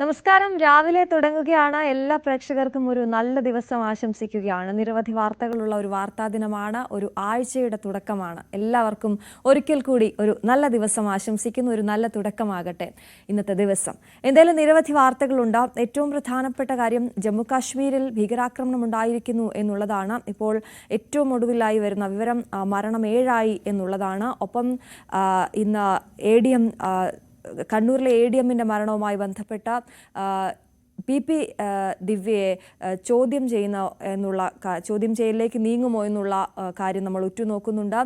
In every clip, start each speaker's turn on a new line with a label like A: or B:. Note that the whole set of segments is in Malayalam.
A: നമസ്കാരം. രാവിലെ തുടങ്ങുകയാണ്. എല്ലാ പ്രേക്ഷകർക്കും ഒരു നല്ല ദിവസം ആശംസിക്കുകയാണ്. നിരവധി വാർത്തകളുള്ള ഒരു വാർത്താ ദിനമാണ്. ഒരു ആഴ്ചയുടെ തുടക്കമാണ്. എല്ലാവർക്കും ഒരിക്കൽ കൂടി ഒരു നല്ല ദിവസം ആശംസിക്കുന്നു. ഒരു നല്ല തുടക്കമാകട്ടെ ഇന്നത്തെ ദിവസം. എന്തായാലും നിരവധി വാർത്തകളുണ്ടാവും. ഏറ്റവും പ്രധാനപ്പെട്ട കാര്യം ജമ്മു കാശ്മീരിൽ ഭീകരാക്രമണം ഉണ്ടായിരിക്കുന്നു എന്നുള്ളതാണ്. ഇപ്പോൾ ഏറ്റവും ഒടുവിലായി വരുന്ന വിവരം മരണം 7 എന്നുള്ളതാണ്. ഒപ്പം ഇന്ന് ADM കണ്ണൂരിലെ ADMന്റെ മരണവുമായി ബന്ധപ്പെട്ട PP ദിവ്യയെ ചോദ്യം ചെയ്യലിലേക്ക് നീങ്ങുമോ എന്നുള്ള കാര്യം നമ്മൾ ഉറ്റുനോക്കുന്നുണ്ട്.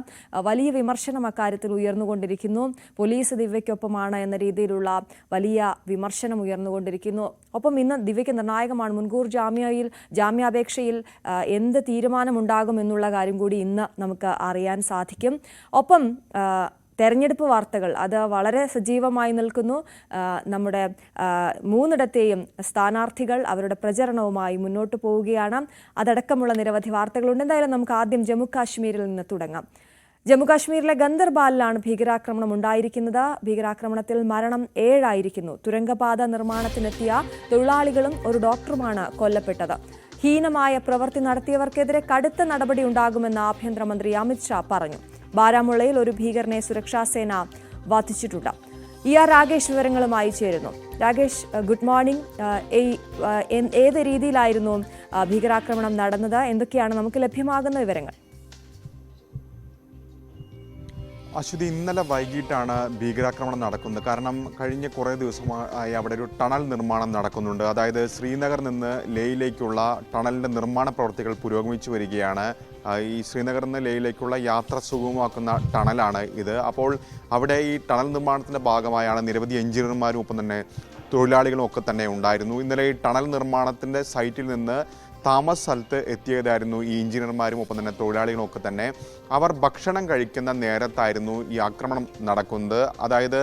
A: വലിയ വിമർശനം അക്കാര്യത്തിൽ ഉയർന്നുകൊണ്ടിരിക്കുന്നു. പോലീസ് ദിവ്യയ്ക്കൊപ്പമാണ് എന്ന രീതിയിലുള്ള വലിയ വിമർശനം ഉയർന്നുകൊണ്ടിരിക്കുന്നു. ഒപ്പം ഇന്ന് ദിവ്യയ്ക്ക് നിർണായകമാണ്. മുൻകൂർ ജാമ്യാപേക്ഷയിൽ എന്ത് തീരുമാനമുണ്ടാകും എന്നുള്ള കാര്യം കൂടി ഇന്ന് നമുക്ക് അറിയാൻ സാധിക്കും. ഒപ്പം തെരഞ്ഞെടുപ്പ് വാർത്തകൾ അത് വളരെ സജീവമായി നിൽക്കുന്നു. നമ്മുടെ 3ഇടത്തെയും സ്ഥാനാർത്ഥികൾ അവരുടെ പ്രചരണവുമായി മുന്നോട്ട് പോവുകയാണ്. അതടക്കമുള്ള നിരവധി വാർത്തകളുണ്ട്. എന്തായാലും നമുക്ക് ആദ്യം ജമ്മു കാശ്മീരിൽ നിന്ന് തുടങ്ങാം. ജമ്മു കാശ്മീരിലെ ഗന്ദർബാലിലാണ് ഭീകരാക്രമണം ഉണ്ടായിരിക്കുന്നത്. ഭീകരാക്രമണത്തിൽ മരണം 7 തുരങ്കപാത നിർമ്മാണത്തിനെത്തിയ തൊഴിലാളികളും ഒരു ഡോക്ടറുമാണ് കൊല്ലപ്പെട്ടത്. ഹീനമായ പ്രവൃത്തി നടത്തിയവർക്കെതിരെ കടുത്ത നടപടി ഉണ്ടാകുമെന്ന് ആഭ്യന്തരമന്ത്രി അമിത്ഷാ പറഞ്ഞു. ബാരാമുള്ളയിൽ ഒരു ഭീകരനെ സുരക്ഷാസേന വധിച്ചിട്ടുണ്ട്. രാകേഷ് വിവരങ്ങളുമായി ചേരുന്നു. Rakesh, good morning. ഏത് രീതിയിലായിരുന്നു ഭീകരാക്രമണം നടന്നത്? എന്തൊക്കെയാണ് നമുക്ക് ലഭ്യമാകുന്ന വിവരങ്ങൾ?
B: അശ്വതി, ഇന്നലെ വൈകിട്ടാണ് ഭീകരാക്രമണം നടക്കുന്നത്. കാരണം കഴിഞ്ഞ കുറേ ദിവസമായി അവിടെ ഒരു ടണൽ നിർമ്മാണം നടക്കുന്നുണ്ട്. അതായത് ശ്രീനഗറിൽ നിന്ന് ലേയിലേക്കുള്ള ടണലിൻ്റെ നിർമ്മാണ പ്രവൃത്തികൾ പുരോഗമിച്ചു വരികയാണ്. ഈ ശ്രീനഗറിൽ നിന്ന് ലേയിലേക്കുള്ള യാത്ര സുഗമമാക്കുന്ന ടണലാണ് ഇത്. അപ്പോൾ അവിടെ ഈ ടണൽ നിർമ്മാണത്തിൻ്റെ ഭാഗമായാണ് നിരവധി എഞ്ചിനീയർമാരും ഒപ്പം തന്നെ തൊഴിലാളികളും ഒക്കെ തന്നെ ഉണ്ടായിരുന്നു. ഇന്നലെ ഈ ടണൽ നിർമ്മാണത്തിൻ്റെ സൈറ്റിൽ നിന്ന് താമസ സ്ഥലത്ത് എത്തിയതായിരുന്നു ഈ എഞ്ചിനീയർമാരും ഒപ്പം തന്നെ തൊഴിലാളികളും ഒക്കെ തന്നെ. അവർ ഭക്ഷണം കഴിക്കുന്ന നേരത്തായിരുന്നു ഈ ആക്രമണം നടക്കുന്നത്. അതായത്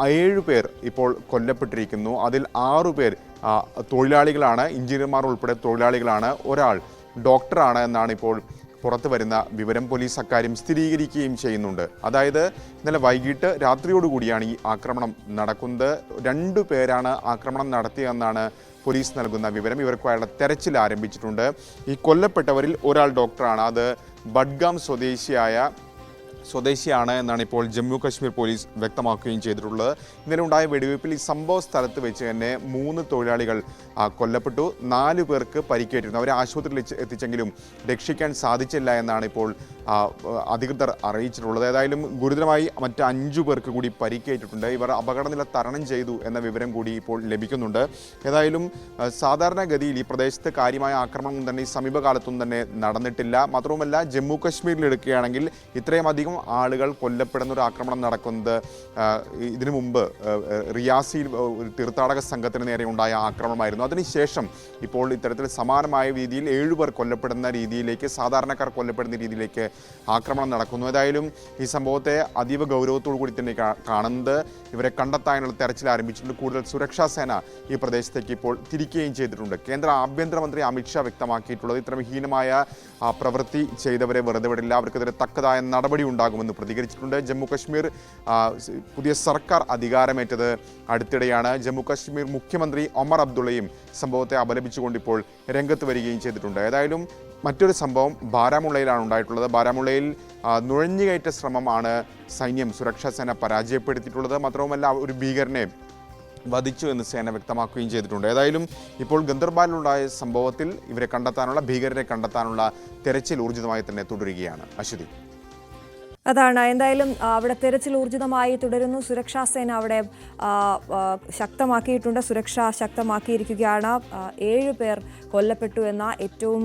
B: 7 പേർ ഇപ്പോൾ കൊല്ലപ്പെട്ടിരിക്കുന്നു. അതിൽ 6 പേർ തൊഴിലാളികളാണ്, എഞ്ചിനീയർമാർ ഉൾപ്പെടെ തൊഴിലാളികളാണ്. ഒരാൾ ഡോക്ടറാണ് എന്നാണ് ഇപ്പോൾ പുറത്തു വരുന്ന വിവരം. പോലീസ് അക്കാര്യം സ്ഥിരീകരിക്കുകയും ചെയ്യുന്നുണ്ട്. അതായത് ഇന്നലെ വൈകിട്ട് രാത്രിയോടുകൂടിയാണ് ഈ ആക്രമണം നടക്കുന്നത്. 2 പേരാണ് ആക്രമണം നടത്തിയതെന്നാണ് പോലീസ് നൽകുന്ന വിവരം. ഇവർക്കായുള്ള തെരച്ചിൽ ആരംഭിച്ചിട്ടുണ്ട്. ഈ കൊല്ലപ്പെട്ടവരിൽ ഒരാൾ ഡോക്ടറാണ്. അത് ബഡ്ഗാം സ്വദേശിയാണ് എന്നാണ് ഇപ്പോൾ ജമ്മു കാശ്മീർ പോലീസ് വ്യക്തമാക്കുകയും ചെയ്തിട്ടുള്ളത്. ഇന്നലെ ഉണ്ടായ വെടിവയ്പ്പിൽ ഈ സംഭവ സ്ഥലത്ത് വെച്ച് തന്നെ 3 തൊഴിലാളികൾ കൊല്ലപ്പെട്ടു. 4 പേർക്ക് പരിക്കേറ്റിരുന്നു. അവരെ ആശുപത്രിയിൽ എത്തിച്ചെങ്കിലും രക്ഷിക്കാൻ സാധിച്ചില്ല എന്നാണ് ഇപ്പോൾ അധികൃതർ അറിയിച്ചിട്ടുള്ളത്. ഏതായാലും ഗുരുതരമായി മറ്റ് 5 പേർക്ക് കൂടി പരിക്കേറ്റിട്ടുണ്ട്. ഇവർ അപകടനില തരണം ചെയ്തു എന്ന വിവരം കൂടി ഇപ്പോൾ ലഭിക്കുന്നുണ്ട്. ഏതായാലും സാധാരണഗതിയിൽ ഈ പ്രദേശത്ത് കാര്യമായ ആക്രമണം തന്നെ ഈ സമീപകാലത്തൊന്നും തന്നെ നടന്നിട്ടില്ല. മാത്രവുമല്ല, ജമ്മു കാശ്മീരിൽ എടുക്കുകയാണെങ്കിൽ ഇത്രയും അധികം ആളുകൾ കൊല്ലപ്പെടുന്ന ഒരു ആക്രമണം നടക്കുന്നത് ഇതിനു മുമ്പ് റിയാസിയിൽ ഒരു തീർത്ഥാടക സംഘത്തിന് നേരെ ഉണ്ടായ ആക്രമണമായിരുന്നു. അതിനുശേഷം ഇപ്പോൾ ഇത്തരത്തിൽ സമാനമായ രീതിയിൽ 7 പേർ കൊല്ലപ്പെടുന്ന രീതിയിലേക്ക്, സാധാരണക്കാർ കൊല്ലപ്പെടുന്ന രീതിയിലേക്ക് ആക്രമണം നടക്കുന്നു. ഏതായാലും ഈ സംഭവത്തെ അതീവ ഗൗരവത്തോടു കൂടി തന്നെ കാണുന്നത്. ഇവരെ കണ്ടെത്താനുള്ള തെരച്ചിൽ ആരംഭിച്ചിട്ടുണ്ട്. കൂടുതൽ സുരക്ഷാ സേന ഈ പ്രദേശത്തേക്ക് ഇപ്പോൾ തിരിക്കുകയും ചെയ്തിട്ടുണ്ട്. കേന്ദ്ര ആഭ്യന്തരമന്ത്രി അമിത്ഷാ വ്യക്തമാക്കിയിട്ടുള്ളത് ഇത്തരം ഹീനമായ പ്രവൃത്തി ചെയ്തവരെ വെറുതെ വിടില്ല, അവർക്കെതിരെ തക്കതായ നടപടി ഉണ്ടാകുമെന്ന് പ്രതികരിച്ചിട്ടുണ്ട്. ജമ്മു കാശ്മീർ പുതിയ സർക്കാർ അധികാരമേറ്റത് അടുത്തിടെയാണ്. ജമ്മു കാശ്മീർ മുഖ്യമന്ത്രി ഒമർ അബ്ദുള്ളയും സംഭവത്തെ അപലപിച്ചുകൊണ്ട് ഇപ്പോൾ രംഗത്ത് വരികയും ചെയ്തിട്ടുണ്ട്. ഏതായാലും മറ്റൊരു സംഭവം ബാരാമുള്ളയിലാണ് ഉണ്ടായിട്ടുള്ളത്. ബാരാമുള്ളയിൽ നുഴഞ്ഞുകയറ്റ ശ്രമമാണ് സുരക്ഷാ സേന പരാജയപ്പെടുത്തിയിട്ടുള്ളത്. മാത്രവുമല്ല, ഒരു ഭീകരനെ വധിച്ചു എന്ന് സേന വ്യക്തമാക്കുകയും ചെയ്തിട്ടുണ്ട്. ഏതായാലും ഇപ്പോൾ ഗന്ദർബാലിലുണ്ടായ സംഭവത്തിൽ ഭീകരരെ കണ്ടെത്താനുള്ള തെരച്ചിൽ ഊർജിതമായി തന്നെ തുടരുകയാണ്. അശ്വതി,
A: അതാണ്. എന്തായാലും അവിടെ തെരച്ചിൽ ഊർജിതമായി തുടരുന്നു. സുരക്ഷാ സേന അവിടെ ശക്തമാക്കിയിട്ടുണ്ട്. സുരക്ഷ ശക്തമാക്കിയിരിക്കുകയാണ്. 7 പേർ കൊല്ലപ്പെട്ടു എന്ന ഏറ്റവും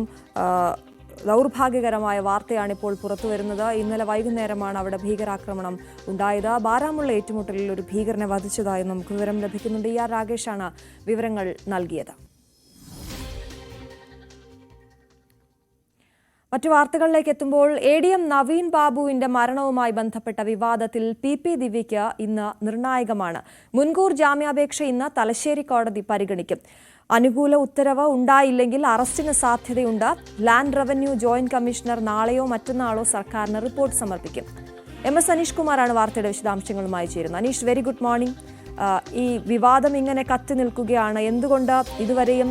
A: ദൗർഭാഗ്യകരമായ വാർത്തയാണ് ഇപ്പോൾ പുറത്തു വരുന്നത്. ഇന്നലെ വൈകുന്നേരമാണ് അവിടെ ഭീകരാക്രമണം ഉണ്ടായത്. ബാരാമുള്ള ഏറ്റുമുട്ടലിൽ ഒരു ഭീകരനെ വധിച്ചതായി നമുക്ക് വിവരം ലഭിക്കുന്നുണ്ട്. രാകേഷാണ് വിവരങ്ങൾ നൽകിയത്. മറ്റു വാർത്തകളിലേക്ക് എത്തുമ്പോൾ ADM നവീൻ ബാബുവിന്റെ മരണവുമായി ബന്ധപ്പെട്ട വിവാദത്തിൽ PP ദിവ്യയ്ക്ക് ഇന്ന് നിർണായകമാണ്. മുൻകൂർ ജാമ്യാപേക്ഷ ഇന്ന് തലശ്ശേരി കോടതി പരിഗണിക്കും. അനുകൂല ഉത്തരവ് ഉണ്ടായില്ലെങ്കിൽ അറസ്റ്റിന് സാധ്യതയുണ്ട്. ലാൻഡ് റവന്യൂ ജോയിന്റ് കമ്മീഷണർ നാളെയോ മറ്റന്നാളോ സർക്കാരിന് റിപ്പോർട്ട് സമർപ്പിക്കും. MS അനീഷ് കുമാറാണ് വാർത്തയുടെ വിശദാംശങ്ങളുമായി ചേരുന്നത്. Aneesh, very good morning. ഈ വിവാദം ഇങ്ങനെ കത്തി നിൽക്കുകയാണ്. എന്തുകൊണ്ട് ഇതുവരെയും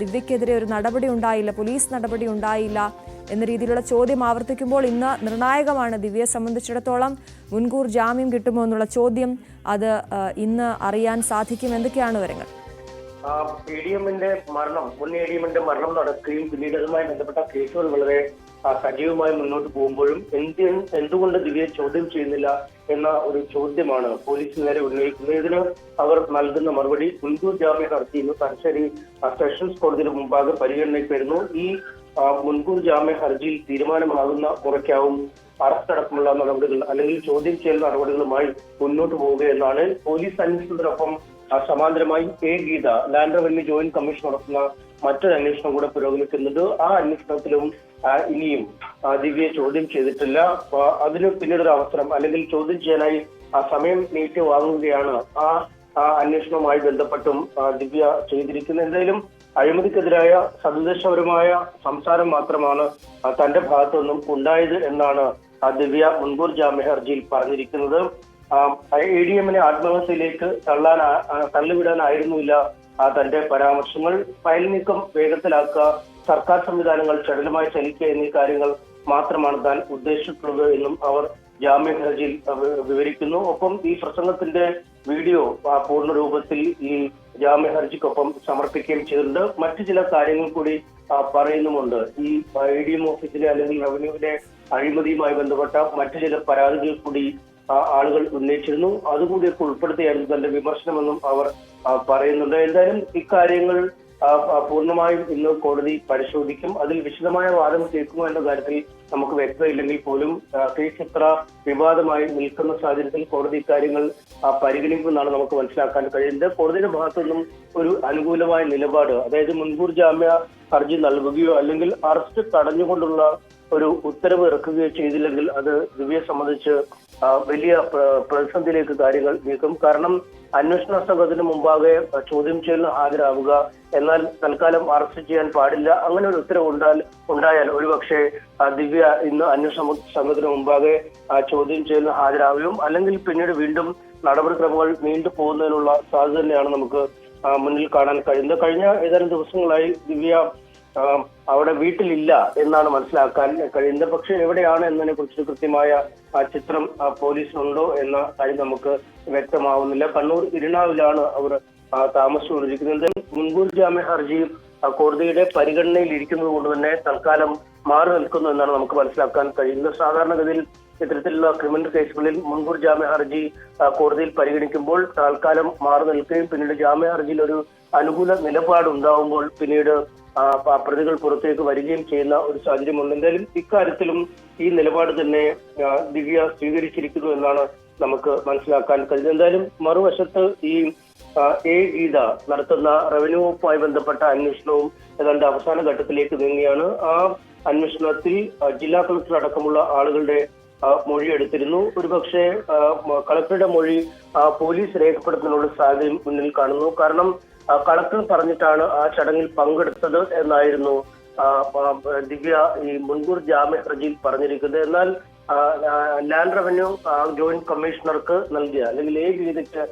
A: ദിവ്യക്കെതിരെ ഒരു നടപടി ഉണ്ടായില്ല, പോലീസ് നടപടി ഉണ്ടായില്ല എന്ന രീതിയിലുള്ള ചോദ്യം ആവർത്തിക്കുമ്പോൾ ഇന്ന് നിർണായകമാണ്. ദിവ്യയെ സംബന്ധിച്ചിടത്തോളം മുൻകൂർ ജാമ്യം കിട്ടുമോ എന്നുള്ള ചോദ്യം അത് ഇന്ന് അറിയാൻ സാധിക്കും. എന്തൊക്കെയാണ് വിവരങ്ങൾ?
C: മുൻ ADMന്റെ മരണം നടക്കുകയും പിന്നീട് അതുമായി ബന്ധപ്പെട്ട കേസുകൾ വളരെ സജീവമായി മുന്നോട്ട് പോകുമ്പോഴും എന്തുകൊണ്ട് ദിവ്യയെ ചോദ്യം ചെയ്യുന്നില്ല എന്ന ഒരു ചോദ്യമാണ് പോലീസ് നേരെ ഉന്നയിക്കുന്നത്. ഇതിന് അവർ നൽകുന്ന മറുപടി മുൻകൂർ ജാമ്യ ഹർജിയിൽ തലശ്ശേരി സെഷൻസ് കോടതിയുടെ മുമ്പാകെ പരിഗണനയ്ക്ക് വരുന്നു. ഈ മുൻകൂർ ജാമ്യ ഹർജിയിൽ തീരുമാനമാകുന്ന മുറയ്ക്കാവും അറസ്റ്റ് അടക്കമുള്ള നടപടികൾ അല്ലെങ്കിൽ ചോദ്യം ചെയ്യൽ നടപടികളുമായി മുന്നോട്ട് പോവുക എന്നാണ്. പോലീസ് അന്വേഷണത്തിനൊപ്പം സമാന്തരമായി Geetha land revenue joint commission നടത്തുന്ന മറ്റൊരു അന്വേഷണം കൂടെ പുരോഗമിക്കുന്നുണ്ട്. ആ അന്വേഷണത്തിലും ഇനിയും ദിവ്യയെ ചോദ്യം ചെയ്തിട്ടില്ല. അതിന് പിന്നീടൊരു അവസരം അല്ലെങ്കിൽ ചോദ്യം ചെയ്യാനായി സമയം നീട്ടി വാങ്ങുകയാണ് ആ അന്വേഷണവുമായി ബന്ധപ്പെട്ടും ദിവ്യ ചെയ്തിരിക്കുന്നത്. എന്തായാലും അഴിമതിക്കെതിരായ സദുദ്ദേശപരമായ സംസാരം മാത്രമാണ് തന്റെ ഭാഗത്തു നിന്നും ഉണ്ടായത് എന്നാണ് ദിവ്യ മുൻകൂർ ജാമ്യ ഹർജിയിൽ പറഞ്ഞിരിക്കുന്നത്. ADMനെ ആത്മഹത്യയിലേക്ക് തള്ളിവിടാനായിരുന്നില്ല തന്റെ പരാമർശങ്ങൾ. ഫയൽ നീക്കം വേഗത്തിലാക്കുക, സർക്കാർ സംവിധാനങ്ങൾ ചടുലമായി ചലിക്കുക എന്നീ കാര്യങ്ങൾ മാത്രമാണ് താൻ ഉദ്ദേശിച്ചിട്ടുള്ളത് എന്നും അവർ ജാമ്യ ഹർജിയിൽ വിവരിക്കുന്നു. ഒപ്പം ഈ പ്രസംഗത്തിന്റെ വീഡിയോ പൂർണ്ണ രൂപത്തിൽ ഈ ജാമ്യ ഹർജിക്കൊപ്പം സമർപ്പിക്കുകയും ചെയ്തിട്ടുണ്ട്. മറ്റു ചില കാര്യങ്ങൾ കൂടി പറയുന്നുമുണ്ട്. ഈ ADM ഓഫീസിലെ അല്ലെങ്കിൽ റവന്യൂവിലെ അഴിമതിയുമായി ബന്ധപ്പെട്ട മറ്റു ചില പരാതികൾ കൂടി ആളുകൾ ഉന്നയിച്ചിരുന്നു. അതുകൂടിയൊക്കെ ഉൾപ്പെടുത്തിയായിരുന്നു തന്റെ വിമർശനമെന്നും അവർ പറയുന്നുണ്ട്. എന്തായാലും ഇക്കാര്യങ്ങൾ പൂർണ്ണമായും ഇന്ന് കോടതി പരിശോധിക്കും. അതിൽ വിശദമായ വാദം കേൾക്കുമോ എന്ന കാര്യത്തിൽ നമുക്ക് വ്യക്തതയില്ലെങ്കിൽ പോലും കേസ് ഇത്ര വിവാദമായി നിൽക്കുന്ന സാഹചര്യത്തിൽ കോടതി ഇക്കാര്യങ്ങൾ പരിഗണിക്കുമെന്നാണ് നമുക്ക് മനസ്സിലാക്കാൻ കഴിയുന്നത്. കോടതിയുടെ ഭാഗത്തു നിന്നും ഒരു അനുകൂലമായ നിലപാട്, അതായത് മുൻകൂർ ജാമ്യ ഹർജി നൽകുകയോ അല്ലെങ്കിൽ അറസ്റ്റ് തടഞ്ഞുകൊണ്ടുള്ള ഒരു ഉത്തരവ് ഇറക്കുകയോ ചെയ്തില്ലെങ്കിൽ അത് ദിവ്യയെ സംബന്ധിച്ച് വലിയ പ്രതിസന്ധിയിലേക്ക് കാര്യങ്ങൾ നീക്കും. കാരണം അന്വേഷണ സംഘത്തിന് മുമ്പാകെ ചോദ്യം ചെയ്യലിന് ഹാജരാവുക, എന്നാൽ തൽക്കാലം അറസ്റ്റ് ചെയ്യാൻ പാടില്ല, അങ്ങനെ ഒരു ഉത്തരവ് ഉണ്ടായാൽ ഒരുപക്ഷെ ദിവ്യ ഇന്ന് അന്വേഷണ സംഘത്തിന് മുമ്പാകെ ചോദ്യം ചെയ്യലിന് ഹാജരാവുകയും അല്ലെങ്കിൽ പിന്നീട് വീണ്ടും നടപടിക്രമങ്ങൾ നീണ്ടു പോകുന്നതിനുള്ള സാധ്യത തന്നെയാണ് നമുക്ക് മുന്നിൽ കാണാൻ കഴിയുന്നത്. കഴിഞ്ഞ ഏതാനും ദിവസങ്ങളായി ദിവ്യ അവിടെ വീട്ടിലില്ല എന്നാണ് മനസ്സിലാക്കാൻ കഴിയുന്നത്. പക്ഷെ എവിടെയാണ് എന്നതിനെ കുറിച്ച് കൃത്യമായ ചിത്രം പോലീസിനുണ്ടോ എന്ന കാര്യം നമുക്ക് വ്യക്തമാവുന്നില്ല. കണ്ണൂർ ഇരിണാവിലാണ് അവർ താമസിച്ചുകൊണ്ടിരിക്കുന്നത്. മുൻകൂർ ജാമ്യ ഹർജി കോടതിയുടെ പരിഗണനയിൽ ഇരിക്കുന്നത് കൊണ്ട് തന്നെ തൽക്കാലം മാറി നിൽക്കുന്നു എന്നാണ് നമുക്ക് മനസ്സിലാക്കാൻ കഴിയുന്നത്. സാധാരണഗതിയിൽ ഇത്തരത്തിലുള്ള ക്രിമിനൽ കേസുകളിൽ മുൻകൂർ ജാമ്യ ഹർജി കോടതിയിൽ പരിഗണിക്കുമ്പോൾ തൽക്കാലം മാറി നിൽക്കുകയും പിന്നീട് ജാമ്യ ഹർജിയിൽ ഒരു അനുകൂല നിലപാട് ഉണ്ടാവുമ്പോൾ പിന്നീട് പ്രതികൾ പുറത്തേക്ക് വരികയും ചെയ്യുന്ന ഒരു സാഹചര്യമുണ്ട്. എന്തായാലും ഇക്കാര്യത്തിലും ഈ നിലപാട് തന്നെ ദിവ്യ സ്വീകരിച്ചിരിക്കുന്നു എന്നാണ് നമുക്ക് മനസ്സിലാക്കാൻ കഴിയുന്നത്. എന്തായാലും മറുവശത്ത് ഈ ഗീത നടത്തുന്ന റവന്യൂ വകുപ്പുമായി ബന്ധപ്പെട്ട അന്വേഷണവും ഏതാണ്ട് അവസാന ഘട്ടത്തിലേക്ക് നീങ്ങുകയാണ്. ആ അന്വേഷണത്തിൽ ജില്ലാ കളക്ടർ അടക്കമുള്ള ആളുകളുടെ മൊഴി എടുത്തിരുന്നു. ഒരുപക്ഷെ കളക്ടറുടെ മൊഴി പോലീസ് രേഖപ്പെടുത്തുന്നതിനുള്ള സാഹചര്യം മുന്നിൽ കാണുന്നു. കാരണം കളക്ടർ പറഞ്ഞിട്ടാണ് ആ ചടങ്ങിൽ പങ്കെടുത്തത് എന്നായിരുന്നു ദിവ്യ ഈ മുൻകൂർ ജാമ്യ ഹർജിയിൽ പറഞ്ഞിരിക്കുന്നത്. എന്നാൽ ലാൻഡ് റവന്യൂ ജോയിന്റ് കമ്മീഷണർക്ക് നൽകിയ അല്ലെങ്കിൽ ഗീതയ്ക്ക്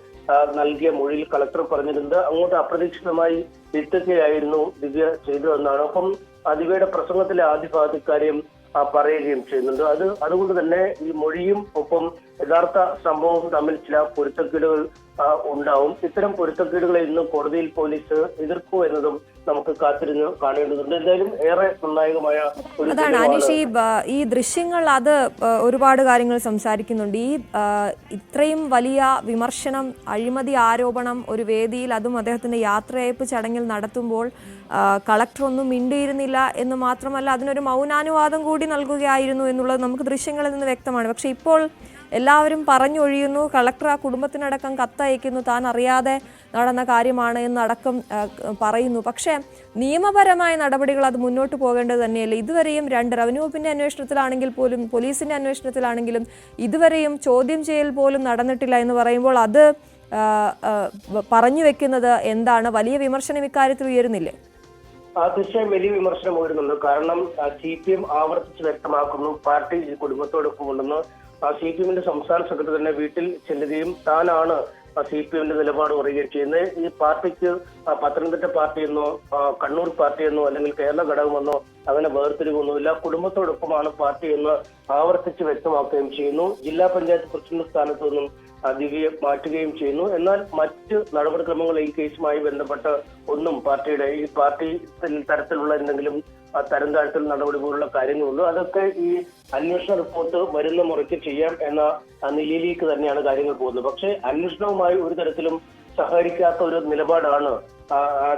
C: നൽകിയ മൊഴിയിൽ കളക്ടർ പറഞ്ഞിരുന്നത് അങ്ങോട്ട് അപ്രതീക്ഷിതമായി എത്തുകയായിരുന്നു ദിവ്യ ചെയ്തതെന്നാണ്. ഒപ്പം ദിവ്യയുടെ പ്രസംഗത്തിലെ ആദ്യ ഭാഗത്ത് ഇക്കാര്യം പറയുകയും ചെയ്യുന്നുണ്ട്. അതുകൊണ്ട് തന്നെ ഈ മൊഴിയും ഒപ്പം യഥാർത്ഥ സംഭവവും തമ്മിൽ ചില പൊരുത്തക്കേടുകൾ ഉണ്ടാവും. ഇത്തരം പൊരുത്തക്കേടുകളെ ഇന്ന് കോടതിയിൽ പോലീസ് എതിർക്കൂ എന്നതും നമുക്ക് കാത്തിരുന്ന് കാണേണ്ടതുണ്ട്. എന്തായാലും ഏറെ നിർണായകമായ
A: അതാണ് അനീഷ്. ഈ ദൃശ്യങ്ങൾ അത് ഒരുപാട് കാര്യങ്ങൾ സംസാരിക്കുന്നുണ്ട്. ഈ ഇത്രയും വലിയ വിമർശനം, അഴിമതി ആരോപണം ഒരു വേദിയിൽ, അതും അദ്ദേഹത്തിന്റെ യാത്രയയപ്പ് ചടങ്ങിൽ നടത്തുമ്പോൾ കളക്ടർ ഒന്നും മിണ്ടിയിരുന്നില്ല എന്ന് മാത്രമല്ല അതിനൊരു മൗനാനുവാദം കൂടി നൽകുകയായിരുന്നു എന്നുള്ളത് നമുക്ക് ദൃശ്യങ്ങളിൽ നിന്ന് വ്യക്തമാണ്. പക്ഷെ ഇപ്പോൾ എല്ലാവരും പറഞ്ഞൊഴിയുന്നു. കളക്ടർ ആ കുടുംബത്തിനടക്കം കത്തയക്കുന്നു, താൻ അറിയാതെ നടന്ന കാര്യമാണ് എന്നടക്കം പറയുന്നു. പക്ഷേ നിയമപരമായ നടപടികൾ അത് മുന്നോട്ട് പോകേണ്ടത് തന്നെയല്ലേ? ഇതുവരെയും റവന്യൂ വകുപ്പിന്റെ അന്വേഷണത്തിലാണെങ്കിൽ പോലും പോലീസിന്റെ അന്വേഷണത്തിലാണെങ്കിലും ഇതുവരെയും ചോദ്യം ചെയ്യൽ പോലും നടന്നിട്ടില്ല എന്ന് പറയുമ്പോൾ അത് പറഞ്ഞു വെക്കുന്നത് എന്താണ്? വലിയ വിമർശനം ഇക്കാര്യത്തിൽ ഉയരുന്നില്ലേ?
C: തീർച്ചയായും വലിയ വിമർശനം ഉയരുന്നുണ്ട്. കാരണം CPM ആവർത്തിച്ച് വ്യക്തമാക്കുന്നു പാർട്ടി കുടുംബത്തോടൊപ്പം ഉണ്ടെന്ന്. CPMന്റെ സംസ്ഥാന സെക്രട്ടറി തന്നെ വീട്ടിൽ ചെല്ലുകയും താനാണ് CPM നിലപാട് പറയുകയും ചെയ്യുന്നത്. ഈ പാർട്ടിക്ക് പത്തനംതിട്ട പാർട്ടിയെന്നോ കണ്ണൂർ പാർട്ടിയെന്നോ അല്ലെങ്കിൽ കേരള ഘടകമെന്നോ അങ്ങനെ വേർതിരിവൊന്നുമില്ല. കുടുംബത്തോടൊപ്പമാണ് പാർട്ടി എന്ന് ആവർത്തിച്ച് വ്യക്തമാക്കുകയും ചെയ്യുന്നു. ജില്ലാ പഞ്ചായത്ത് പ്രസിഡന്റ് സ്ഥാനത്തു നിന്നും ദിവ്യയെ മാറ്റുകയും ചെയ്യുന്നു. എന്നാൽ മറ്റ് നടപടിക്രമങ്ങൾ ഈ കേസുമായി ബന്ധപ്പെട്ട് ഒന്നും ഈ പാർട്ടി തരത്തിലുള്ള എന്തെങ്കിലും തരം താഴ്ത്തൽ നടപടി പോലുള്ള കാര്യങ്ങളുണ്ട്. അതൊക്കെ ഈ അന്വേഷണ റിപ്പോർട്ട് വരുന്ന മുറയ്ക്ക് ചെയ്യാം എന്ന നിലയിലേക്ക് തന്നെയാണ് കാര്യങ്ങൾ പോകുന്നത്. പക്ഷേ അന്വേഷണവുമായി ഒരു തരത്തിലും സഹകരിക്കാത്ത ഒരു നിലപാടാണ്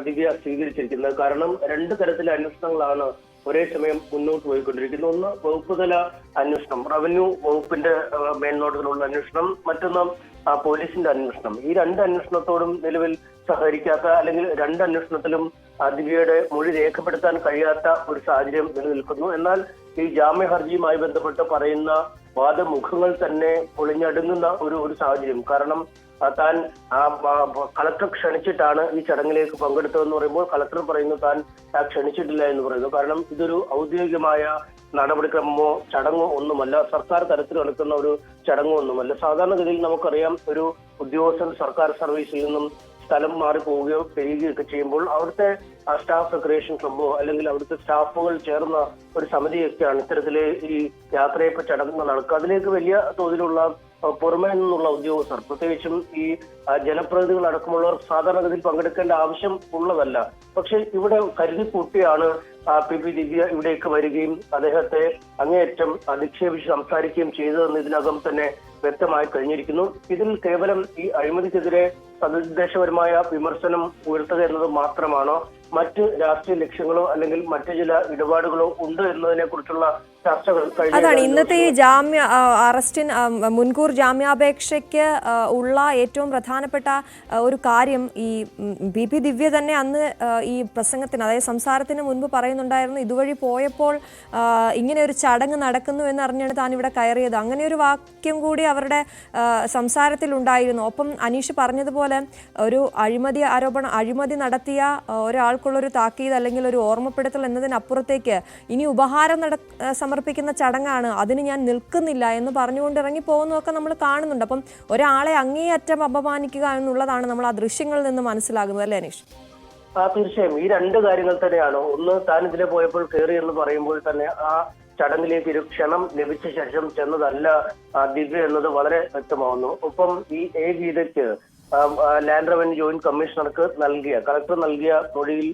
C: ദിവ്യ സ്വീകരിച്ചിരിക്കുന്നത്. കാരണം രണ്ട് തരത്തിലെ അന്വേഷണങ്ങളാണ് ഒരേ സമയം മുന്നോട്ട് പോയിക്കൊണ്ടിരിക്കുന്നത്. ഒന്ന് വകുപ്പ് തല അന്വേഷണം, റവന്യൂ വകുപ്പിന്റെ മേൽനോട്ടത്തിലുള്ള അന്വേഷണം, മറ്റൊന്ന് പോലീസിന്റെ അന്വേഷണം. ഈ രണ്ട് അന്വേഷണത്തോടും നിലവിൽ സഹകരിക്കാത്ത അല്ലെങ്കിൽ രണ്ട് അന്വേഷണത്തിലും ദിവ്യയുടെ മൊഴി രേഖപ്പെടുത്താൻ കഴിയാത്ത ഒരു സാഹചര്യം നിലനിൽക്കുന്നു. എന്നാൽ ഈ ജാമ്യ ഹർജിയുമായി ബന്ധപ്പെട്ട് പറയുന്ന വാദമുഖങ്ങൾ തന്നെ പൊളിഞ്ഞടുങ്ങുന്ന ഒരു സാഹചര്യം. കാരണം താൻ കളക്ടർ ക്ഷണിച്ചിട്ടാണ് ഈ ചടങ്ങിലേക്ക് പങ്കെടുത്തതെന്ന് പറയുമ്പോൾ കളക്ടർ പറയുന്നു താൻ ക്ഷണിച്ചിട്ടില്ല എന്ന് പറയുന്നു. കാരണം ഇതൊരു ഔദ്യോഗികമായ നടപടിക്രമമോ ചടങ്ങോ ഒന്നുമല്ല, സർക്കാർ തലത്തിൽ നടക്കുന്ന ഒരു ചടങ്ങോ ഒന്നുമല്ല. സാധാരണഗതിയിൽ നമുക്കറിയാം, ഒരു ഉദ്യോഗസ്ഥൻ സർക്കാർ സർവീസിൽ നിന്നും സ്ഥലം മാറി പോവുകയോ പെരുകുകയൊക്കെ ചെയ്യുമ്പോൾ അവിടുത്തെ സ്റ്റാഫ് റിക്രിയേഷൻ ക്ലബ്ബോ അല്ലെങ്കിൽ അവിടുത്തെ സ്റ്റാഫുകൾ ചേർന്ന ഒരു സമിതിയൊക്കെയാണ് ഇത്തരത്തില് ഈ യാത്രയപ്പ് ചടങ്ങുകൾ നടക്കുക. അതിലേക്ക് വലിയ തോതിലുള്ള പുറമേ നിന്നുള്ള ഉദ്യോഗസ്ഥർ, പ്രത്യേകിച്ചും ഈ ജനപ്രതിനിധികൾ അടക്കമുള്ളവർ സാധാരണഗതിയിൽ പങ്കെടുക്കേണ്ട ആവശ്യം ഉള്ളതല്ല. പക്ഷെ ഇവിടെ കരുതി കൂട്ടിയാണ് PP ദിവ്യ ഇവിടേക്ക് വരികയും അദ്ദേഹത്തെ അങ്ങേയറ്റം അധിക്ഷേപിച്ച് സംസാരിക്കുകയും ചെയ്തതെന്ന് ഇതിനകം തന്നെ വ്യക്തമായി കഴിഞ്ഞിരിക്കുന്നു. ഇതിൽ കേവലം ഈ അഴിമതിക്കെതിരെ സതുദ്ദേശപരമായ വിമർശനം ഉയർത്തുക എന്നത് മാത്രമാണോ, മറ്റ് രാഷ്ട്രീയ ലക്ഷ്യങ്ങളോ അല്ലെങ്കിൽ മറ്റു ചില ഇടപാടുകളോ ഉണ്ട് എന്നതിനെ കുറിച്ചുള്ള ചർച്ചകൾ
A: അതാണ് ഇന്നത്തെ ഈ മുൻകൂർ ജാമ്യാപേക്ഷയ്ക്ക് ഉള്ള ഏറ്റവും പ്രധാനപ്പെട്ട ഒരു കാര്യം. ഈ PP ദിവ്യ തന്നെ അന്ന് ഈ പ്രസംഗത്തിന്, അതായത് സംസാരത്തിന് മുൻപ് പറയുന്നുണ്ടായിരുന്നു, ഇതുവഴി പോയപ്പോൾ ഇങ്ങനെ ഒരു ചടങ്ങ് നടക്കുന്നു എന്നറിഞ്ഞാണ് താൻ ഇവിടെ കയറിയത്. അങ്ങനെ ഒരു വാക്യം കൂടി അവരുടെ സംസാരത്തിൽ ഉണ്ടായിരുന്നു. ഒപ്പം അനീഷ് പറഞ്ഞതുപോലെ ഒരു അഴിമതി നടത്തിയ ഒരാൾക്കുള്ളൊരു താക്കീത് അല്ലെങ്കിൽ ഒരു ഓർമ്മപ്പെടുത്തൽ എന്നതിനപ്പുറത്തേക്ക് ഇനി ഉപഹാരം സമർപ്പിക്കുന്ന ചടങ്ങാണ്, അതിന് ഞാൻ നിൽക്കുന്നില്ല എന്ന് പറഞ്ഞുകൊണ്ട് ഇറങ്ങി പോകുന്നതൊക്കെ നമ്മൾ കാണുന്നുണ്ട്. അപ്പം ഒരാളെ അങ്ങേയറ്റം അപമാനിക്കുക എന്നുള്ളതാണ് നമ്മൾ ആ ദൃശ്യങ്ങളിൽ നിന്ന് മനസ്സിലാകുന്നത്, അല്ലേ അനീഷ്?
C: തീർച്ചയായും ഈ രണ്ട് കാര്യങ്ങൾ തന്നെയാണ്. ഒന്ന്, താൻ ഇതിലെ പോയപ്പോൾ കയറി എന്ന് പറയുമ്പോൾ തന്നെ ആ ചടങ്ങിലേക്ക് ഒരു ക്ഷണം ലഭിച്ച ശേഷം ചെന്നതല്ല ദിവ്യ എന്നത് വളരെ വ്യക്തമാവുന്നു. ഒപ്പം ഈ ഗീതയ്ക്ക് ലാൻഡ് റവന്യൂ ജോയിന്റ് കമ്മീഷണർക്ക് കളക്ടർ നൽകിയ മൊഴിയിൽ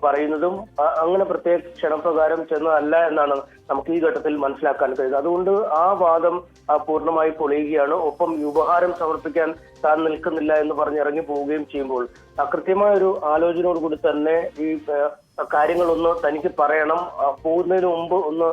C: പറയുന്നതും അങ്ങനെ പ്രത്യേക ക്ഷണപ്രകാരം ചെന്നതല്ല എന്നാണ് നമുക്ക് ഈ ഘട്ടത്തിൽ മനസ്സിലാക്കാൻ കഴിയുന്നത്. അതുകൊണ്ട് ആ വാദം പൂർണ്ണമായി പൊളിയുകയാണ്. ഒപ്പം ഉപഹാരം സമർപ്പിക്കാൻ താൻ നിൽക്കുന്നില്ല എന്ന് പറഞ്ഞിറങ്ങി പോവുകയും ചെയ്യുമ്പോൾ കൃത്യമായ ഒരു ആലോചനയോടുകൂടി തന്നെ ഈ കാര്യങ്ങളൊന്ന് തനിക്ക് പറയണം, പോകുന്നതിന് മുമ്പ് ഒന്ന്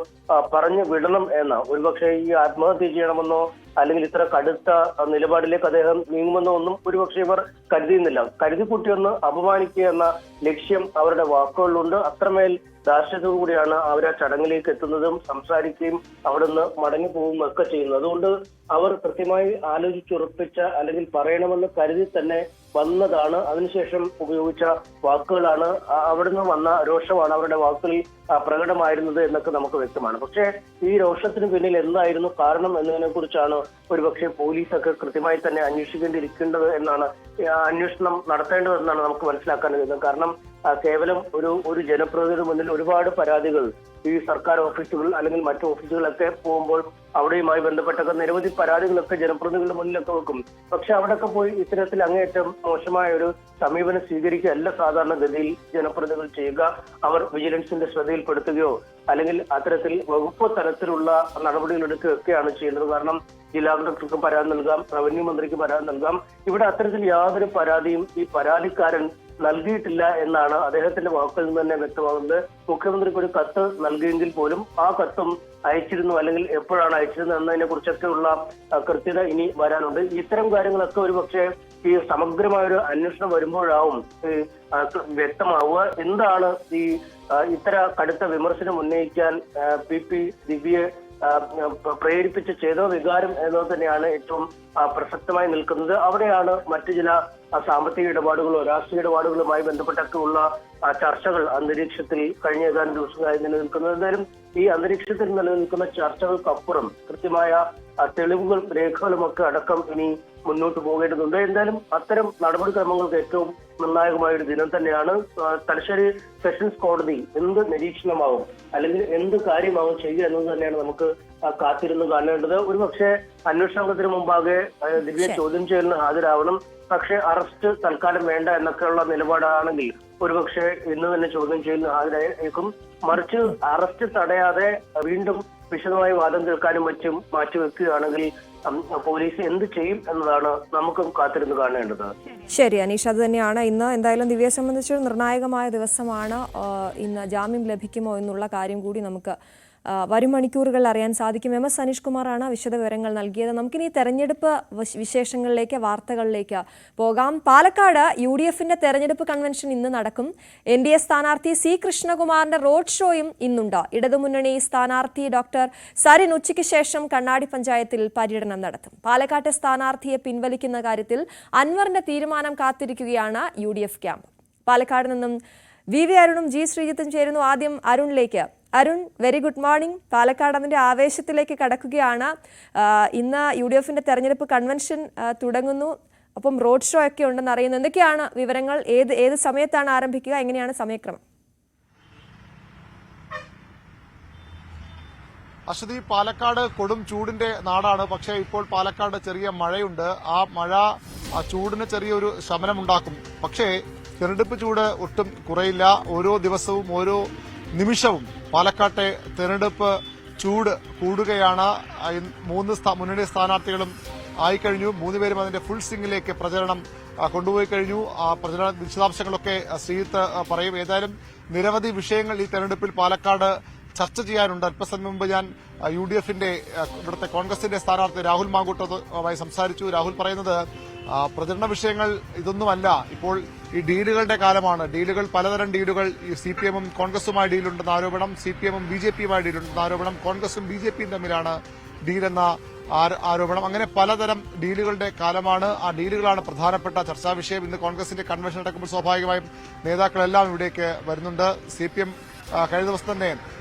C: പറഞ്ഞു വിടണം എന്ന, ഒരുപക്ഷെ ഈ ആത്മഹത്യ ചെയ്യണമെന്നോ അല്ലെങ്കിൽ ഇത്ര കടുത്ത നിലപാടിലേക്ക് അദ്ദേഹം നീങ്ങുമെന്നോ ഒന്നും ഒരുപക്ഷെ ഇവർ കരുതിയുന്നില്ല. കരുതിക്കുട്ടിയൊന്ന് അപമാനിക്കുക എന്ന ലക്ഷ്യം അവരുടെ വാക്കുകളിലുണ്ട്. അത്രമേൽ ധാർഷ്ട്യത്തോടു കൂടിയാണ് അവർ ആ ചടങ്ങിലേക്ക് എത്തുന്നതും സംസാരിക്കുകയും അവിടുന്ന് മടങ്ങി പോവുകയും ഒക്കെ ചെയ്യുന്നത്. അതുകൊണ്ട് അവർ കൃത്യമായി ആലോചിച്ചുറപ്പിച്ച അല്ലെങ്കിൽ പറയണമെന്ന് കരുതി തന്നെ വന്നതാണ്. അതിനുശേഷം ഉപയോഗിച്ച വാക്കുകളാണ്, അവിടുന്ന് വന്ന രോഷമാണ് അവരുടെ വാക്കുകളിൽ പ്രകടമായിരുന്നത് എന്നൊക്കെ നമുക്ക് വ്യക്തമാണ്. പക്ഷേ ഈ രോഷത്തിന് പിന്നിൽ എന്തായിരുന്നു കാരണം എന്നതിനെ കുറിച്ചാണ് ഒരുപക്ഷെ പോലീസൊക്കെ കൃത്യമായി തന്നെ അന്വേഷിക്കേണ്ടിയിരിക്കേണ്ടത് എന്നാണ്, അന്വേഷണം നടത്തേണ്ടതെന്നാണ് നമുക്ക് മനസ്സിലാക്കാൻ കഴിയുന്നത്. കാരണം കേവലം ഒരു ജനപ്രതിനിധിയുടെ മുന്നിൽ ഒരുപാട് പരാതികൾ ഈ സർക്കാർ ഓഫീസുകൾ അല്ലെങ്കിൽ മറ്റു ഓഫീസുകളൊക്കെ പോകുമ്പോൾ അവിടെയുമായി ബന്ധപ്പെട്ടൊക്കെ നിരവധി പരാതികളൊക്കെ ജനപ്രതിനിധികളുടെ മുന്നിലൊക്കെ വെക്കും. പക്ഷെ അവിടെയൊക്കെ പോയി ഇത്തരത്തിൽ അങ്ങേയറ്റം മോശമായ ഒരു സമീപനം സ്വീകരിക്കുകയല്ല സാധാരണഗതിയിൽ ജനപ്രതിനിധികൾ ചെയ്യുക. അവർ വിജിലൻസിന്റെ ശ്രദ്ധയിൽപ്പെടുത്തുകയോ അല്ലെങ്കിൽ അത്തരത്തിൽ വകുപ്പ് തലത്തിലുള്ള നടപടികൾ എടുക്കുകയൊക്കെയാണ് ചെയ്യുന്നത്. കാരണം ജില്ലാ കളക്ടർക്ക് പരാതി നൽകാം, റവന്യൂ മന്ത്രിക്ക് പരാതി നൽകാം. ഇവിടെ അത്തരത്തിൽ യാതൊരു പരാതിയും ഈ പരാതിക്കാരൻ നൽകിയിട്ടില്ല എന്നാണ് അദ്ദേഹത്തിന്റെ വാക്കുകളിൽ നിന്ന് തന്നെ വ്യക്തമാകുന്നത്. മുഖ്യമന്ത്രിക്ക് ഒരു കത്ത് നൽകിയെങ്കിൽ പോലും ആ കത്തും അയച്ചിരുന്നു അല്ലെങ്കിൽ എപ്പോഴാണ് അയച്ചിരുന്നത് എന്നതിനെ കുറിച്ചൊക്കെ ഉള്ള കൃത്യത ഇനി വരാനുണ്ട്. ഇത്തരം കാര്യങ്ങളൊക്കെ ഒരുപക്ഷെ ഈ സമഗ്രമായൊരു അന്വേഷണം വരുമ്പോഴാവും വ്യക്തമാവുക. എന്താണ് ഈ ഇത്തര കടുത്ത വിമർശനം ഉന്നയിക്കാൻ PP ദിവ്യയെ പ്രേരിപ്പിച്ച് ചെയ്ത വികാരം എന്നത് തന്നെയാണ് ഏറ്റവും പ്രസക്തമായി നിൽക്കുന്നത്. അവിടെയാണ് മറ്റു ചില സാമ്പത്തിക ഇടപാടുകളോ രാഷ്ട്രീയ ഇടപാടുകളുമായി ബന്ധപ്പെട്ടൊക്കെ ഉള്ള ചർച്ചകൾ അന്തരീക്ഷത്തിൽ കഴിഞ്ഞ ഏതാനും ദിവസങ്ങളായി നിലനിൽക്കുന്നത്. എന്തായാലും ഈ അന്തരീക്ഷത്തിൽ നിലനിൽക്കുന്ന ചർച്ചകൾക്കപ്പുറം കൃത്യമായ തെളിവുകൾ രേഖകളുമൊക്കെ അടക്കം ഇനി മുന്നോട്ട് പോകേണ്ടതുണ്ട്. എന്തായാലും അത്തരം നടപടിക്രമങ്ങൾക്ക് ഏറ്റവും നിർണായകമായ ഒരു ദിനം തന്നെയാണ്. തലശ്ശേരി സെഷൻസ് കോടതി എന്ത് നിരീക്ഷണമാവും അല്ലെങ്കിൽ എന്ത് കാര്യമാവും ചെയ്യുക എന്നത് തന്നെയാണ് നമുക്ക് കാത്തിരുന്ന് കാണേണ്ടത്. ഒരുപക്ഷെ അന്വേഷണ സംഘത്തിന് മുമ്പാകെ ദിവ്യ ചോദ്യം ചെയ്യലിന് ഹാജരാവണം. പക്ഷേ അറസ്റ്റ് തൽക്കാലം വേണ്ട എന്നൊക്കെയുള്ള നിലപാടാണെങ്കിൽ ഒരുപക്ഷെ ഇന്ന് തന്നെ ചോദ്യം ചെയ്യലിന് ഹാജരായേക്കും. മറിച്ച് അറസ്റ്റ് തടയാതെ വീണ്ടും വിശദമായി വാദം കേൾക്കാനും മറ്റും മാറ്റിവെക്കുകയാണെങ്കിൽ പോലീസ് എന്ത് ചെയ്യും എന്നതാണ് നമുക്കും കാത്തിരുന്ന് കാണേണ്ടത്.
A: ശരി അനീഷ്, അത് തന്നെയാണ് ഇന്ന് എന്തായാലും ദിവ്യയെ സംബന്ധിച്ച് നിർണായകമായ ദിവസമാണ്. ഇന്ന് ജാമ്യം ലഭിക്കുമോ എന്നുള്ള കാര്യം കൂടി നമുക്ക് വരും മണിക്കൂറുകൾ അറിയാൻ സാധിക്കും. MS അനീഷ് കുമാറാണ് വിശദവിവരങ്ങൾ നൽകിയത്. നമുക്കിനി തെരഞ്ഞെടുപ്പ് വിശേഷങ്ങളിലേക്ക്, വാർത്തകളിലേക്ക് പോകാം. പാലക്കാട് UDFന്റെ തെരഞ്ഞെടുപ്പ് കൺവെൻഷൻ ഇന്ന് നടക്കും. NDA സ്ഥാനാർത്ഥി C കൃഷ്ണകുമാറിന്റെ റോഡ് ഷോയും ഇന്നുണ്ട്. ഇടതുമുന്നണി സ്ഥാനാർത്ഥി ഡോക്ടർ സരിൻ ഉച്ചയ്ക്ക് ശേഷം കണ്ണാടി പഞ്ചായത്തിൽ പര്യടനം നടത്തും. പാലക്കാട്ടെ സ്ഥാനാർത്ഥിയെ പിൻവലിക്കുന്ന കാര്യത്തിൽ അൻവറിന്റെ തീരുമാനം കാത്തിരിക്കുകയാണ് UDF ക്യാമ്പ്. പാലക്കാട് നിന്നും VV അരുണും G ശ്രീജിത്തും ചേരുന്നു. ആദ്യം അരുണിലേക്ക്. Arun, very good morning. Palakkad അതിന്റെ ആവേശത്തിലേക്ക് കടക്കുകയാണ്. ഇന്ന് UDFന്റെ തെരഞ്ഞെടുപ്പ് കൺവെൻഷൻ തുടങ്ങുന്നു. അപ്പം റോഡ് ഷോ ഒക്കെ ഉണ്ടെന്ന് അറിയുന്നു. എന്തൊക്കെയാണ് വിവരങ്ങൾ? ഏത് സമയത്താണ് ആരംഭിക്കുക? എങ്ങനെയാണ് സമയക്രമം?
D: അശ്വതി, പാലക്കാട് കൊടും ചൂടിന്റെ നാടാണ്. പക്ഷേ ഇപ്പോൾ പാലക്കാട് ചെറിയ മഴയുണ്ട്. ആ മഴ ചൂടിന് ചെറിയൊരു ശമനമുണ്ടാക്കും. പക്ഷേ തെരഞ്ഞെടുപ്പ് ചൂട് ഒട്ടും കുറയില്ല. ഓരോ ദിവസവും ഓരോ നിമിഷവും പാലക്കാട്ടെ തെരഞ്ഞെടുപ്പ് ചൂട് കൂടുകയാണ്. 3 മുന്നണി സ്ഥാനാർത്ഥികളും ആയിക്കഴിഞ്ഞു. 3 പേരും അതിന്റെ ഫുൾ സ്വിംഗിലേക്ക് പ്രചരണം കൊണ്ടുപോയി കഴിഞ്ഞു. ആ പ്രചരണ വിശദാംശങ്ങളൊക്കെ ശ്രീജിത്ത് പറയും. ഏതായാലും നിരവധി വിഷയങ്ങൾ ഈ തെരഞ്ഞെടുപ്പിൽ പാലക്കാട് ചർച്ച ചെയ്യാനുണ്ട്. അല്പസമയം മുമ്പ് ഞാൻ UDFന്റെ ഇവിടുത്തെ കോൺഗ്രസിന്റെ സ്ഥാനാർത്ഥി രാഹുൽ മാങ്കൂട്ടവുമായി സംസാരിച്ചു. രാഹുൽ പറയുന്നത് പ്രചരണ വിഷയങ്ങൾ ഇതൊന്നുമല്ല. ഇപ്പോൾ ഈ ഡീലുകളുടെ കാലമാണ്. ഡീലുകൾ, പലതരം ഡീലുകൾ. ഈ CPM-ഉം കോൺഗ്രസുമായി ഡീലുണ്ടെന്ന ആരോപണം, CPM-ഉം BJP-യുമായി ഡീലുണ്ടെന്ന ആരോപണം, കോൺഗ്രസും BJP-യും തമ്മിലാണ് ഡീലെന്ന ആരോപണം. അങ്ങനെ പലതരം ഡീലുകളുടെ കാലമാണ്. ആ ഡീലുകളാണ് പ്രധാനപ്പെട്ട ചർച്ചാ വിഷയം. ഇന്ന് കോൺഗ്രസിന്റെ കൺവെൻഷൻ നടക്കുമ്പോൾ സ്വാഭാവികമായും നേതാക്കളെല്ലാം ഇവിടേക്ക് വരുന്നുണ്ട്. CPM കഴിഞ്ഞ ദിവസം തന്നെ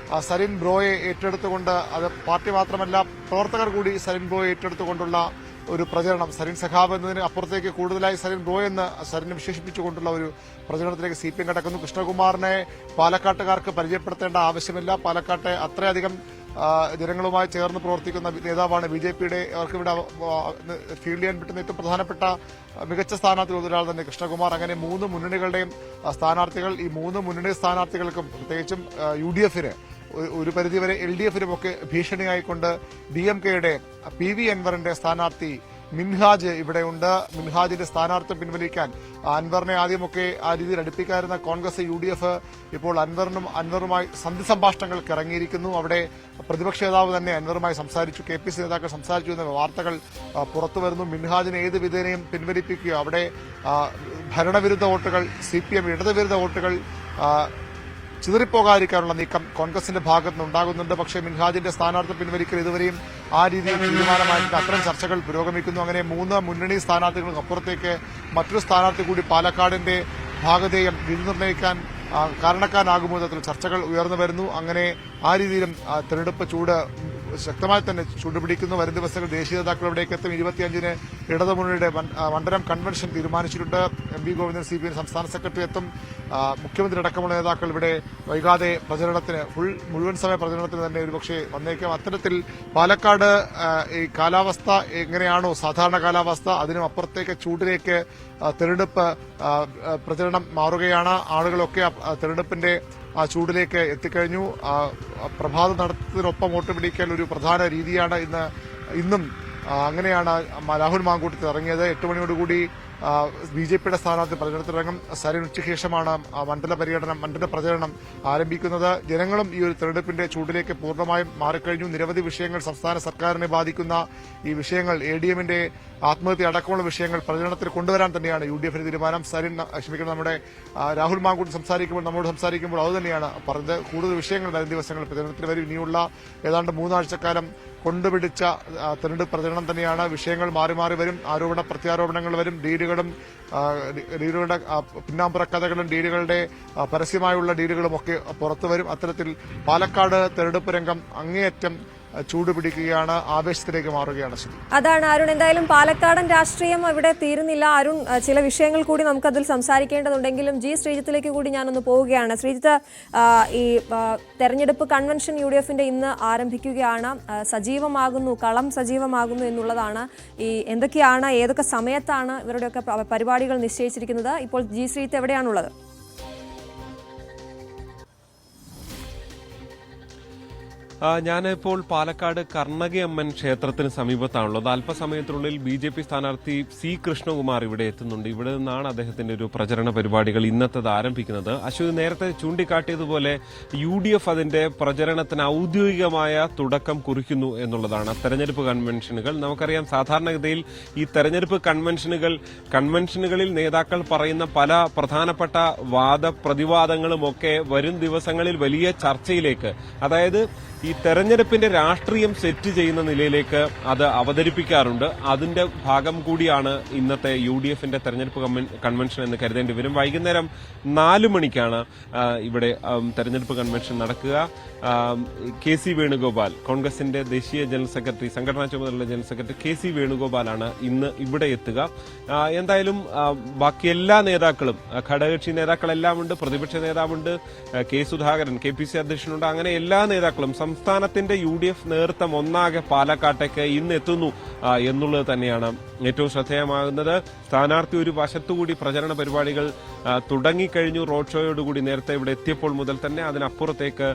D: സരിൻ ബ്രോയെ ഏറ്റെടുത്തുകൊണ്ട്, അത് പാർട്ടി മാത്രമല്ല പ്രവർത്തകർ കൂടി സരിൻ ബ്രോയെ ഏറ്റെടുത്തുകൊണ്ടുള്ള ഒരു പ്രചരണം, സരിൻ സഖാബ് എന്നതിന് അപ്പുറത്തേക്ക് കൂടുതലായി സരിൻ ബ്രോ എന്ന് സരിനെ വിശേഷിപ്പിച്ചുകൊണ്ടുള്ള ഒരു പ്രചരണത്തിലേക്ക് CPM കടക്കുന്നു. കൃഷ്ണകുമാറിനെ പാലക്കാട്ടുകാർക്ക് പരിചയപ്പെടുത്തേണ്ട ആവശ്യമില്ല. പാലക്കാട്ടെ അത്രയധികം ജനങ്ങളുമായി ചേർന്ന് പ്രവർത്തിക്കുന്ന നേതാവാണ് BJP-യുടെ. അവർക്കിവിടെ ഫീൽഡ് ചെയ്യാൻ പറ്റുന്ന ഏറ്റവും പ്രധാനപ്പെട്ട മികച്ച സ്ഥാനാർത്ഥികളിൽ ഒരാൾ തന്നെ കൃഷ്ണകുമാർ. അങ്ങനെ 3 മുന്നണികളുടെയും സ്ഥാനാർത്ഥികൾ, ഈ 3 മുന്നണി സ്ഥാനാർത്ഥികൾക്കും പ്രത്യേകിച്ചും UDFന് ഒരു പരിധിവരെ LDFനുമൊക്കെ ഭീഷണിയായിക്കൊണ്ട് DMK-യുടെ PV അൻവറിന്റെ സ്ഥാനാർത്ഥി മിൻഹാജ് ഇവിടെയുണ്ട്. മിൻഹാജിന്റെ സ്ഥാനാർത്ഥിത്വം പിൻവലിക്കാൻ അൻവറിനെ ആദ്യമൊക്കെ ആ രീതിയിൽ അടുപ്പിക്കാരുന്ന കോൺഗ്രസ് UDF ഇപ്പോൾ അൻവറുമായി സന്ധി സംഭാഷണങ്ങൾക്ക് ഇറങ്ങിയിരിക്കുന്നു. അവിടെ പ്രതിപക്ഷ നേതാവ് തന്നെ അൻവറുമായി സംസാരിച്ചു, KPC നേതാക്കൾ സംസാരിച്ചു എന്ന വാർത്തകൾ പുറത്തുവരുന്നു. മിൻഹാജിനെ ഏത് വിധേനയും പിൻവലിപ്പിക്കുകയോ, അവിടെ ഭരണവിരുദ്ധ വോട്ടുകൾ, CPM ഇടതുവിരുദ്ധ വോട്ടുകൾ ചിതറിപ്പോകാതിരിക്കാനുള്ള നീക്കം കോൺഗ്രസിന്റെ ഭാഗത്ത് നിന്നുണ്ടാകുന്നുണ്ട്. പക്ഷേ മിൻഹാജിന്റെ സ്ഥാനാർത്ഥി പിൻവലിക്കൽ ഇതുവരെയും ആ രീതിയിൽ തീരുമാനമായിട്ട് അത്തരം ചർച്ചകൾ പുരോഗമിക്കുന്നു. അങ്ങനെ 3 മുന്നണി സ്ഥാനാർത്ഥികൾക്ക് അപ്പുറത്തേക്ക് മറ്റൊരു സ്ഥാനാർത്ഥി കൂടി പാലക്കാടിന്റെ ഭാഗധേയം വിധി നിർണ്ണയിക്കാൻ കാരണക്കാരനാകുമോ വിധത്തിൽ ചർച്ചകൾ ഉയർന്നു വരുന്നു. അങ്ങനെ ആ രീതിയിലും തെരഞ്ഞെടുപ്പ് ചൂട് ശക്തമായി തന്നെ ചൂടുപിടിക്കുന്നു. വരും ദിവസങ്ങൾ ദേശീയ നേതാക്കൾ ഇവിടേക്ക് എത്തും. 25-ന് ഇടതുമുന്നണിയുടെ മണ്ഡലം കൺവെൻഷൻ തീരുമാനിച്ചിട്ടുണ്ട്. MP ഗോവിന്ദൻ CPM സംസ്ഥാന സെക്രട്ടറി എത്തും. മുഖ്യമന്ത്രി അടക്കമുള്ള നേതാക്കൾ ഇവിടെ വൈകാതെ പ്രചരണത്തിന്, മുഴുവൻ സമയ പ്രചരണത്തിന് തന്നെ ഒരുപക്ഷെ വന്നേക്കാം. അത്തരത്തിൽ പാലക്കാട് ഈ കാലാവസ്ഥ എങ്ങനെയാണോ സാധാരണ കാലാവസ്ഥ, അതിനും അപ്പുറത്തേക്ക് ചൂടിലേക്ക് തെരഞ്ഞെടുപ്പ് പ്രചരണം മാറുകയാണ്. ആളുകളൊക്കെ തെരഞ്ഞെടുപ്പിന്റെ ആ ചൂടിലേക്ക് എത്തിക്കഴിഞ്ഞു. പ്രഭാത നടത്തത്തിനൊപ്പം വോട്ട് പിടിക്കൽ ഒരു പ്രധാന രീതിയാണ് ഇന്നും. അങ്ങനെയാണ് രാഹുൽ മാങ്കൂട്ടത്തിൽ ഇറങ്ങിയത്. 8 മണിയോടുകൂടി BJP-യുടെ സ്ഥാനാർത്ഥി പ്രചരണത്തിലിറങ്ങും. സരിൻ ഉച്ചയ്ക്ക് ശേഷമാണ് മണ്ഡല പ്രചരണം ആരംഭിക്കുന്നത്. ജനങ്ങളും ഈ ഒരു തെരഞ്ഞെടുപ്പിന്റെ ചൂടിലേക്ക് പൂർണ്ണമായും മാറിക്കഴിഞ്ഞു. നിരവധി വിഷയങ്ങൾ, സംസ്ഥാന സർക്കാരിനെ ബാധിക്കുന്ന ഈ വിഷയങ്ങൾ, ADM-ന്റെ ആത്മഹത്യ അടക്കമുള്ള വിഷയങ്ങൾ പ്രചരണത്തിൽ കൊണ്ടുവരാൻ തന്നെയാണ് UDF-ന്റെ തീരുമാനം. നമ്മുടെ രാഹുൽ മാങ്കൂട്ട് നമ്മോട് സംസാരിക്കുമ്പോൾ അതുതന്നെയാണ് പറഞ്ഞത്. കൂടുതൽ വിഷയങ്ങൾ വരും ദിവസങ്ങളിൽ പ്രചരണത്തിൽ വരും. ഇനിയുള്ള ഏതാണ്ട് 3 ആഴ്ചക്കാലം കൊണ്ടുപിടിച്ച തെരഞ്ഞെടുപ്പ് പ്രചരണം തന്നെയാണ്. വിഷയങ്ങൾ മാറി മാറി വരും, ആരോപണ പ്രത്യാരോപണങ്ങൾ വരും, ഡീലുകളുടെ പിന്നാമ്പുറ കഥകളും ഡീലുകളുടെ പരസ്യമായുള്ള ഡീലുകളും ഒക്കെ പുറത്തു വരും. അത്തരത്തിൽ പാലക്കാട് തെരഞ്ഞെടുപ്പ് രംഗം അങ്ങേയറ്റം ചൂടുപിടിക്കുകയാണ്, ആവേശത്തിലേക്ക് മാറുകയാണ്.
A: അതാണ് അരുൺ. എന്തായാലും പാലക്കാടൻ രാഷ്ട്രീയം ഇവിടെ തീരുന്നില്ല. അരുൺ, ചില വിഷയങ്ങൾ കൂടി നമുക്കതിൽ സംസാരിക്കേണ്ടതുണ്ടെങ്കിലും ശ്രീജിത്തിലേക്ക് കൂടി ഞാനൊന്ന് പോവുകയാണ്. ശ്രീജിത്ത്, ഈ തെരഞ്ഞെടുപ്പ് കൺവെൻഷൻ UDF-ന്റെ ഇന്ന് ആരംഭിക്കുകയാണ്. സജീവമാകുന്നു, കളം സജീവമാകുന്നു എന്നുള്ളതാണ്. ഈ എന്തൊക്കെയാണ്, ഏതൊക്കെ സമയത്താണ് ഇവരുടെയൊക്കെ പരിപാടികൾ നിശ്ചയിച്ചിരിക്കുന്നത്? ഇപ്പോൾ ശ്രീജിത്ത് എവിടെയാണുള്ളത്?
E: ഞാനിപ്പോൾ പാലക്കാട് കർണകയമ്മൻ ക്ഷേത്രത്തിന് സമീപത്താണുള്ളത്. അല്പസമയത്തിനുള്ളിൽ BJP സ്ഥാനാർത്ഥി C. കൃഷ്ണകുമാർ ഇവിടെ എത്തുന്നുണ്ട്. ഇവിടെ നിന്നാണ് അദ്ദേഹത്തിന്റെ ഒരു പ്രചരണ പരിപാടികൾ ഇന്നത്തേത് ആരംഭിക്കുന്നത്. അശ്വതി നേരത്തെ ചൂണ്ടിക്കാട്ടിയതുപോലെ UDF അതിന്റെ പ്രചരണത്തിന് ഔദ്യോഗികമായ തുടക്കം കുറിക്കുന്നു എന്നുള്ളതാണ്. തെരഞ്ഞെടുപ്പ് കൺവെൻഷനുകൾ നമുക്കറിയാം, സാധാരണഗതിയിൽ ഈ തെരഞ്ഞെടുപ്പ് കൺവെൻഷനുകളിൽ നേതാക്കൾ പറയുന്ന പല പ്രധാനപ്പെട്ട വാദപ്രതിവാദങ്ങളുമൊക്കെ വരും ദിവസങ്ങളിൽ വലിയ ചർച്ചയിലേക്ക്, അതായത് ഈ തെരഞ്ഞെടുപ്പിന്റെ രാഷ്ട്രീയം സെറ്റ് ചെയ്യുന്ന നിലയിലേക്ക് അത് അവതരിപ്പിക്കാറുണ്ട്. അതിന്റെ ഭാഗം കൂടിയാണ് ഇന്നത്തെ UDF-ന്റെ തെരഞ്ഞെടുപ്പ് കൺവെൻഷൻ എന്ന് കരുതേണ്ടി വരും. വൈകുന്നേരം 4 മണിക്കാണ് ഇവിടെ തെരഞ്ഞെടുപ്പ് കൺവെൻഷൻ നടക്കുക. KC വേണുഗോപാൽ, കോൺഗ്രസിന്റെ ദേശീയ ജനറൽ സെക്രട്ടറി, സംഘടനാ ചുമതലയുള്ള ജനറൽ സെക്രട്ടറി KC വേണുഗോപാലാണ് ഇന്ന് ഇവിടെ എത്തുക. എന്തായാലും ബാക്കി എല്ലാ നേതാക്കളും, ഘടകകക്ഷി നേതാക്കളെല്ലാം ഉണ്ട്, പ്രതിപക്ഷ നേതാവുണ്ട്, K. സുധാകരൻ, KPC അധ്യക്ഷനുണ്ട്, അങ്ങനെ എല്ലാ നേതാക്കളും സംസ്ഥാനത്തിന്റെ UDF നേതൃത്വം ഒന്നാകെ പാലക്കാട്ടേക്ക് ഇന്ന് എത്തുന്നു എന്നുള്ളത് തന്നെയാണ് ഏറ്റവും ശ്രദ്ധേയമാകുന്നത്. സ്ഥാനാർത്ഥി ഒരു വശത്തുകൂടി പ്രചരണ പരിപാടികൾ തുടങ്ങിക്കഴിഞ്ഞു. റോഡ് ഷോയോടുകൂടി നേരത്തെ ഇവിടെ എത്തിയപ്പോൾ മുതൽ തന്നെ അതിനപ്പുറത്തേക്ക്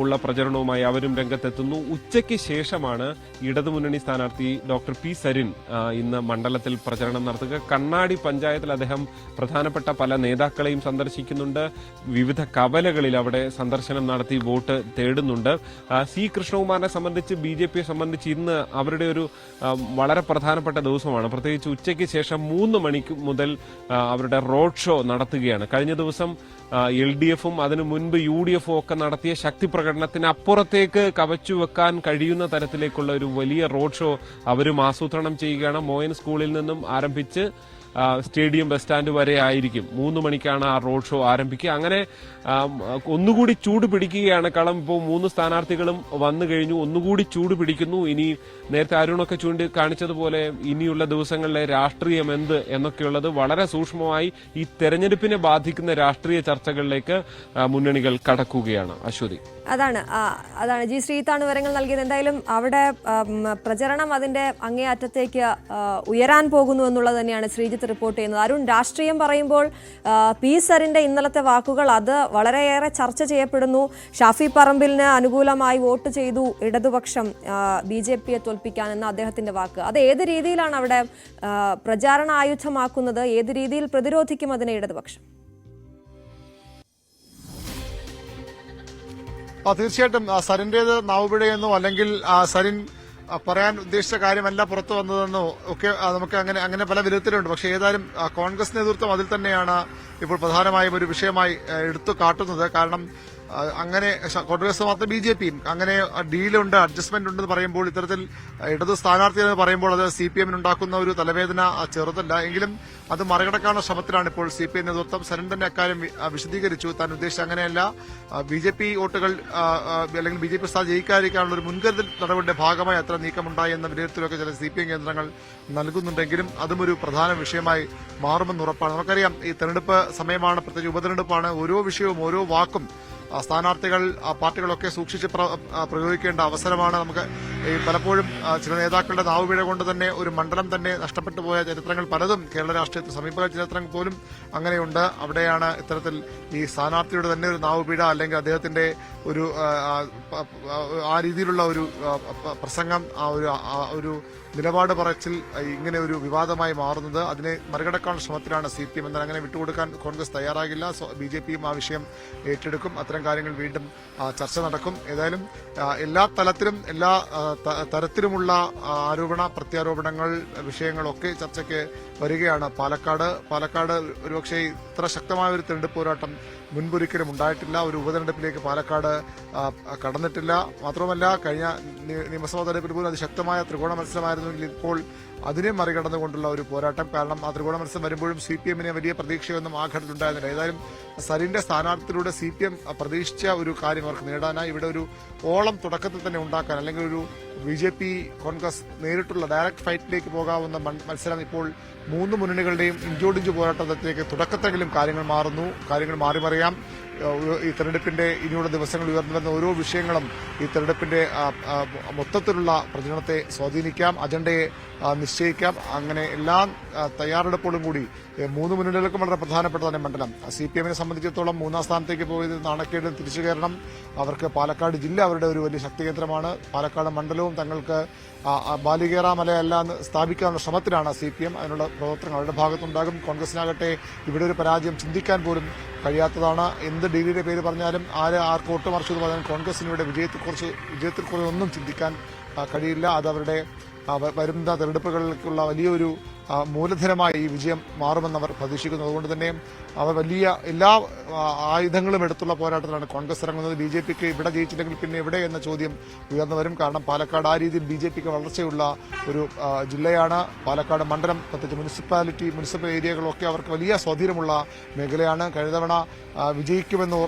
E: ഉള്ള പ്രചരണവുമായി അവരും രംഗത്തെത്തുന്നു. ഉച്ചയ്ക്ക് ശേഷമാണ് ഇടതുമുന്നണി സ്ഥാനാർത്ഥി ഡോക്ടർ P. സരിൻ ഇന്ന് മണ്ഡലത്തിൽ പ്രചരണം നടത്തുക. കണ്ണാടി പഞ്ചായത്തിൽ അദ്ദേഹം പ്രധാനപ്പെട്ട പല നേതാക്കളെയും സന്ദർശിക്കുന്നുണ്ട്. വിവിധ കവലകളിൽ അവിടെ സന്ദർശനം നടത്തി വോട്ട് തേടുന്നുണ്ട്. C. കൃഷ്ണകുമാറിനെ സംബന്ധിച്ച്, BJPയെ സംബന്ധിച്ച് ഇന്ന് അവരുടെ ഒരു വളരെ പ്രധാനപ്പെട്ട ദിവസമാണ്. പ്രത്യേകിച്ച് ഉച്ചയ്ക്ക് ശേഷം 3 മണിക്ക് മുതൽ അവരുടെ റോഡ് ഷോ നടത്തുകയാണ്. കഴിഞ്ഞ ദിവസം LDF-ഉം അതിനു മുൻപ് UDF-ഉം ഒക്കെ നടത്തിയ ശക്തി പ്രകടനത്തിന് അപ്പുറത്തേക്ക് കവച്ചുവെക്കാൻ കഴിയുന്ന തരത്തിലേക്കുള്ള ഒരു വലിയ റോഡ് ഷോ അവരും ആസൂത്രണം ചെയ്യുകയാണ്. മോയൻ സ്കൂളിൽ നിന്നും ആരംഭിച്ച് സ്റ്റേഡിയം ബസ് സ്റ്റാൻഡ് വരെ ആയിരിക്കും. 3 മണിക്കാണ് ആ റോഡ് ഷോ ആരംഭിക്കുക. അങ്ങനെ ഒന്നുകൂടി ചൂട് പിടിക്കുകയാണ് കളം. ഇപ്പോൾ 3 സ്ഥാനാർത്ഥികളും വന്നു കഴിഞ്ഞു, ഒന്നുകൂടി ചൂട് പിടിക്കുന്നു. ഇനി നേരത്തെ അരുണൊക്കെ ചൂണ്ടിക്കാണിച്ചതുപോലെ ഇനിയുള്ള ദിവസങ്ങളിലെ രാഷ്ട്രീയം എന്ത് എന്നൊക്കെയുള്ളത് വളരെ സൂക്ഷ്മമായി ഈ തെരഞ്ഞെടുപ്പിനെ ബാധിക്കുന്ന രാഷ്ട്രീയ ചർച്ചകളിലേക്ക് മുന്നണികൾ കടക്കുകയാണ്. അശ്വതി,
A: അതാണ് ശ്രീജിത്താണ് വിവരങ്ങൾ നൽകിയത്. എന്തായാലും അവിടെ പ്രചരണം അതിന്റെ അങ്ങേയറ്റത്തേക്ക് ഉയരാൻ പോകുന്നു എന്നുള്ളത് തന്നെയാണ് ശ്രീജിത്ത് റിപ്പോർട്ട് ചെയ്യുന്നത്. അരുൺ, രാഷ്ട്രീയം പറയുമ്പോൾ P. സരിന്റെ ഇന്നലത്തെ വാക്കുകൾ അത് വളരെയേറെ ചർച്ച ചെയ്യപ്പെടുന്നു. ഷാഫി പറമ്പിലിന് അനുകൂലമായി വോട്ട് ചെയ്തു ഇടതുപക്ഷം BJPയെ തോൽപ്പിക്കാൻ എന്ന അദ്ദേഹത്തിന്റെ വാക്ക്, അത് ഏത് രീതിയിലാണ് അവിടെ പ്രചാരണ ആയുധമാക്കുന്നത്? ഏത് രീതിയിൽ പ്രതിരോധിക്കും അതിനെ ഇടതുപക്ഷം?
D: തീർച്ചയായിട്ടും സരിന്റേത് നാവുപിഴയെന്നോ അല്ലെങ്കിൽ സരിൻ പറയാൻ ഉദ്ദേശിച്ച കാര്യമല്ല പുറത്തു വന്നതെന്നോ ഒക്കെ നമുക്ക് അങ്ങനെ പല വിധത്തിലുണ്ട്. പക്ഷേ ഏതായാലും കോൺഗ്രസ് നേതൃത്വം അതിൽ തന്നെയാണ് ഇപ്പോൾ പ്രധാനമായും ഒരു വിഷയമായി എടുത്തു കാട്ടുന്നത്. കാരണം അങ്ങനെ കോൺഗ്രസ് മാത്രം BJPയും അങ്ങനെ ഡീലുണ്ട്, അഡ്ജസ്റ്റ്മെന്റ് ഉണ്ടെന്ന് പറയുമ്പോൾ, ഇത്തരത്തിൽ ഇടതു സ്ഥാനാർത്ഥി എന്ന് പറയുമ്പോൾ അത് CPM-നുണ്ടാക്കുന്ന ഒരു തലവേദന ചെറുതല്ല. എങ്കിലും അത് മറികടക്കാനുള്ള ശ്രമത്തിലാണ് ഇപ്പോൾ CPM നേതൃത്വം. സരിൻ തന്നെ അക്കാര്യം വിശദീകരിച്ചു. താൻ ഉദ്ദേശിച്ച അങ്ങനെയല്ല, BJP വോട്ടുകൾ അല്ലെങ്കിൽ BJP സ്ഥാനം ജയിക്കാതിരിക്കാനുള്ള ഒരു മുൻകരുതൽ നടപടിയുടെ ഭാഗമായി അത്ര നീക്കമുണ്ടായി എന്ന വിലയിരുത്തലൊക്കെ ചില CPM കേന്ദ്രങ്ങൾ നൽകുന്നുണ്ടെങ്കിലും അതും ഒരു പ്രധാന വിഷയമായി മാറുമെന്ന് ഉറപ്പാണ്. നമുക്കറിയാം, ഈ തെരഞ്ഞെടുപ്പ് സമയമാണ്, പ്രത്യേകിച്ച് ഉപതെരഞ്ഞെടുപ്പാണ്. ഓരോ വിഷയവും ഓരോ വാക്കും സ്ഥാനാർത്ഥികൾ പാർട്ടികളൊക്കെ സൂക്ഷിച്ച് പ്രയോഗിക്കേണ്ട അവസരമാണ്. നമുക്ക് പലപ്പോഴും ചില നേതാക്കളുടെ നാവുപിഴ കൊണ്ട് തന്നെ ഒരു മണ്ഡലം തന്നെ നഷ്ടപ്പെട്ടു പോയ ചരിത്രങ്ങൾ പലതും കേരള രാഷ്ട്രീയത്തിൽ സമീപകാല ചരിത്രങ്ങൾ പോലും അങ്ങനെയുണ്ട്. അവിടെയാണ് ഇത്തരത്തിൽ ഈ സ്ഥാനാർത്ഥിയുടെ തന്നെ ഒരു നാവുപിഴ അല്ലെങ്കിൽ അദ്ദേഹത്തിന്റെ ഒരു ആ രീതിയിലുള്ള ഒരു പ്രസംഗം, ഒരു നിലപാട് പറച്ചിൽ ഇങ്ങനെ ഒരു വിവാദമായി മാറുന്നത്. അതിനെ മറികടക്കാനുള്ള ശ്രമത്തിലാണ് CPM. എന്നാൽ അങ്ങനെ വിട്ടുകൊടുക്കാൻ കോൺഗ്രസ് തയ്യാറാകില്ല. BJPയും ആ വിഷയം ഏറ്റെടുക്കും. അത്തരം കാര്യങ്ങൾ വീണ്ടും ചർച്ച നടക്കും. ഏതായാലും എല്ലാ തലത്തിലും എല്ലാ തരത്തിലുമുള്ള ആരോപണ പ്രത്യാരോപണങ്ങൾ വിഷയങ്ങളൊക്കെ ചർച്ചയ്ക്ക് വരികയാണ്. പാലക്കാട് ഒരുപക്ഷെ ഇത്ര ശക്തമായ ഒരു തെരഞ്ഞെടുപ്പ് പോരാട്ടം മുൻപൊരിക്കലും ഉണ്ടായിട്ടില്ല. ഒരു ഉപതെരഞ്ഞെടുപ്പിലേക്ക് പാലക്കാട് കടന്നിട്ടില്ല. മാത്രമല്ല കഴിഞ്ഞ നിയമസഭാ തെരഞ്ഞെടുപ്പിൽ പോലും അതിശക്തമായ ത്രികോണ മത്സരമായിരുന്നെങ്കിൽ ഇപ്പോൾ അതിനെ മറികടന്നുകൊണ്ടുള്ള ഒരു പോരാട്ടം. കാരണം ആ ത്രികോണ മത്സരം വരുമ്പോഴും CPM-നെ വലിയ പ്രതീക്ഷയൊന്നും ആ ഘട്ടത്തിലുണ്ടായിരുന്നില്ല. ഏതായാലും സരിന്റെ സ്ഥാനാർത്ഥിയിലൂടെ CPM പ്രതീക്ഷിച്ച ഒരു കാര്യം അവർക്ക് നേടാനായി ഇവിടെ ഒരു ഓളം തുടക്കത്തിൽ തന്നെ ഉണ്ടാക്കാൻ, അല്ലെങ്കിൽ ഒരു BJP കോൺഗ്രസ് നേരിട്ടുള്ള ഡയറക്ട് ഫൈറ്റിലേക്ക് പോകാവുന്ന മത്സരം ഇപ്പോൾ മൂന്ന് മുന്നണികളുടെയും ഇഞ്ചോടിഞ്ച് പോരാട്ടത്തിലേക്ക് തുടക്കത്തെങ്കിലും കാര്യങ്ങൾ മാറിമറിയാം. ഈ തെരഞ്ഞെടുപ്പിന്റെ ഇനിയുള്ള ദിവസങ്ങൾ ഉയർന്നു വരുന്ന ഓരോ വിഷയങ്ങളും ഈ തെരഞ്ഞെടുപ്പിന്റെ മൊത്തത്തിലുള്ള പ്രചരണത്തെ സ്വാധീനിക്കാം, അജണ്ടയെ നിശ്ചയിക്കാം. അങ്ങനെ എല്ലാ തയ്യാറെടുപ്പോടും കൂടി മൂന്ന് മുന്നണികൾക്കും വളരെ പ്രധാനപ്പെട്ടതാണ് മണ്ഡലം. CPM-നെ സംബന്ധിച്ചിടത്തോളം മൂന്നാം സ്ഥാനത്തേക്ക് പോയത് നാണക്കേട് തിരിച്ചു കയറണം. അവർക്ക് പാലക്കാട് ജില്ല അവരുടെ ഒരു വലിയ ശക്തി കേന്ദ്രമാണ്. പാലക്കാട് മണ്ഡലവും തങ്ങൾക്ക് ബാലികേറ മലയല്ല എന്ന് സ്ഥാപിക്കാനുള്ള ശ്രമത്തിലാണ് CPM. അതിനുള്ള പ്രവർത്തനങ്ങൾ അവരുടെ ഭാഗത്തുണ്ടാകും. കോൺഗ്രസിനാകട്ടെ ഇവിടെ ഒരു പരാജയം ചിന്തിക്കാൻ പോലും കഴിയാത്തതാണ്. എന്ത് ഡിഗ്രിയുടെ പേര് പറഞ്ഞാലും ആർക്ക് വോട്ട് മറിച്ചത് പറഞ്ഞാലും കോൺഗ്രസിന് ഇവിടെ വിജയത്തെക്കുറിച്ച് ഒന്നും ചിന്തിക്കാൻ കഴിയില്ല. അത് അവരുടെ വരുന്ന തെരഞ്ഞെടുപ്പുകളിലേക്കുള്ള വലിയൊരു മൂലധനമായി ഈ വിജയം മാറുമെന്ന് അവർ പ്രതീക്ഷിക്കുന്നു. അതുകൊണ്ട് തന്നെ അവർ വലിയ എല്ലാ ആയുധങ്ങളും എടുത്തുള്ള പോരാട്ടത്തിലാണ് കോൺഗ്രസ് ഇറങ്ങുന്നത്. BJP-ക്ക് ഇവിടെ ജയിച്ചില്ലെങ്കിൽ പിന്നെ എവിടെ എന്ന ചോദ്യം ഉയർന്നു വരും. കാരണം പാലക്കാട് ആ രീതിയിൽ BJP-ക്ക് വളർച്ചയുള്ള ഒരു ജില്ലയാണ്. പാലക്കാട് മണ്ഡലം, പ്രത്യേകിച്ച് മുനിസിപ്പൽ ഏരിയകളൊക്കെ അവർക്ക് വലിയ സ്വാധീനമുള്ള മേഖലയാണ്. കഴിഞ്ഞ തവണ വിജയിക്കുമെന്ന്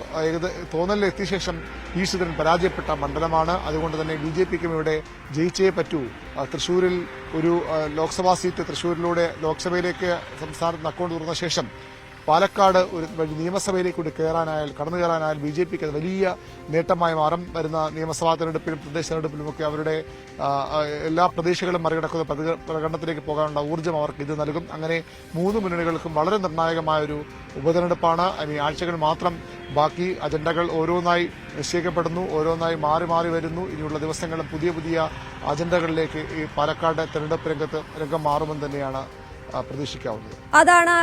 D: തോന്നലിലെത്തിയ ശേഷം ഈശ്വരൻ പരാജയപ്പെട്ട മണ്ഡലമാണ്. അതുകൊണ്ട് തന്നെ BJP-ക്കും ഇവിടെ ജയിച്ചേ പറ്റൂ. തൃശൂരിൽ ഒരു ലോക്സഭാ സീറ്റ്, തൃശൂരിലൂടെ ലോക്സഭയിലേക്ക് സംസ്ഥാനത്ത് അക്കൗണ്ട് തുറന്ന ശേഷം പാലക്കാട് ഒരു നിയമസഭയിലേക്ക് കൂടി കടന്നു കയറാനായാൽ BJP-ക്ക് അത് വലിയ നേട്ടമായി മാറും. വരുന്ന നിയമസഭാ തെരഞ്ഞെടുപ്പിലും പ്രദേശ തെരഞ്ഞെടുപ്പിലുമൊക്കെ അവരുടെ എല്ലാ പ്രതീക്ഷകളും മറികടക്കുന്ന പ്രകടനത്തിലേക്ക് പോകാനുള്ള ഊർജ്ജം അവർക്ക് ഇത് നൽകും. അങ്ങനെ മൂന്ന് മുന്നണികൾക്കും വളരെ നിർണായകമായ ഒരു ഉപതെരഞ്ഞെടുപ്പാണ്. ഇനി ആഴ്ചകൾ മാത്രം ബാക്കി. അജണ്ടകൾ ഓരോന്നായി നിശ്ചയിക്കപ്പെടുന്നു, ഓരോന്നായി മാറി വരുന്നു. ഇനിയുള്ള ദിവസങ്ങളും പുതിയ അജണ്ടകളിലേക്ക് ഈ പാലക്കാട് തെരഞ്ഞെടുപ്പ് രംഗം മാറുമെന്ന് തന്നെയാണ് പ്രതീക്ഷിക്കാവുന്നത്.
A: അതാണ്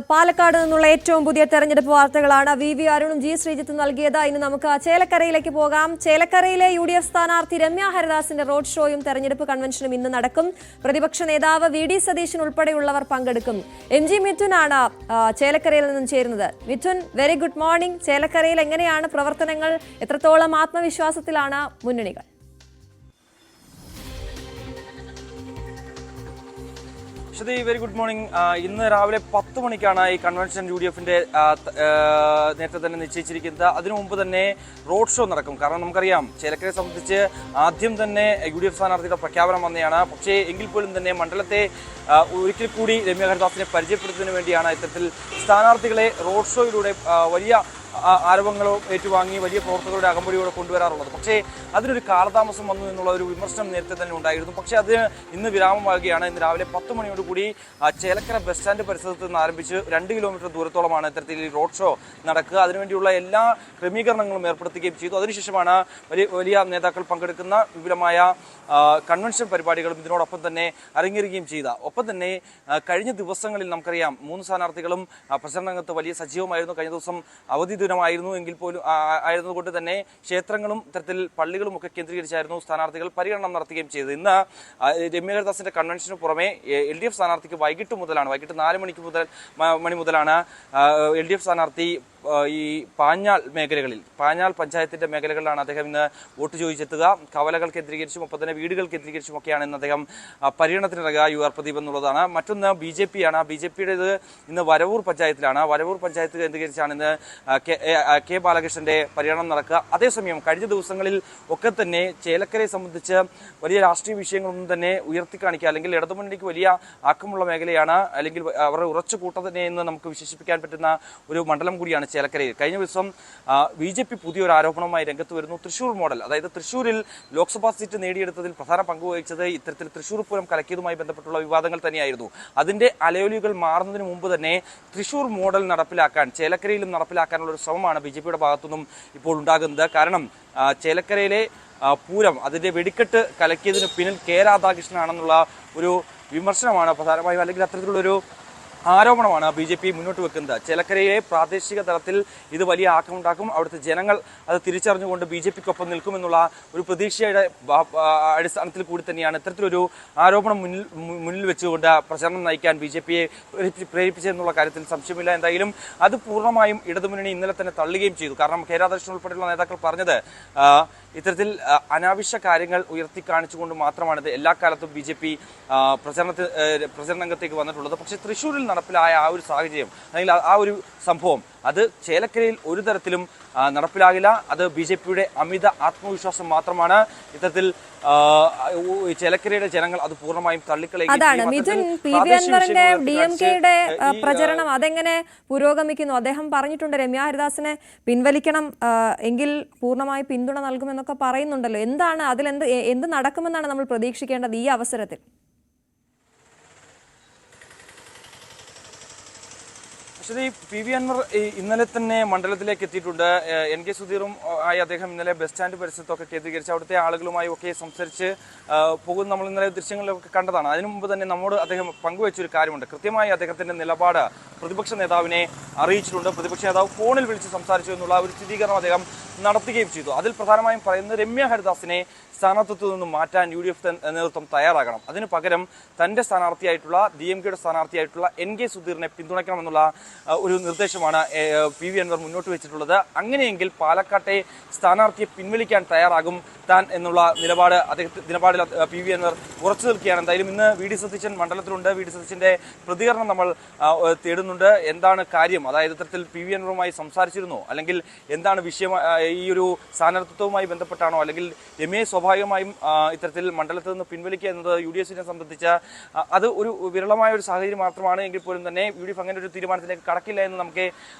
A: പാലക്കാട് നിന്നുള്ള ഏറ്റവും പുതിയ തെരഞ്ഞെടുപ്പ് വാർത്തകളാണ് VV അരുണും G ശ്രീജിത്തും നൽകിയത്. ഇനി നമുക്ക് ചേലക്കരയിലേക്ക് പോകാം. ചേലക്കരയിലെ UDF സ്ഥാനാർത്ഥി രമ്യ ഹരിദാസിന്റെ റോഡ് ഷോയും തെരഞ്ഞെടുപ്പ് കൺവെൻഷനും ഇന്ന് നടക്കും. പ്രതിപക്ഷ നേതാവ് VD സതീശൻ ഉൾപ്പെടെയുള്ളവർ പങ്കെടുക്കും. MG മിഥുനാണ് ചേലക്കരയിൽ നിന്നും ചേരുന്നത്. Mithun, very good morning. ചേലക്കരയിൽ എങ്ങനെയാണ് പ്രവർത്തനങ്ങൾ? എത്രത്തോളം ആത്മവിശ്വാസത്തിലാണ് മുന്നണികൾ?
F: Very good morning. ഇന്ന് രാവിലെ 10 മണിക്കാണ് ഈ കൺവെൻഷൻ UDF-ന്റെ നേരത്തെ തന്നെ നിശ്ചയിച്ചിരിക്കുന്നത്. അതിനു മുമ്പ് തന്നെ റോഡ് ഷോ നടക്കും. കാരണം നമുക്കറിയാം ചേലക്കരയെ സംബന്ധിച്ച് ആദ്യം തന്നെ UDF സ്ഥാനാർത്ഥിയുടെ പ്രഖ്യാപനം വന്നതാണ്. പക്ഷേ എങ്കിൽ പോലും തന്നെ മണ്ഡലത്തെ ഒരിക്കൽ കൂടി രമ്യ ഹരിദാസിനെ പരിചയപ്പെടുത്തുന്നതിന് വേണ്ടിയാണ് ഇത്തരത്തിൽ സ്ഥാനാർത്ഥികളെ റോഡ് ഷോയിലൂടെ വലിയ ആരോപണങ്ങളും ഏറ്റുവാങ്ങി വലിയ പ്രവർത്തകരുടെ അകമ്പടിയോടെ കൊണ്ടുവരാറുള്ളത്. പക്ഷേ അതിനൊരു കാലതാമസം വന്നു എന്നുള്ള ഒരു വിമർശനം നേരത്തെ തന്നെ ഉണ്ടായിരുന്നു. പക്ഷേ അത് ഇന്ന് വിരാമമാകുകയാണ്. ഇന്ന് രാവിലെ 10 മണിയോടുകൂടി ചേലക്കര ബസ് സ്റ്റാൻഡ് പരിസരത്ത് നിന്ന് ആരംഭിച്ച് 2 കിലോമീറ്റർ ദൂരത്തോളമാണ് ഇത്തരത്തിൽ റോഡ് ഷോ നടക്കുക. അതിനുവേണ്ടിയുള്ള എല്ലാ ക്രമീകരണങ്ങളും ഏർപ്പെടുത്തുകയും ചെയ്തു. അതിനുശേഷമാണ് വലിയ നേതാക്കൾ പങ്കെടുക്കുന്ന വിപുലമായ കൺവെൻഷൻ പരിപാടികളും ഇതിനോടൊപ്പം തന്നെ അരങ്ങേറുകയും ചെയ്ത. ഒപ്പം തന്നെ കഴിഞ്ഞ ദിവസങ്ങളിൽ നമുക്കറിയാം 3 സ്ഥാനാർത്ഥികളും പ്രചരണ രംഗത്ത് വലിയ സജീവമായിരുന്നു. കഴിഞ്ഞ ദിവസം അവധി ദിനമായിരുന്നു എങ്കിൽ പോലും ആയിരുന്നതുകൊണ്ട് തന്നെ ക്ഷേത്രങ്ങളും ഇത്തരത്തിൽ പള്ളികളും ഒക്കെ കേന്ദ്രീകരിച്ചായിരുന്നു സ്ഥാനാർത്ഥികൾ പര്യടനം നടത്തുകയും ചെയ്തത്. ഇന്ന് രമ്യ ഹരിദാസിന്റെ കൺവെൻഷന് പുറമെ LDF സ്ഥാനാർത്ഥിക്ക് വൈകിട്ട് 4 മണി മുതലാണ് LDF സ്ഥാനാർത്ഥി ഈ പാഞ്ഞാൾ പഞ്ചായത്തിന്റെ മേഖലകളിലാണ് അദ്ദേഹം ഇന്ന് വോട്ട് ചോദിച്ചെത്തുക. കവലകൾ കേന്ദ്രീകരിച്ചും ഒപ്പം തന്നെ വീടുകൾ കേന്ദ്രീകരിച്ചും ഒക്കെയാണ് ഇന്ന് അദ്ദേഹം പര്യടനത്തിനിറങ്ങുക. UR പ്രദീപ് എന്നുള്ളതാണ്. മറ്റൊന്ന് BJP-യാണ്. BJP-യുടേത് ഇന്ന് വരവൂർ പഞ്ചായത്തിലാണ്. വരവൂർ പഞ്ചായത്ത് കേന്ദ്രീകരിച്ചാണ് ഇന്ന് K ബാലകൃഷ്ണന്റെ പര്യടനം നടക്കുക. അതേസമയം കഴിഞ്ഞ ദിവസങ്ങളിൽ ഒക്കെ തന്നെ ചേലക്കരയെ സംബന്ധിച്ച് വലിയ രാഷ്ട്രീയ വിഷയങ്ങളൊന്നും തന്നെ ഉയർത്തിക്കാണിക്കുക, അല്ലെങ്കിൽ ഇടതുമുന്നണിക്ക് വലിയ ആക്കമുള്ള മേഖലയാണ്, അല്ലെങ്കിൽ അവരുടെ ഉറച്ച കൂട്ടം തന്നെ എന്ന് നമുക്ക് വിശേഷിപ്പിക്കാൻ പറ്റുന്ന ഒരു മണ്ഡലം കൂടിയാണ് ചേലക്കരയിൽ. കഴിഞ്ഞ ദിവസം BJP പുതിയൊരു ആരോപണവുമായി രംഗത്ത് വരുന്നു. തൃശൂർ മോഡൽ, അതായത് തൃശൂരിൽ ലോക്സഭാ സീറ്റ് നേടിയെടുത്തതിൽ പ്രധാന പങ്കുവഹിച്ചത് ഇത്തരത്തിൽ തൃശൂർ പൂരം കലക്കിയതുമായി ബന്ധപ്പെട്ടുള്ള വിവാദങ്ങൾ തന്നെയായിരുന്നു. അതിന്റെ അലയൊലികൾ മാറുന്നതിന് മുമ്പ് തന്നെ തൃശൂർ മോഡൽ നടപ്പിലാക്കാൻ, ചേലക്കരയിലും നടപ്പിലാക്കാനുള്ള ഒരു ശ്രമമാണ് BJP-യുടെ ഭാഗത്തുനിന്നും ഇപ്പോൾ ഉണ്ടാകുന്നത്. കാരണം ചേലക്കരയിലെ പൂരം, അതിന്റെ വെടിക്കെട്ട് കലക്കിയതിന് പിന്നിൽ K രാധാകൃഷ്ണനാണെന്നുള്ള ഒരു വിമർശനമാണ് പ്രധാനമായും, അല്ലെങ്കിൽ അത്തരത്തിലുള്ളൊരു ആരോപണമാണ് BJP മുന്നോട്ട് വെക്കുന്നത്. ചേലക്കരയിലെ പ്രാദേശിക തലത്തിൽ ഇത് വലിയ ആക്കമുണ്ടാക്കും, അവിടുത്തെ ജനങ്ങൾ അത് തിരിച്ചറിഞ്ഞുകൊണ്ട് BJPക്കൊപ്പം നിൽക്കുമെന്നുള്ള ഒരു പ്രതീക്ഷയുടെ അടിസ്ഥാനത്തിൽ കൂടി തന്നെയാണ് ഇത്തരത്തിലൊരു ആരോപണം മുന്നിൽ വെച്ചുകൊണ്ട് പ്രചരണം നയിക്കാൻ BJPയെ പ്രേരിപ്പിച്ചതെന്നുള്ള കാര്യത്തിൽ സംശയമില്ല. എന്തായാലും അത് പൂർണ്ണമായും ഇടതുമുന്നണി ഇന്നലെ തന്നെ തള്ളുകയും ചെയ്തു. കാരണം കെ രാധാകൃഷ്ണൻ ഉൾപ്പെടെയുള്ള നേതാക്കൾ പറഞ്ഞത് ഇത്തരത്തിൽ അനാവശ്യ കാര്യങ്ങൾ ഉയർത്തി കാണിച്ചുകൊണ്ട് മാത്രമാണ് എല്ലാ കാലത്തും BJP പ്രചരണ രംഗത്തേക്ക് വന്നിട്ടുള്ളത്. പക്ഷേ തൃശ്ശൂരിൽ നടപ്പിലായ ആ ഒരു സാഹചര്യം അല്ലെങ്കിൽ ആ ഒരു സംഭവം അത് ചേലക്കരയിൽ ഒരു തരത്തിലും നടപ്പിലാകില്ല. അത് BJPയുടെ അമിത ആത്മവിശ്വാസം മാത്രമാണ്. ഇത്തരത്തിൽ ചേലക്കരയുടെ ജനങ്ങൾ അത് പൂർണ്ണമായും
A: അതാണ് മിഥുൻ. PV അൻവറിന്റെ DMKയുടെ പ്രചരണം അതെങ്ങനെ പുരോഗമിക്കുന്നു? അദ്ദേഹം പറഞ്ഞിട്ടുണ്ട് രമ്യ ഹരിദാസിനെ പിൻവലിക്കണം എങ്കിൽ പൂർണ്ണമായി പിന്തുണ നൽകുമെന്നൊക്കെ പറയുന്നുണ്ടല്ലോ. എന്താണ് അതിൽ എന്ത് നടക്കുമെന്നാണ് നമ്മൾ പ്രതീക്ഷിക്കേണ്ടത് ഈ അവസരത്തിൽ?
F: PV അൻവർ ഇന്നലെ തന്നെ മണ്ഡലത്തിലേക്ക് എത്തിയിട്ടുണ്ട്. NK സുധീറും ആയി അദ്ദേഹം ഇന്നലെ ബസ് സ്റ്റാൻഡ് പരിസരത്തൊക്കെ കേന്ദ്രീകരിച്ച് അവിടുത്തെ ആളുകളുമായി ഒക്കെ സംസാരിച്ച് പോകുന്ന നമ്മൾ ഇന്നലെ ദൃശ്യങ്ങളിലൊക്കെ കണ്ടതാണ്. അതിനു മുമ്പ് തന്നെ നമ്മോട് അദ്ദേഹം പങ്കുവെച്ചൊരു കാര്യമുണ്ട്. കൃത്യമായി അദ്ദേഹത്തിന്റെ നിലപാട് പ്രതിപക്ഷ നേതാവിനെ അറിയിച്ചിട്ടുണ്ട്. പ്രതിപക്ഷ നേതാവ് ഫോണിൽ വിളിച്ച് സംസാരിച്ചു എന്നുള്ള ഒരു സ്ഥിരീകരണം അദ്ദേഹം നടത്തുകയും ചെയ്തു. അതിൽ പ്രധാനമായും പറയുന്നത് രമ്യ ഹരിദാസിനെ സ്ഥാനാർത്ഥിത്വത്തിൽ നിന്നും മാറ്റാൻ UDF നേതൃത്വം തയ്യാറാകണം. അതിനു പകരം തന്റെ സ്ഥാനാർത്ഥിയായിട്ടുള്ള DMKയുടെ സ്ഥാനാർത്ഥിയായിട്ടുള്ള NK സുധീറിനെ പിന്തുണയ്ക്കണമെന്നുള്ള ഒരു നിർദ്ദേശമാണ് PV അൻവർ മുന്നോട്ട് വെച്ചിട്ടുള്ളത്. അങ്ങനെയെങ്കിൽ പാലക്കാട്ടെ സ്ഥാനാർത്ഥിയെ പിൻവലിക്കാൻ തയ്യാറാകും താൻ എന്നുള്ള നിലപാടിൽ PV അൻവർ ഉറച്ചു നിൽക്കുകയാണ്. എന്തായാലും ഇന്ന് VD സതീശൻ മണ്ഡലത്തിലുണ്ട്. VD സതീശന്റെ പ്രതികരണം നമ്മൾ തേടുന്നുണ്ട്. എന്താണ് കാര്യം? അതായത് ഇത്തരത്തിൽ PV അൻവറുമായി സംസാരിച്ചിരുന്നോ, അല്ലെങ്കിൽ എന്താണ് വിഷയം? ഈ ഒരു സ്ഥാനാർത്ഥിത്വവുമായി ബന്ധപ്പെട്ടാണോ, അല്ലെങ്കിൽ രമ്യയെ സ്വാഭാവികമായും ഇത്തരത്തിൽ മണ്ഡലത്തിൽ നിന്ന് പിൻവലിക്കുക എന്നത് UDFനെ സംബന്ധിച്ച് അത് ഒരു വിരളമായ ഒരു സാഹചര്യം മാത്രമാണ്. എങ്കിൽ പോലും തന്നെ UDF അങ്ങനെ ഒരു തീരുമാനത്തിലേക്ക് കടക്കില്ല എന്ന് നമുക്ക്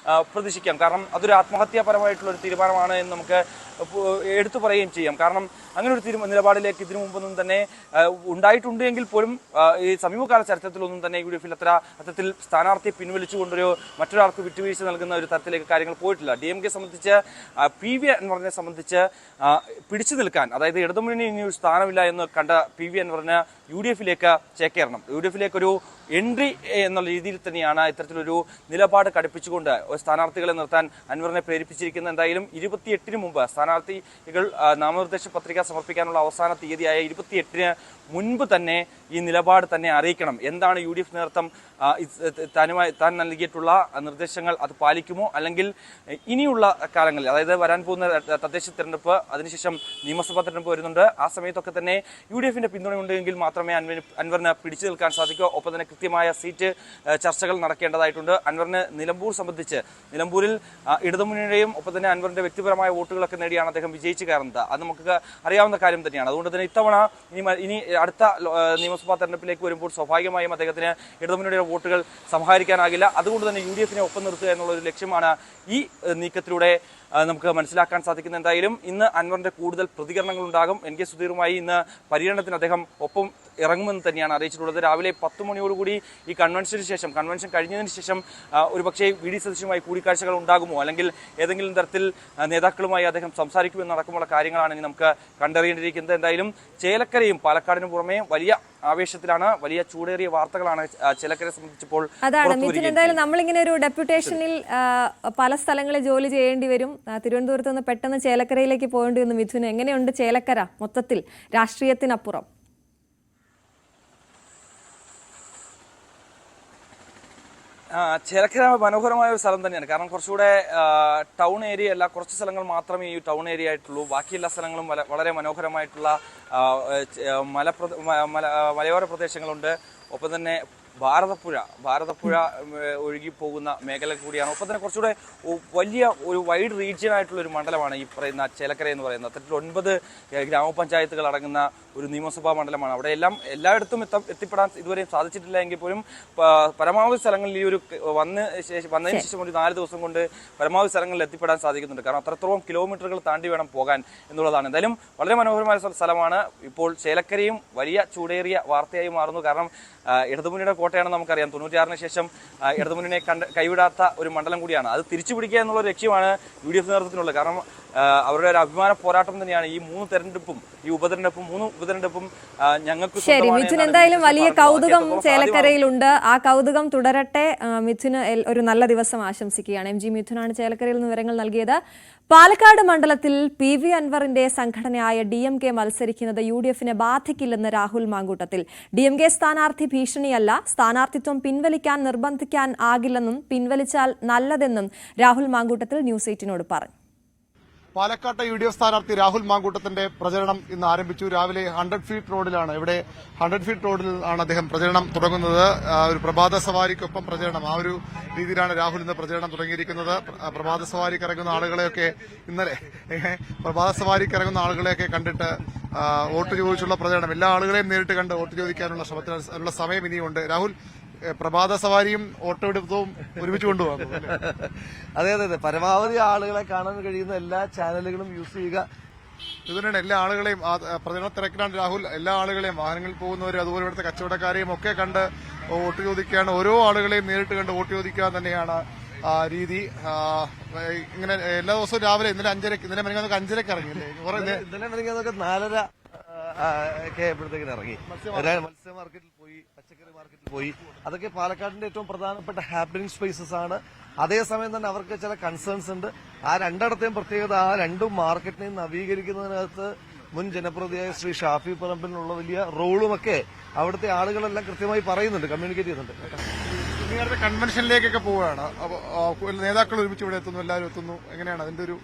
F: പ്രതീക്ഷിക്കാം. കാരണം അതൊരു ആത്മഹത്യാപരമായിട്ടുള്ള ഒരു തീരുമാനമാണ് എന്ന് നമുക്ക് എടുത്തു പറയുകയും ചെയ്യാം. കാരണം അങ്ങനെ ഒരു നിലപാടിലേക്ക് ഇതിനു മുമ്പൊന്നും തന്നെ ഉണ്ടായിട്ടുണ്ട് എങ്കിൽ പോലും ഈ സമീപകാല ചരിത്രത്തിലൊന്നും തന്നെ UDFൽ അത്തരത്തിൽ സ്ഥാനാർത്ഥിയെ പിൻവലിച്ചുകൊണ്ടൊരു മറ്റൊരാൾക്ക് വിട്ടുവീഴ്ച നൽകുന്ന ഒരു തരത്തിലേക്ക് കാര്യങ്ങൾ പോയിട്ടില്ല. DMK സംബന്ധിച്ച് PV അൻവറിനെ സംബന്ധിച്ച് പിടിച്ചു നിൽക്കാൻ, അതായത് ഇടതുമുന്നണി ഇനി ഒരു സ്ഥാനമില്ല എന്ന് കണ്ട PV അൻവറിന് UDFലേക്ക് ചേക്കേറണം. UDFലേക്ക് ഒരു എൻട്രി എന്നുള്ള രീതിയിൽ തന്നെയാണ് ഇത്തരത്തിലൊരു നിലപാട് കടുപ്പിച്ചുകൊണ്ട് സ്ഥാനാർത്ഥികളെ നിർത്താൻ അൻവറിനെ പ്രേരിപ്പിച്ചിരിക്കുന്നത്. എന്തായാലും 28-ന് മുമ്പ് സ്ഥാനാർത്ഥികൾ നാമനിർദ്ദേശ പത്രിക സമർപ്പിക്കാനുള്ള അവസാന തീയതിയായ 28-ന് മുൻപ് തന്നെ ഈ നിലപാട് തന്നെ അറിയിക്കണം. എന്താണ് UDF നേതൃത്വം താൻ നൽകിയിട്ടുള്ള നിർദ്ദേശങ്ങൾ അത് പാലിക്കുമോ, അല്ലെങ്കിൽ ഇനിയുള്ള കാലങ്ങളിൽ, അതായത് വരാൻ പോകുന്ന തദ്ദേശ തെരഞ്ഞെടുപ്പ്, അതിനുശേഷം നിയമസഭാ തെരഞ്ഞെടുപ്പ് വരുന്നുണ്ട്, ആ സമയത്തൊക്കെ തന്നെ UDFന്റെ പിന്തുണയുണ്ടെങ്കിൽ മാത്രമേ അൻവറിന് പിടിച്ചു നിൽക്കാൻ സാധിക്കൂ. ഒപ്പം തന്നെ കൃത്യമായ സീറ്റ് ചർച്ചകൾ നടക്കേണ്ടതായിട്ടുണ്ട്. അൻവറിന് നിലമ്പൂർ സംബന്ധിച്ച്, നിലമ്പൂരിൽ ഇടതുമുന്നണിയുടെയും ഒപ്പം തന്നെ അൻവറിന്റെ വ്യക്തിപരമായ വോട്ടുകളൊക്കെ നേടിയാണ് അദ്ദേഹം വിജയിച്ചു കയറുന്നത്. അത് നമുക്ക് അറിയാവുന്ന കാര്യം തന്നെയാണ്. അതുകൊണ്ട് തന്നെ ഇത്തവണ ഇനി അടുത്ത നിയമസഭാ തെരഞ്ഞെടുപ്പിലേക്ക് വരുമ്പോൾ സ്വാഭാവികമായും അദ്ദേഹത്തിന് ഇടതുമുന്നണിയുടെ വോട്ടുകൾ സമാഹരിക്കാനാകില്ല. അതുകൊണ്ട് തന്നെ UDFനെ ഒപ്പം നിർത്തുക എന്നുള്ള ഒരു ലക്ഷ്യമാണ് ഈ നീക്കത്തിലൂടെ നമുക്ക് മനസ്സിലാക്കാൻ സാധിക്കുന്നത്. എന്തായാലും ഇന്ന് അൻവറിന്റെ കൂടുതൽ പ്രതികരണങ്ങൾ ഉണ്ടാകും. NK സുധീറുമായി ഇന്ന് പര്യടനത്തിന് അദ്ദേഹം ഒപ്പം ഇറങ്ങുമെന്ന് തന്നെയാണ് അറിയിച്ചിട്ടുള്ളത്. രാവിലെ 10 മണിയോടുകൂടി ഈ കൺവെൻഷൻ കഴിഞ്ഞതിന് ശേഷം ഒരുപക്ഷെ VD സതീശുമായി കൂടിക്കാഴ്ചകൾ ഉണ്ടാകുമോ, അല്ലെങ്കിൽ ഏതെങ്കിലും തരത്തിൽ നേതാക്കളുമായി അദ്ദേഹം സംസാരിക്കുമെന്നടക്കമുള്ള കാര്യങ്ങളാണ് ഇനി നമുക്ക് കണ്ടറിയേണ്ടിയിരിക്കുന്നത്. എന്തായാലും ചേലക്കരയും പാലക്കാടിന് പുറമെ വലിയ ആവേശത്തിലാണ്, വലിയ ചൂടേറിയ വാർത്തകളാണ് ചേലക്കരയെ സംബന്ധിച്ചപ്പോൾ.
A: അതാണ് മിഥുൻ. എന്തായാലും നമ്മളിങ്ങനെ ഒരു ഡെപ്യൂട്ടേഷനിൽ പല സ്ഥലങ്ങളിൽ ജോലി ചെയ്യേണ്ടി വരും. തിരുവനന്തപുരത്ത് നിന്ന് പെട്ടെന്ന് ചേലക്കരയിലേക്ക് പോകേണ്ടി വന്നു. മിഥുൻ, എങ്ങനെയുണ്ട് ചേലക്കര മൊത്തത്തിൽ രാഷ്ട്രീയത്തിനപ്പുറം?
F: ചേലക്കര മനോഹരമായ ഒരു സ്ഥലം തന്നെയാണ്. കാരണം കുറച്ചുകൂടെ ടൗൺ ഏരിയ അല്ല, കുറച്ച് സ്ഥലങ്ങൾ മാത്രമേ ഈ ടൗൺ ഏരിയ ആയിട്ടുള്ളൂ. ബാക്കി എല്ലാ സ്ഥലങ്ങളും വളരെ മനോഹരമായിട്ടുള്ള മലയോര പ്രദേശങ്ങളുണ്ട്. ഒപ്പം തന്നെ ഭാരതപ്പുഴ ഒഴുകി പോകുന്ന മേഖല കൂടിയാണ്. ഒപ്പം തന്നെ കുറച്ചുകൂടെ വലിയ ഒരു വൈഡ് റീജിയൻ ആയിട്ടുള്ള ഒരു മണ്ഡലമാണ് ഈ പറയുന്ന ചേലക്കര എന്ന് പറയുന്നത്. അത്തരത്തിൽ 9 ഗ്രാമപഞ്ചായത്തുകൾ അടങ്ങുന്ന ഒരു നിയമസഭാ മണ്ഡലമാണ്. അവിടെ എല്ലായിടത്തും എത്തിപ്പെടാൻ ഇതുവരെയും സാധിച്ചിട്ടില്ല എങ്കിൽ പോലും പരമാവധി സ്ഥലങ്ങളിൽ ഈ ഒരു വന്നതിന് ശേഷം ഒരു 4 ദിവസം കൊണ്ട് പരമാവധി സ്ഥലങ്ങളിൽ എത്തിപ്പെടാൻ സാധിക്കുന്നുണ്ട്. കാരണം അത്രത്തോളം കിലോമീറ്ററുകൾ താണ്ടി വേണം പോകാൻ എന്നുള്ളതാണ്. എന്തായാലും വളരെ മനോഹരമായ സ്ഥലമാണ്. ഇപ്പോൾ ചേലക്കരയും വലിയ ചൂടേറിയ വാർത്തയായി മാറുന്നു. കാരണം ഇടതുമുന്നണിയുടെ കോട്ടയാണെന്ന് നമുക്കറിയാം. 96-ന് ശേഷം ഇടതുമുന്നണിയെ കൈവിടാത്ത ഒരു മണ്ഡലം കൂടിയാണ്. അത് തിരിച്ചു പിടിക്കുക എന്നുള്ള ലക്ഷ്യമാണ് UDF നേതൃത്വത്തിനുള്ളത്. കാരണം അവരുടെ ഒരു അഭിമാന പോരാട്ടം തന്നെയാണ് ഈ 3 തെരഞ്ഞെടുപ്പും, ഈ മൂന്ന് ഉപതെരഞ്ഞെടുപ്പും ഞങ്ങൾക്ക്
A: ശരി മിഥുൻ, എന്തായാലും വലിയ കൗതുകം ചേലക്കരയിലുണ്ട്. ആ കൗതുകം തുടരട്ടെ. മിഥുന് ഒരു നല്ല ദിവസം ആശംസിക്കുകയാണ്. MG മിഥുനാണ് ചേലക്കരയിൽ നിന്ന് വിവരങ്ങൾ നൽകിയത്. പാലക്കാട് മണ്ഡലത്തിൽ PV അൻവറിന്റെ സംഘടനയായ DMK മത്സരിക്കുന്നത് UDF-നെ ബാധിക്കില്ലെന്ന് രാഹുൽ മാങ്കൂട്ടത്തിൽ. DMK സ്ഥാനാർത്ഥി ഭീഷണിയല്ല, സ്ഥാനാർത്ഥിത്വം പിൻവലിക്കാൻ നിർബന്ധിക്കാൻ ആകില്ലെന്നും പിൻവലിച്ചാൽ നല്ലതെന്നും രാഹുൽ മാങ്കൂട്ടത്തിൽ ന്യൂസ് 18നോട് പറഞ്ഞു.
D: പാലക്കാട്ടെ UDF സ്ഥാനാർത്ഥി രാഹുൽ മാങ്കൂട്ടത്തിന്റെ പ്രചരണം ഇന്ന് ആരംഭിച്ചു. രാവിലെ 100 ഫീറ്റ് റോഡിലാണ്, ഇവിടെ 100 ഫീറ്റ് റോഡിൽ ആണ് അദ്ദേഹം പ്രചരണം തുടങ്ങുന്നത്. ഒരു പ്രഭാത സവാരിക്കൊപ്പം പ്രചരണം, ആ ഒരു രീതിയിലാണ് രാഹുൽ ഇന്ന് പ്രചരണം തുടങ്ങിയിരിക്കുന്നത്. പ്രഭാത സവാരിക്ക് ഇറങ്ങുന്ന ആളുകളെയൊക്കെ ഇന്നലെ പ്രഭാത സവാരിക്ക് ഇറങ്ങുന്ന ആളുകളെയൊക്കെ കണ്ടിട്ട് വോട്ട് ചോദിച്ചുള്ള പ്രചരണം, എല്ലാ ആളുകളെയും നേരിട്ട് കണ്ട് വോട്ട് ചോദിക്കാനുള്ള ശ്രമത്തിനുള്ള സമയം ഇനിയുണ്ട്. രാഹുൽ, പ്രഭാത സവാരിയും ഓട്ടോയെടുപ്പവും ഒരുമിച്ച് കൊണ്ടുപോകും.
G: അതെ, പരമാവധി ആളുകളെ കാണാൻ കഴിയുന്ന എല്ലാ ചാനലുകളും യൂസ് ചെയ്യുക.
D: ഇതിനാണ് എല്ലാ ആളുകളെയും പ്രചരണ തിരക്കിലാണ് രാഹുൽ. എല്ലാ ആളുകളെയും, വാഹനങ്ങളിൽ പോകുന്നവരും അതുപോലെ ഇവിടുത്തെ കച്ചവടക്കാരെയും ഒക്കെ കണ്ട് വോട്ട് ചോദിക്കുകയാണ്. ഓരോ ആളുകളെയും നേരിട്ട് കണ്ട് വോട്ട് ചോദിക്കുക തന്നെയാണ് രീതി. ഇങ്ങനെ എല്ലാ ദിവസവും രാവിലെ ഇന്നലെ 5:30, ഇന്നലെ മെനങ്ങാന്നൊക്കെ 5:30 ഇറങ്ങിയില്ലേ?
G: ഇന്നലെ മെനങ്ങാന്നൊക്കെ 4:30 ഒക്കെ ആയപ്പോഴത്തേക്കിന് ഇറങ്ങി. മത്സ്യ മാർക്കറ്റിൽ പോയി, പച്ചക്കറി മാർക്കറ്റിൽ പോയി. അതൊക്കെ പാലക്കാടിന്റെ ഏറ്റവും പ്രധാനപ്പെട്ട ഹാപ്പനിങ് സ്പേസസ് ആണ്. അതേസമയം തന്നെ അവർക്ക് ചില കൺസേൺസ് ഉണ്ട്. ആ രണ്ടിടത്തെയും പ്രത്യേകത, ആ രണ്ടും മാർക്കറ്റിനെയും നവീകരിക്കുന്നതിനകത്ത് മുൻ ജനപ്രതിനിധിയായ ശ്രീ ഷാഫി പറമ്പിലുള്ള വലിയ റോളുമൊക്കെ അവിടുത്തെ ആളുകളെല്ലാം കൃത്യമായി പറയുന്നുണ്ട്, കമ്മ്യൂണിക്കേറ്റ് ചെയ്യുന്നുണ്ട്.
D: കൺവെൻഷനിലേക്കൊക്കെ പോവുകയാണ്. നേതാക്കൾ ഒരുമിച്ച് ഇവിടെ എത്തുന്നു, എല്ലാവരും എത്തുന്നു. എങ്ങനെയാണ് അതിന്റെ ഒരു?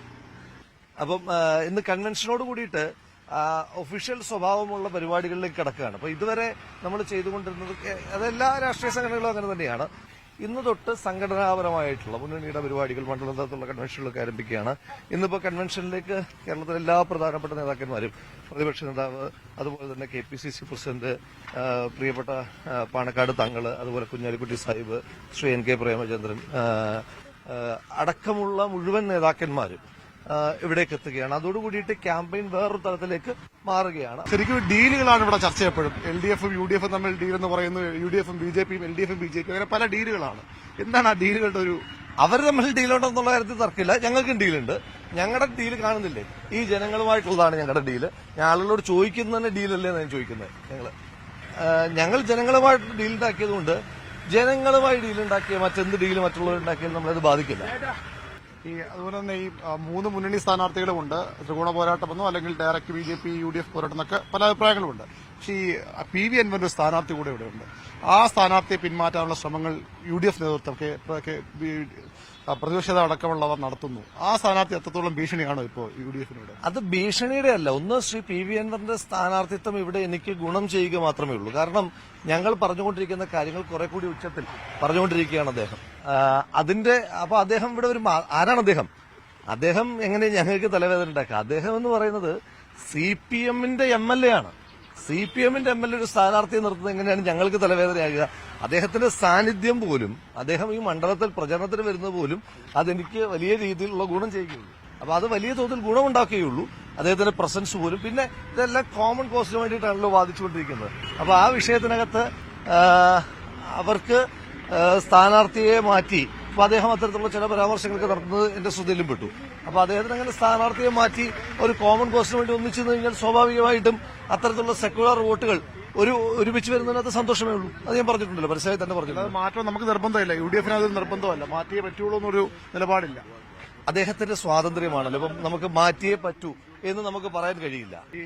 G: അപ്പം ഇന്ന് കൺവെൻഷനോട് കൂടിയിട്ട് ഒഫീഷ്യൽ സ്വഭാവമുള്ള പരിപാടികളിലേക്ക് കിടക്കുകയാണ്. അപ്പൊ ഇതുവരെ നമ്മൾ ചെയ്തുകൊണ്ടിരുന്നത്, അതെല്ലാ രാഷ്ട്രീയ സംഘടനകളും അങ്ങനെ തന്നെയാണ്. ഇന്ന് തൊട്ട് സംഘടനാപരമായിട്ടുള്ള മുന്നണിയുടെ പരിപാടികൾ മണ്ഡലത്തിലുള്ള കൺവെൻഷനിലൊക്കെ ആരംഭിക്കുകയാണ്. ഇന്നിപ്പോൾ കൺവെൻഷനിലേക്ക് കേരളത്തിലെ എല്ലാ പ്രധാനപ്പെട്ട നേതാക്കന്മാരും, പ്രതിപക്ഷ നേതാവ്, അതുപോലെ തന്നെ KPCC പ്രസിഡന്റ്, പ്രിയപ്പെട്ട പാണക്കാട് തങ്ങള്, അതുപോലെ കുഞ്ഞാലിക്കുട്ടി സാഹിബ്, ശ്രീ NK പ്രേമചന്ദ്രൻ അടക്കമുള്ള മുഴുവൻ നേതാക്കന്മാരും ഇവിടേക്ക് എത്തുകയാണ്. അതോടുകൂടിയിട്ട് ക്യാമ്പയിൻ വേറൊരു തലത്തിലേക്ക് മാറുകയാണ്.
D: ശരിക്കും ഡീലുകളാണ് ഇവിടെ ചർച്ച ചെയ്യപ്പെടും. LDF-ഉം UDF-ഉം തമ്മിൽ ഡീൽ എന്ന് പറയുന്നു. UDF-ഉം BJP-യും LDF-ഉം BJP-യും അങ്ങനെ പല ഡീലുകളാണ്. എന്താണ് ആ ഡീലുകളുടെ ഒരു?
G: അവർ തമ്മിൽ ഡീലുണ്ടെന്നുള്ള കാര്യത്തിൽ തർക്കമില്ല. ഞങ്ങൾക്കും ഡീലുണ്ട്. ഞങ്ങളുടെ ഡീല് കാണുന്നില്ലേ? ഈ ജനങ്ങളുമായിട്ടുള്ളതാണ് ഞങ്ങളുടെ ഡീല്. ഞാൻ ആളുകളോട് ചോദിക്കുന്നതന്നെ ഡീലല്ലേ ഞാൻ ചോദിക്കുന്നത്. ഞങ്ങൾ ജനങ്ങളുമായിട്ട് ഡീലുണ്ടാക്കിയതുകൊണ്ട് ജനങ്ങളുമായി ഡീലുണ്ടാക്കിയ മറ്റെന്ത് ഡീല് മറ്റുള്ളവരുണ്ടാക്കിയാലും നമ്മളത് ബാധിക്കില്ല.
D: അതുപോലെ തന്നെ ഈ 3 മുന്നണി സ്ഥാനാർത്ഥികളുമുണ്ട്. ത്രികോണ പോരാട്ടമെന്നോ അല്ലെങ്കിൽ ഡയറക്റ്റ് BJP UDF പോരാട്ടം എന്നൊക്കെ പല അഭിപ്രായങ്ങളുമുണ്ട്. പക്ഷേ ഈ PV അൻവറിന്റെ സ്ഥാനാർത്ഥി കൂടെ ഇവിടെയുണ്ട്. ആ സ്ഥാനാർത്ഥിയെ പിന്മാറ്റാനുള്ള ശ്രമങ്ങൾ UDF നേതൃത്വം, പ്രതിപക്ഷ അടക്കമുള്ളവർ നടത്തുന്നു. ആ സ്ഥാനാർത്ഥി എത്രത്തോളം ഭീഷണിയാണോ ഇപ്പോൾ UDF-നോട്?
G: അത് ഭീഷണിയുടെ അല്ല. ഒന്ന്, ശ്രീ PV അൻവറിന്റെ സ്ഥാനാർത്ഥിത്വം ഇവിടെ എനിക്ക് ഗുണം ചെയ്യുക മാത്രമേ ഉള്ളൂ. കാരണം ഞങ്ങൾ പറഞ്ഞുകൊണ്ടിരിക്കുന്ന കാര്യങ്ങൾ കുറെ കൂടി ഉച്ചത്തിൽ പറഞ്ഞുകൊണ്ടിരിക്കുകയാണ് അദ്ദേഹം. അപ്പൊ അദ്ദേഹം ഇവിടെ ഒരു ആരാണ് അദ്ദേഹം? അദ്ദേഹം എങ്ങനെ ഞങ്ങൾക്ക് തലവേദന ഉണ്ടാക്കുക? അദ്ദേഹം എന്ന് പറയുന്നത് CPM-ന്റെ MLA ആണ്. CPM-ന്റെ MLA ഒരു സ്ഥാനാർത്ഥിയെ നിർത്തുന്നത് എങ്ങനെയാണ് ഞങ്ങൾക്ക് തലവേദനയാകുക? അദ്ദേഹത്തിന്റെ സാന്നിധ്യം പോലും, അദ്ദേഹം ഈ മണ്ഡലത്തിൽ പ്രചരണത്തിന് വരുന്നത് പോലും അതെനിക്ക് വലിയ രീതിയിലുള്ള ഗുണം ചെയ്യുകയുള്ളൂ. അപ്പൊ അത് വലിയ തോതിൽ ഗുണമുണ്ടാക്കുകയുള്ളൂ, അദ്ദേഹത്തിന്റെ പ്രസൻസ് പോലും. പിന്നെ ഇതെല്ലാം കോമൺ കോസിന് വേണ്ടിയിട്ടാണല്ലോ വാദിച്ചുകൊണ്ടിരിക്കുന്നത്. അപ്പൊ ആ വിഷയത്തിനകത്ത് അവർക്ക് സ്ഥാനാർത്ഥിയെ മാറ്റി, അപ്പൊ അദ്ദേഹം അത്തരത്തിലുള്ള ചില പരാമർശങ്ങളൊക്കെ നടത്തുന്നത് എന്റെ ശ്രദ്ധയിലും പെട്ടു. അപ്പൊ അദ്ദേഹത്തിന് അങ്ങനെ സ്ഥാനാർത്ഥിയെ മാറ്റി ഒരു കോമൺ കോസിന് വേണ്ടി ഒന്നിച്ചു കഴിഞ്ഞാൽ സ്വാഭാവികമായിട്ടും അത്തരത്തിലുള്ള സെക്യുലർ വോട്ടുകൾ ഒരുമിച്ച് വരുന്നതിനകത്ത് സന്തോഷമേ ഉള്ളൂ. അത് ഞാൻ പറഞ്ഞിട്ടുണ്ടല്ലോ, പരസ്യമായി തന്നെ പറഞ്ഞിട്ടുണ്ട്.
D: മാറ്റം നമുക്ക് നിർബന്ധമില്ല, UDF-ന് അതൊരു നിർബന്ധമല്ല, മാറ്റിയേ പറ്റുള്ളൂ എന്നൊരു നിലപാടില്ല.
G: അദ്ദേഹത്തിന്റെ സ്വാതന്ത്ര്യമാണല്ലോ. അപ്പം നമുക്ക് മാറ്റിയേ പറ്റൂ എന്ന് നമുക്ക് പറയാൻ കഴിയില്ല.
D: ഈ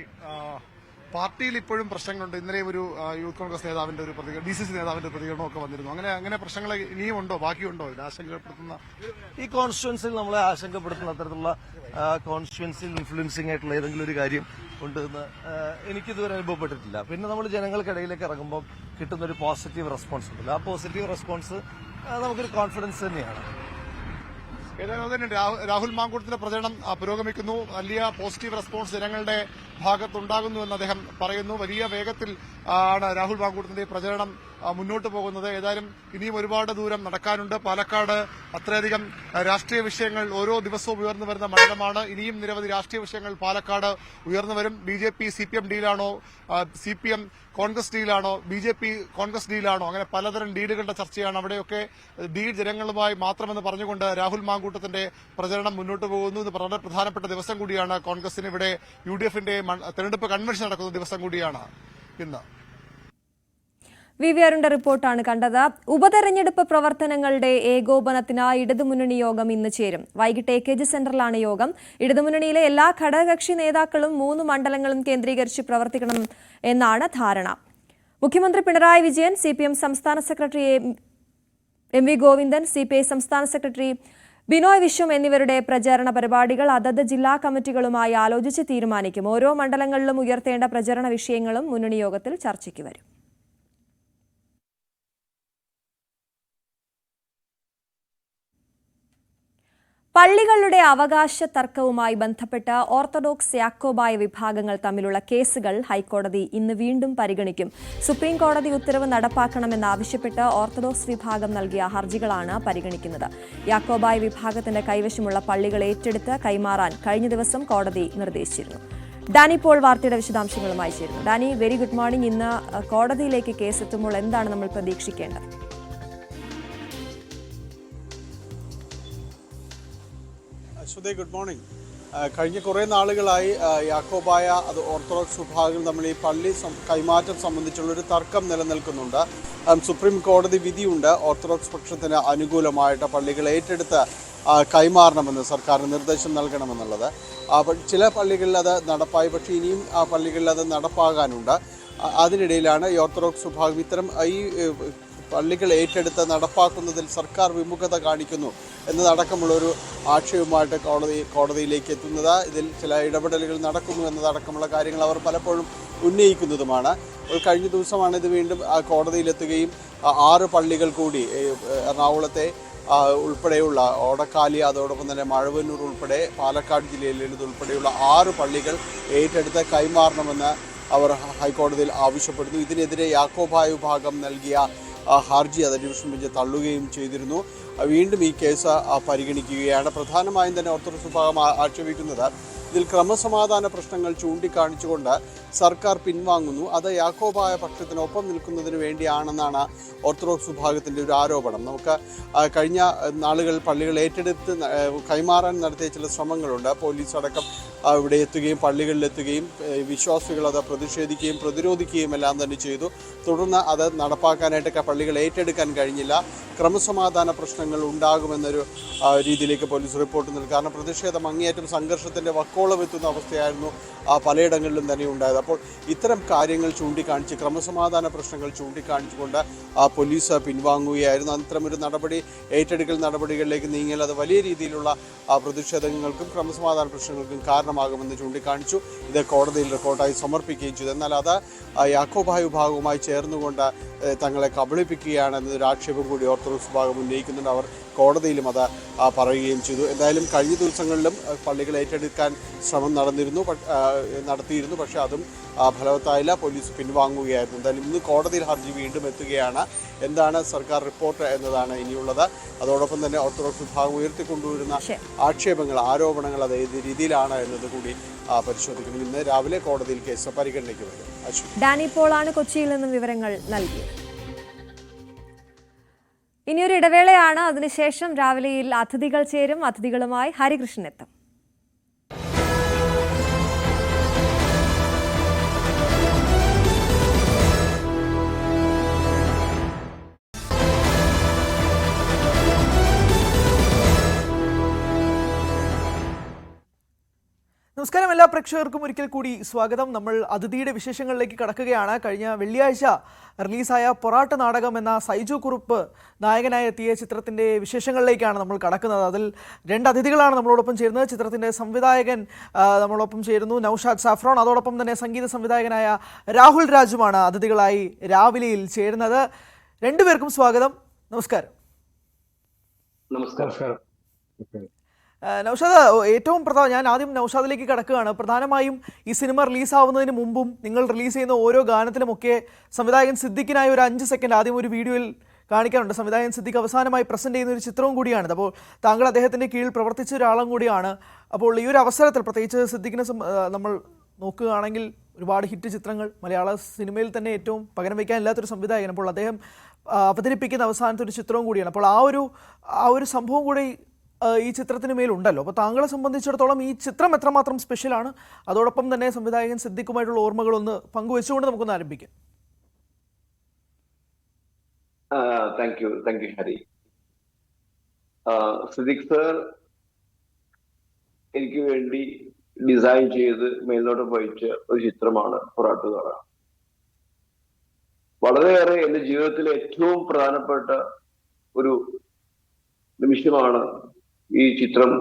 D: പാർട്ടിയിൽ ഇപ്പോഴും പ്രശ്നങ്ങളുണ്ട്. ഇന്നലെ ഒരു യൂത്ത് കോൺഗ്രസ് നേതാവിന്റെ ഒരു പ്രതികരണം, DCC നേതാവിന്റെ പ്രതികരണമൊക്കെ വന്നിരുന്നു. അങ്ങനെ പ്രശ്നങ്ങൾ ഇനിയും ഉണ്ടോ, ബാക്കിയുണ്ടോ ഇത് ആശങ്കപ്പെടുത്തുന്ന?
G: ഈ കോൺസ്റ്റിറ്റ്യുവൻസിൽ നമ്മളെ ആശങ്കപ്പെടുത്തുന്ന അത്തരത്തിലുള്ള കോൺസ്റ്റിറ്റ്യുവൻസിൽ ഇൻഫ്ലുവൻസിംഗ് ആയിട്ടുള്ള ഏതെങ്കിലും ഒരു കാര്യം ഉണ്ടെന്ന് എനിക്കിതുവരെ അനുഭവപ്പെട്ടിട്ടില്ല. പിന്നെ നമ്മൾ ജനങ്ങൾക്കിടയിലേക്ക് ഇറങ്ങുമ്പോൾ കിട്ടുന്ന ഒരു പോസിറ്റീവ് റെസ്പോൺസ് ഉണ്ടല്ലോ, ആ പോസിറ്റീവ് റെസ്പോൺസ് നമുക്കൊരു കോൺഫിഡൻസ് തന്നെയാണ്.
D: ഏതായാലും രാഹുൽ മാങ്കൂട്ടത്തിന്റെ പ്രചരണം പുരോഗമിക്കുന്നു. വലിയ പോസിറ്റീവ് റെസ്പോൺസ് ജനങ്ങളുടെ ഭാഗത്തുണ്ടാകുന്നുവെന്ന് അദ്ദേഹം പറയുന്നു. വലിയ വേഗത്തിൽ ആണ് രാഹുൽ മാങ്കൂട്ടത്തിന്റെ പ്രചരണം മുന്നോട്ട് പോകുന്നത്. ഏതായാലും ഇനിയും ഒരുപാട് ദൂരം നടക്കാനുണ്ട്. പാലക്കാട് അത്രയധികം രാഷ്ട്രീയ വിഷയങ്ങൾ ഓരോ ദിവസവും ഉയർന്നു വരുന്ന മണ്ഡലമാണ്. ഇനിയും നിരവധി രാഷ്ട്രീയ വിഷയങ്ങൾ പാലക്കാട് ഉയർന്നു വരും. BJP CPM ഡീലാണോ, CPM Congress ഡീലാണോ, BJP Congress ഡീലാണോ, അങ്ങനെ പലതരം ഡീലുകളുടെ ചർച്ചയാണ്. അവിടെയൊക്കെ ഡീൽ ജനങ്ങളുമായി മാത്രമെന്ന് പറഞ്ഞുകൊണ്ട് രാഹുൽ മാങ്കൂട്ടത്തിന്റെ പ്രചരണം മുന്നോട്ട് പോകുന്നു. ഇത് വളരെ പ്രധാനപ്പെട്ട ദിവസം കൂടിയാണ്. കോൺഗ്രസിന് ഇവിടെ UDFന്റെ തെരഞ്ഞെടുപ്പ് കൺവെൻഷൻ നടക്കുന്ന ദിവസം കൂടിയാണ് ഇന്ന്.
A: വിവിആറിന്റെ റിപ്പോർട്ടാണ് കണ്ടത്. ഉപതെരഞ്ഞെടുപ്പ് പ്രവർത്തനങ്ങളുടെ ഏകോപനത്തിനായി ഇടതുമുന്നണി യോഗം ഇന്ന് ചേരും. വൈകിട്ട് AKG സെന്ററിലാണ് യോഗം. ഇടതുമുന്നണിയിലെ എല്ലാ ഘടകകക്ഷി നേതാക്കളും 3 മണ്ഡലങ്ങളും കേന്ദ്രീകരിച്ച് പ്രവർത്തിക്കണം എന്നാണ് ധാരണ. മുഖ്യമന്ത്രി പിണറായി വിജയൻ, CPM സംസ്ഥാന സെക്രട്ടറി MV ഗോവിന്ദൻ, CPI സംസ്ഥാന സെക്രട്ടറി ബിനോയ് വിശ്വം എന്നിവരുടെ പ്രചാരണ പരിപാടികൾ അതത് ജില്ലാ കമ്മിറ്റികളുമായി ആലോചിച്ച് തീരുമാനിക്കും. ഓരോ മണ്ഡലങ്ങളിലും ഉയർത്തേണ്ട പ്രചരണ വിഷയങ്ങളും മുന്നണി യോഗത്തിൽ ചർച്ചയ്ക്ക് വരും. പള്ളികളുടെ അവകാശ തർക്കവുമായി ബന്ധപ്പെട്ട് ഓർത്തഡോക്സ് യാക്കോബായ വിഭാഗങ്ങൾ തമ്മിലുള്ള കേസുകൾ ഹൈക്കോടതി ഇന്ന് വീണ്ടും പരിഗണിക്കും. സുപ്രീം കോടതി ഉത്തരവ് നടപ്പാക്കണമെന്നാവശ്യപ്പെട്ട് ഓർത്തഡോക്സ് വിഭാഗം നൽകിയ ഹർജികളാണ് പരിഗണിക്കുന്നത്. യാക്കോബായ വിഭാഗത്തിന്റെ കൈവശമുള്ള പള്ളികൾ ഏറ്റെടുത്ത് കൈമാറാൻ കഴിഞ്ഞ ദിവസം കോടതി നിർദ്ദേശിച്ചിരുന്നു. ഡാനി പോൾ വാർത്തയുടെ വിശദാംശങ്ങളുമായി ചേരുന്നു. Danny, very good morning. ഇന്ന് കോടതിയിലേക്ക് കേസെത്തുമ്പോൾ എന്താണ് നമ്മൾ പ്രതീക്ഷിക്കേണ്ടത്?
H: Aswathy, good morning. കഴിഞ്ഞ കുറേ നാളുകളായി യാക്കോബായ അത് ഓർത്തഡോക്സ് വിഭാഗങ്ങൾ തമ്മിൽ ഈ പള്ളി കൈമാറ്റം സംബന്ധിച്ചുള്ളൊരു തർക്കം നിലനിൽക്കുന്നുണ്ട്. സുപ്രീം കോടതി വിധിയുണ്ട് ഓർത്തഡോക്സ് പക്ഷത്തിന് അനുകൂലമായിട്ട് പള്ളികൾ ഏറ്റെടുത്ത് കൈമാറണമെന്ന് സർക്കാരിന് നിർദ്ദേശം നൽകണമെന്നുള്ളത്. ചില പള്ളികളിൽ അത് നടപ്പായി, പക്ഷേ ഇനിയും ആ പള്ളികളിൽ അത് നടപ്പാകാനുണ്ട്. അതിനിടയിലാണ് ഈ ഓർത്തഡോക്സ് വിഭാഗം ഇത്തരം ഈ പള്ളികൾ ഏറ്റെടുത്ത് നടപ്പാക്കുന്നതിൽ സർക്കാർ വിമുഖത കാണിക്കുന്നു എന്നതടക്കമുള്ളൊരു ആക്ഷേപമായിട്ട് കോടതിയിലേക്ക് എത്തുന്നത്. ഇതിൽ ചില ഇടപെടലുകൾ നടക്കുന്നു എന്നതടക്കമുള്ള കാര്യങ്ങൾ അവർ പലപ്പോഴും ഉന്നയിക്കുന്നതുമാണ്. കഴിഞ്ഞ ദിവസമാണ് ഇത് വീണ്ടും കോടതിയിലെത്തുകയും 6 പള്ളികൾ കൂടി എറണാകുളത്തെ ഉൾപ്പെടെയുള്ള ഓടക്കാലി, അതോടൊപ്പം തന്നെ മഴവന്നൂർ ഉൾപ്പെടെ പാലക്കാട് ജില്ലയിലേത് ഉൾപ്പെടെയുള്ള 6 പള്ളികൾ ഏറ്റെടുത്ത് കൈമാറണമെന്ന് അവർ ഹൈക്കോടതിയിൽ ആവശ്യപ്പെടുന്നു. ഇതിനെതിരെ യാക്കോബായ വിഭാഗം നൽകിയ ഹർജി അത് ഡിവിഷൻ ബെഞ്ച് തള്ളുകയും ചെയ്തിരുന്നു. വീണ്ടും ഈ കേസ് പരിഗണിക്കുകയാണ്. പ്രധാനമായും തന്നെ ഓർത്തഡോക്സ് വിഭാഗം ആക്ഷേപിക്കുന്നത് ഇതിൽ ക്രമസമാധാന പ്രശ്നങ്ങൾ ചൂണ്ടിക്കാണിച്ചുകൊണ്ട് സർക്കാർ പിൻവാങ്ങുന്നു. അത് യാക്കോബായ പക്ഷത്തിനൊപ്പം നിൽക്കുന്നതിന് വേണ്ടിയാണെന്നാണ് ഓർത്തഡോക്സ് വിഭാഗത്തിൻ്റെ ഒരു ആരോപണം. നമുക്ക് കഴിഞ്ഞ നാളുകൾ പള്ളികൾ ഏറ്റെടുത്ത് കൈമാറാൻ നടത്തിയ ചില ശ്രമങ്ങളുണ്ട്. പോലീസ് അടക്കം ഇവിടെ എത്തുകയും പള്ളികളിലെത്തുകയും വിശ്വാസികൾ അത് പ്രതിഷേധിക്കുകയും പ്രതിരോധിക്കുകയും എല്ലാം തന്നെ ചെയ്തു. തുടർന്ന് അത് നടപ്പാക്കാനായിട്ടൊക്കെ പള്ളികൾ ഏറ്റെടുക്കാൻ കഴിഞ്ഞില്ല. ക്രമസമാധാന പ്രശ്നങ്ങൾ ഉണ്ടാകുമെന്നൊരു രീതിയിലേക്ക് പോലീസ് റിപ്പോർട്ട് നൽകി. കാരണം പ്രതിഷേധം അങ്ങേയറ്റം സംഘർഷത്തിൻ്റെ വക്കോളം എത്തുന്ന അവസ്ഥയായിരുന്നു പലയിടങ്ങളിലും തന്നെ ഉണ്ടായത്. അപ്പോൾ ഇത്തരം കാര്യങ്ങൾ ചൂണ്ടിക്കാണിച്ച് ക്രമസമാധാന പ്രശ്നങ്ങൾ ചൂണ്ടിക്കാണിച്ചുകൊണ്ട് പോലീസ് പിൻവാങ്ങുകയായിരുന്നു. അത്തരമൊരു ഏറ്റെടുക്കൽ നടപടികളിലേക്ക് നീങ്ങിയാൽ അത് വലിയ രീതിയിലുള്ള പ്രതിഷേധങ്ങൾക്കും ക്രമസമാധാന പ്രശ്നങ്ങൾക്കും കാരണമാകുമെന്ന് ചൂണ്ടിക്കാണിച്ചു. ഇത് കോടതിയിൽ റിപ്പോർട്ടായി സമർപ്പിക്കുകയും ചെയ്തു. എന്നാൽ അത് യാക്കോബായ വിഭാഗവുമായി ചേർന്നുകൊണ്ട് തങ്ങളെ കബളിപ്പിക്കുകയാണെന്നൊരു ആക്ഷേപം കൂടി ഓർത്തഡോക്സ് വിഭാഗം ഉന്നയിക്കുന്നുണ്ട്. അവർ കോടതിയിലും അത് പറയുകയും ചെയ്തു. എന്തായാലും കഴിഞ്ഞ ദിവസങ്ങളിലും പള്ളികൾ ഏറ്റെടുക്കാൻ ശ്രമം നടത്തിയിരുന്നു. പക്ഷേ അതും ഫലവത്തായില്ല. പോലീസ് പിൻവാങ്ങുകയായിരുന്നു. എന്തായാലും ഇന്ന് കോടതിയിൽ ഹർജി വീണ്ടും എത്തുകയാണ്. എന്താണ് സർക്കാർ റിപ്പോർട്ട് എന്നതാണ് ഇനിയുള്ളത്. അതോടൊപ്പം തന്നെ ഓർത്തഡോക്സ് വിഭാഗം ഉയർത്തിക്കൊണ്ടുവരുന്ന ആക്ഷേപങ്ങൾ, ആരോപണങ്ങൾ അത് ഏത് രീതിയിലാണ് എന്നത് കൂടി പരിശോധിക്കണം. ഇന്ന് രാവിലെ കോടതിയിൽ കേസ് പരിഗണനയ്ക്ക് വരും.
A: ഡാനി പോളാണ് കൊച്ചിയിൽ നിന്നും വിവരങ്ങൾ നൽകിയത്. ഇനിയൊരു ഇടവേളയാണ്. അതിനുശേഷം രാവിലെയിൽ അതിഥികൾ ചേരും. അതിഥികളുമായി ഹരികൃഷ്ണൻ എത്തും.
I: നമസ്കാരം, എല്ലാ പ്രേക്ഷകർക്കും ഒരിക്കൽ കൂടി സ്വാഗതം. നമ്മൾ അതിഥിയുടെ വിശേഷങ്ങളിലേക്ക് കടക്കുകയാണ്. കഴിഞ്ഞ വെള്ളിയാഴ്ച റിലീസായ പൊറാട്ട് നാടകം എന്ന സൈജു കുറുപ്പ് നായകനായി എത്തിയ ചിത്രത്തിൻ്റെ വിശേഷങ്ങളിലേക്കാണ് നമ്മൾ കടക്കുന്നത്. അതിൽ 2 അതിഥികളാണ് നമ്മളോടൊപ്പം ചേരുന്നത്. ചിത്രത്തിൻ്റെ സംവിധായകൻ നമ്മളോടൊപ്പം ചേരുന്നു, നൌഷാദ് സാഫ്രോൺ. അതോടൊപ്പം തന്നെ സംഗീത സംവിധായകനായ രാഹുൽ രാജുമാണ് അതിഥികളായി രാവിലെയിൽ ചേരുന്നത്. 2 പേർക്കും സ്വാഗതം. നമസ്കാരം.
C: നമസ്കാരം.
I: നൗഷാദ്, ഏറ്റവും ഞാൻ ആദ്യം നൗഷാദിലേക്ക് കടക്കുകയാണ്. പ്രധാനമായും ഈ സിനിമ റിലീസാവുന്നതിന് മുമ്പും നിങ്ങൾ റിലീസ് ചെയ്യുന്ന ഓരോ ഗാനത്തിലുമൊക്കെ സംവിധായകൻ സിദ്ദിഖിനായി ഒരു 5 സെക്കൻഡ് ആദ്യം ഒരു വീഡിയോയിൽ കാണിക്കാറുണ്ട്. സംവിധായകൻ സിദ്ദിഖ് അവസാനമായി പ്രസന്റ് ചെയ്യുന്ന ഒരു ചിത്രവും കൂടിയാണിത്. അപ്പോൾ താങ്കൾ അദ്ദേഹത്തിൻ്റെ കീഴിൽ പ്രവർത്തിച്ച ഒരാളും കൂടിയാണ്. അപ്പോൾ ഈ ഒരു അവസരത്തിൽ പ്രത്യേകിച്ച് സിദ്ദിഖിനെ നമ്മൾ നോക്കുകയാണെങ്കിൽ ഒരുപാട് ഹിറ്റ് ചിത്രങ്ങൾ മലയാള സിനിമയിൽ തന്നെ ഏറ്റവും പകരം വയ്ക്കാനില്ലാത്തൊരു സംവിധായകൻ. അപ്പോൾ അദ്ദേഹം അവതരിപ്പിക്കുന്ന അവസാനത്തെ ഒരു ചിത്രവും കൂടിയാണ്. അപ്പോൾ ആ ഒരു സംഭവം കൂടി ഈ ചിത്രത്തിന് മേലുണ്ടല്ലോ. അപ്പോൾ താങ്കളെ സംബന്ധിച്ചിടത്തോളം ഈ ചിത്രം എത്രമാത്രം സ്പെഷ്യലാണ്, അതോടൊപ്പം തന്നെ സംവിധായകൻ സിദ്ദിഖുമായിട്ടുള്ള ഓർമ്മകളൊന്ന് പങ്കുവെച്ചുകൊണ്ട് നമുക്കൊന്ന് ആരംഭിക്കാം.
J: Thank you Hari. Siddique sir എനിക്ക് വേണ്ടി ഡിസൈൻ ചെയ്ത് മേൽനോട്ടം വഹിച്ച ഒരു ചിത്രമാണ് പൊറാട്ടുകാറ. വളരെയേറെ എന്റെ ജീവിതത്തിലെ ഏറ്റവും പ്രധാനപ്പെട്ട ഒരു നിമിഷമാണ് ഈ ചിത്രം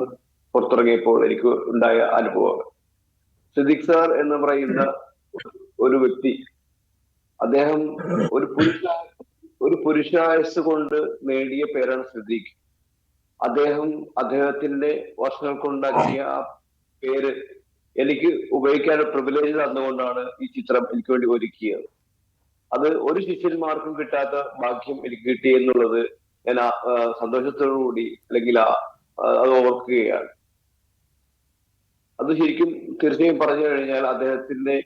J: പുറത്തിറങ്ങിയപ്പോൾ എനിക്ക് ഉണ്ടായ അനുഭവം. സിദ്ദിഖ് സാർ എന്ന് പറയുന്ന ഒരു വ്യക്തി, അദ്ദേഹം ഒരു പുരുഷായസ് കൊണ്ട് നേടിയ പേരാണ് സിദ്ദിഖ്. അദ്ദേഹത്തിന്റെ വർഷങ്ങൾക്കുണ്ടാക്കിയ ആ പേര് എനിക്ക് ഉപയോഗിക്കാൻ പ്രിവിലേജ് തന്നുകൊണ്ടാണ് ഈ ചിത്രം എനിക്ക് വേണ്ടി ഒരുക്കിയത്. അത് ഒരു ശിഷ്യന്മാർക്കും കിട്ടാത്ത ഭാഗ്യം എനിക്ക് കിട്ടി എന്നുള്ളത് ഞാൻ സന്തോഷത്തോടു കൂടി അല്ലെങ്കിൽ അത് ഓർക്കുകയാണ്. അത് ശരിക്കും തീർച്ചയായും പറഞ്ഞു കഴിഞ്ഞാൽ അദ്ദേഹത്തിന്റെ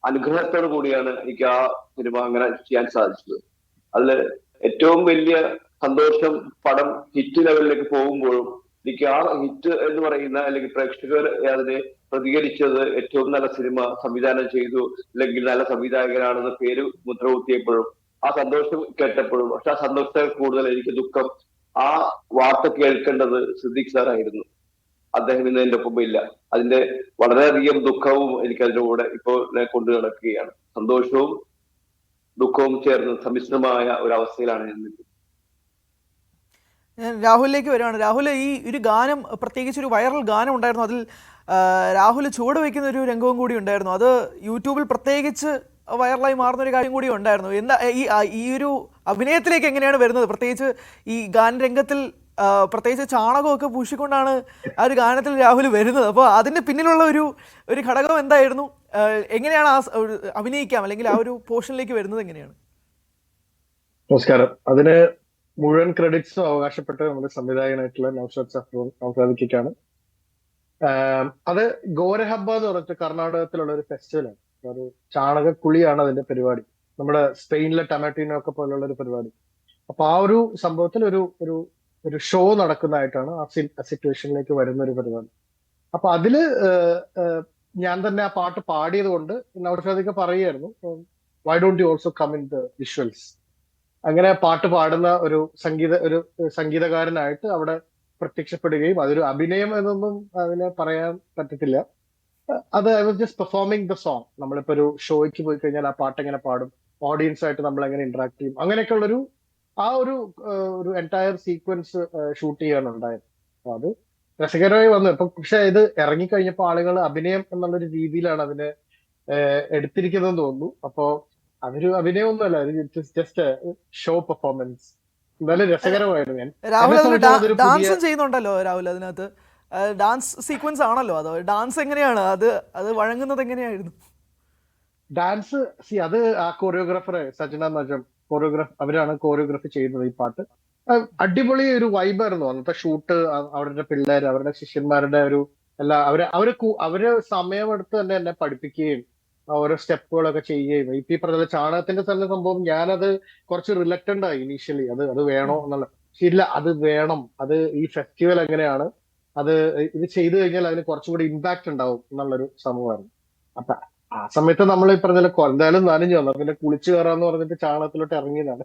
J: അനുഗ്രഹത്തോടു കൂടിയാണ് എനിക്ക് ആ സിനിമ അങ്ങനെ ചെയ്യാൻ സാധിച്ചത്. അതില് ഏറ്റവും വലിയ സന്തോഷം പടം ഹിറ്റ് ലെവലിലേക്ക് പോകുമ്പോഴും എനിക്ക് ആ ഹിറ്റ് എന്ന് പറയുന്ന അല്ലെങ്കിൽ പ്രേക്ഷകർ അതിനെ പ്രതികരിച്ചത് ഏറ്റവും നല്ല സിനിമ സംവിധാനം ചെയ്തു അല്ലെങ്കിൽ നല്ല സംവിധായകനാണെന്ന് പേര് മുദ്രകുത്തിയപ്പോഴും ആ സന്തോഷം കേട്ടപ്പോഴും, പക്ഷെ ആ സന്തോഷത്തിൽ കൂടുതൽ എനിക്ക് ദുഃഖം ആ വാർത്ത കേൾക്കേണ്ടത് സിദ്ദിഖ് സാർ ആയിരുന്നു. അദ്ദേഹം ഇന്ന് എന്റെ ഒപ്പം ഇല്ല. അതിന്റെ വളരെയധികം ദുഃഖവും എനിക്ക് അതിന്റെ കൂടെ ഇപ്പോൾ കൊണ്ടു നടക്കുകയാണ്. സന്തോഷവും ദുഃഖവും ചേർന്ന് സമ്മിശ്രമായ ഒരു അവസ്ഥയിലാണ് ഞാൻ നിൽക്കുന്നത്.
I: ഞാൻ രാഹുലിലേക്ക് വരികയാണ്. രാഹുൽ, ഈ ഒരു ഗാനം, പ്രത്യേകിച്ച് ഒരു വൈറൽ ഗാനം ഉണ്ടായിരുന്നു, അതിൽ രാഹുൽ ചുവട് വയ്ക്കുന്ന ഒരു രംഗവും കൂടി ഉണ്ടായിരുന്നു. അത് യൂട്യൂബിൽ പ്രത്യേകിച്ച് വൈറലായി മാറുന്ന ഒരു കാര്യം കൂടി ഉണ്ടായിരുന്നു. എന്താ ഈ ഒരു അഭിനയത്തിലേക്ക് എങ്ങനെയാണ് വരുന്നത്? പ്രത്യേകിച്ച് ഈ ഗാനരംഗത്തിൽ പ്രത്യേകിച്ച് ചാണകമൊക്കെ പൂശിക്കൊണ്ടാണ് ആ ഒരു ഗാനത്തിൽ രാഹുൽ വരുന്നത്. അപ്പോൾ അതിൻ്റെ പിന്നിലുള്ള ഒരു ഘടകം എന്തായിരുന്നു? എങ്ങനെയാണ് അഭിനയിക്കാം അല്ലെങ്കിൽ ആ ഒരു പോർഷനിലേക്ക് വരുന്നത് എങ്ങനെയാണ്?
K: നമസ്കാരം. അതിന് മുഴുവൻ ക്രെഡിറ്റ്സും അവകാശപ്പെട്ട നമ്മുടെ സംവിധായകനായിട്ടുള്ള നൗഷാദ് നൗഷാദിക്കാണ്. അത് ഗോരഹബ്ബ എന്ന് പറഞ്ഞിട്ട് കർണാടകത്തിലുള്ള ഒരു ഫെസ്റ്റിവലാണ്. ഒരു ചാണകക്കുളിയാണ് അതിന്റെ പരിപാടി. നമ്മുടെ സ്പെയിനിലെ ടൊമാറ്റീനോ ഒക്കെ പോലുള്ള ഒരു പരിപാടി. അപ്പൊ ആ ഒരു സംഭവത്തിൽ ഒരു ഷോ നടക്കുന്നതായിട്ടാണ് ആ സിറ്റുവേഷനിലേക്ക് വരുന്ന ഒരു പരിപാടി. അപ്പൊ അതില് ഞാൻ തന്നെ ആ പാട്ട് പാടിയത് കൊണ്ട് നൗഷാദിക്ക് പറയുമായിരുന്നു, why don't you also come in the visuals. അങ്ങനെ പാട്ട് പാടുന്ന ഒരു സംഗീതകാരനായിട്ട് അവിടെ പ്രത്യക്ഷപ്പെടുകയും, അതൊരു അഭിനയം എന്നൊന്നും അതിനെ പറയാൻ പറ്റത്തില്ല. അത് I was just performing the song. നമ്മളിപ്പോ ഒരു ഷോയ്ക്ക് പോയി കഴിഞ്ഞാൽ ആ പാട്ട് എങ്ങനെ പാടും, ഓഡിയൻസ് ആയിട്ട് നമ്മൾ എങ്ങനെ ഇന്ററാക്ട് ചെയ്യും, അങ്ങനെയൊക്കെ ഉള്ളൊരു ഒരു എൻറ്റയർ സീക്വൻസ് ഷൂട്ട് ചെയ്യാനുണ്ടായത്. അപ്പൊ അത് രസകരമായി വന്നു. ഇപ്പൊ പക്ഷെ ഇത് ഇറങ്ങിക്കഴിഞ്ഞപ്പോ ആളുകൾ അഭിനയം എന്നുള്ളൊരു രീതിയിലാണ് അതിനെ എടുത്തിരിക്കുന്നതെന്ന് തോന്നുന്നു. അപ്പോ അതൊരു അഭിനയമൊന്നുമല്ല, ജസ്റ്റ് ഷോ പെർഫോമൻസ്. എന്തായാലും രസകരമായിരുന്നു.
I: രാഹുൽ ഡാൻസും ചെയ്യുന്നുണ്ടല്ലോ രാഹുൽ, അതിനകത്ത് ഡാൻസ് സീക്വൻസ് ആണല്ലോ. അത് ഡാൻസ് എങ്ങനെയാണ് അത് വഴങ്ങുന്നത് എങ്ങനെയായിരുന്നു?
K: ഡാൻസ് അത് ആ കൊറിയോഗ്രാഫർ സജന നജം അവരാണ് കൊറിയോഗ്രാഫി ചെയ്യുന്നത് ഈ പാട്ട്. അടിപൊളി ഒരു വൈബായിരുന്നു അന്നത്തെ ഷൂട്ട്. അവരുടെ പിള്ളേർ, അവരുടെ ശിഷ്യന്മാരുടെ അവര് സമയമെടുത്ത് തന്നെ എന്നെ പഠിപ്പിക്കുകയും ഓരോ സ്റ്റെപ്പുകളൊക്കെ ചെയ്യുകയും, ഈ പറഞ്ഞ ചാണകത്തിന്റെ തന്നെ സംഭവം ഞാനത് കുറച്ച് റിലക്റ്റന്റ് ആയി ഇനീഷ്യലി. അത് വേണോ എന്നുള്ള, ഇല്ല അത് വേണം, അത് ഈ ഫെസ്റ്റിവൽ എങ്ങനെയാണ്, ഇത് ചെയ്തു കഴിഞ്ഞാൽ അതിന് കുറച്ചും കൂടി ഇമ്പാക്ട് ഉണ്ടാവും എന്നുള്ളൊരു സംഭവമായിരുന്നു. അപ്പൊ ആ സമയത്ത് നമ്മൾ ഈ പറഞ്ഞ എന്തായാലും നനഞ്ഞു വന്നു, പിന്നെ കുളിച്ചു കയറാന്ന് പറഞ്ഞിട്ട് ചാണകത്തിലോട്ട് ഇറങ്ങിയതാണ്.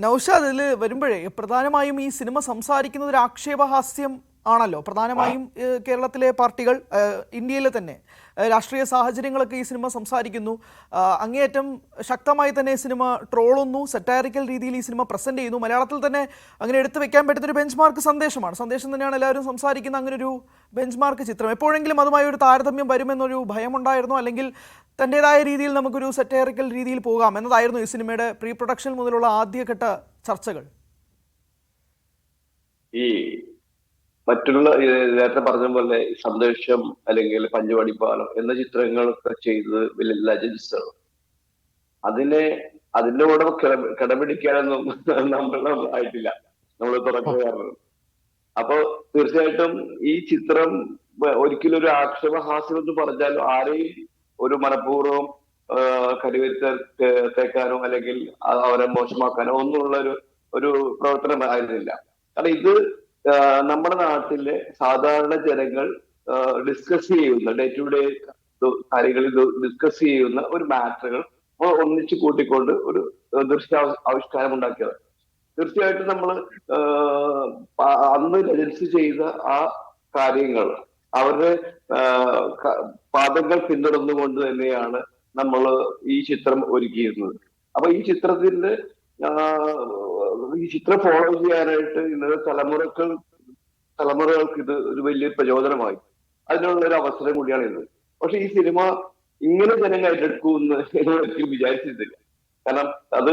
I: നൗഷാദ്, ഇതിൽ വരുമ്പോഴേ പ്രധാനമായും ഈ സിനിമ സംസാരിക്കുന്നത് ഒരു ആക്ഷേപഹാസ്യം ആണല്ലോ. പ്രധാനമായും കേരളത്തിലെ പാർട്ടികൾ, ഇന്ത്യയിലെ തന്നെ രാഷ്ട്രീയ സാഹചര്യങ്ങളൊക്കെ ഈ സിനിമ സംസാരിക്കുന്നു. അങ്ങേയറ്റം ശക്തമായി തന്നെ സിനിമ ട്രോളുന്നു, സെറ്റാരിക്കൽ രീതിയിൽ ഈ സിനിമ പ്രസന്റ് ചെയ്യുന്നു. മലയാളത്തിൽ തന്നെ അങ്ങനെ എടുത്തു വെക്കാൻ പറ്റുന്നൊരു ബെഞ്ച് മാർക്ക് സന്ദേശം തന്നെയാണ് എല്ലാവരും സംസാരിക്കുന്ന അങ്ങനെ ഒരു ബെഞ്ച് മാർക്ക് ചിത്രം. എപ്പോഴെങ്കിലും അതുമായി ഒരു താരതമ്യം വരുമെന്നൊരു ഭയമുണ്ടായിരുന്നോ, അല്ലെങ്കിൽ തൻ്റെതായ രീതിയിൽ നമുക്കൊരു സെറ്റാരിക്കൽ രീതിയിൽ പോകാം എന്നതായിരുന്നു ഈ സിനിമയുടെ പ്രീ പ്രൊഡക്ഷൻ മുതലുള്ള ആദ്യഘട്ട ചർച്ചകൾ?
J: ഈ മറ്റുള്ള നേരത്തെ പറഞ്ഞ പോലെ സന്ദേശം അല്ലെങ്കിൽ പഞ്ചവടിപ്പാലം എന്ന ചിത്രങ്ങളൊക്കെ ചെയ്തത് വലിയ ലെജൻസ് ആണ്. അതിന്റെ കൂടെ കിടപിടിക്കാനൊന്നും നമ്മളായിട്ടില്ല, നമ്മൾ തുടക്കക്കാരനാണ്. അപ്പൊ തീർച്ചയായിട്ടും ഈ ചിത്രം ഒരിക്കലും ഒരു ആക്ഷേപഹാസ്യം എന്ന് പറഞ്ഞാൽ ആരെയും ഒരു മനഃപൂർവ്വം കരിവേറ്റാനോ അല്ലെങ്കിൽ അവരെ മോശമാക്കാനോ ഒന്നുമുള്ള ഒരു പ്രവർത്തനം ആയിരുന്നില്ല. കാരണം ഇത് നമ്മുടെ നാട്ടിലെ സാധാരണ ജനങ്ങൾ ഡിസ്കസ് ചെയ്യുന്ന ഡേ ടു ഡേ കാര്യങ്ങളിൽ ഡിസ്കസ് ചെയ്യുന്ന ഒരു മാറ്ററുകൾ ഒന്നിച്ചു കൂട്ടിക്കൊണ്ട് ഒരു ദൃശ്യാവിഷ്കാരം ഉണ്ടാക്കിയത്. തീർച്ചയായിട്ടും നമ്മൾ അന്ന് രചിച്ച് ചെയ്ത ആ കാര്യങ്ങൾ അവരുടെ പാദങ്ങൾ പിന്തുടർന്നുകൊണ്ട് തന്നെയാണ് നമ്മൾ ഈ ചിത്രം ഒരുക്കിയിരുന്നത്. അപ്പൊ ഈ ചിത്രം ഫോളോ ചെയ്യാനായിട്ട് ഇന്നത്തെ തലമുറകൾക്ക് ഇത് ഒരു വലിയ പ്രചോദനമായി. അതിനുള്ള ഒരു അവസരം കൂടിയാണ് ഇത്. പക്ഷെ ഈ സിനിമ ഇങ്ങനെ ജനങ്ങൾ ഏറ്റെടുക്കുമെന്ന് ഒരിക്കലും വിചാരിച്ചിട്ടില്ല. കാരണം അത്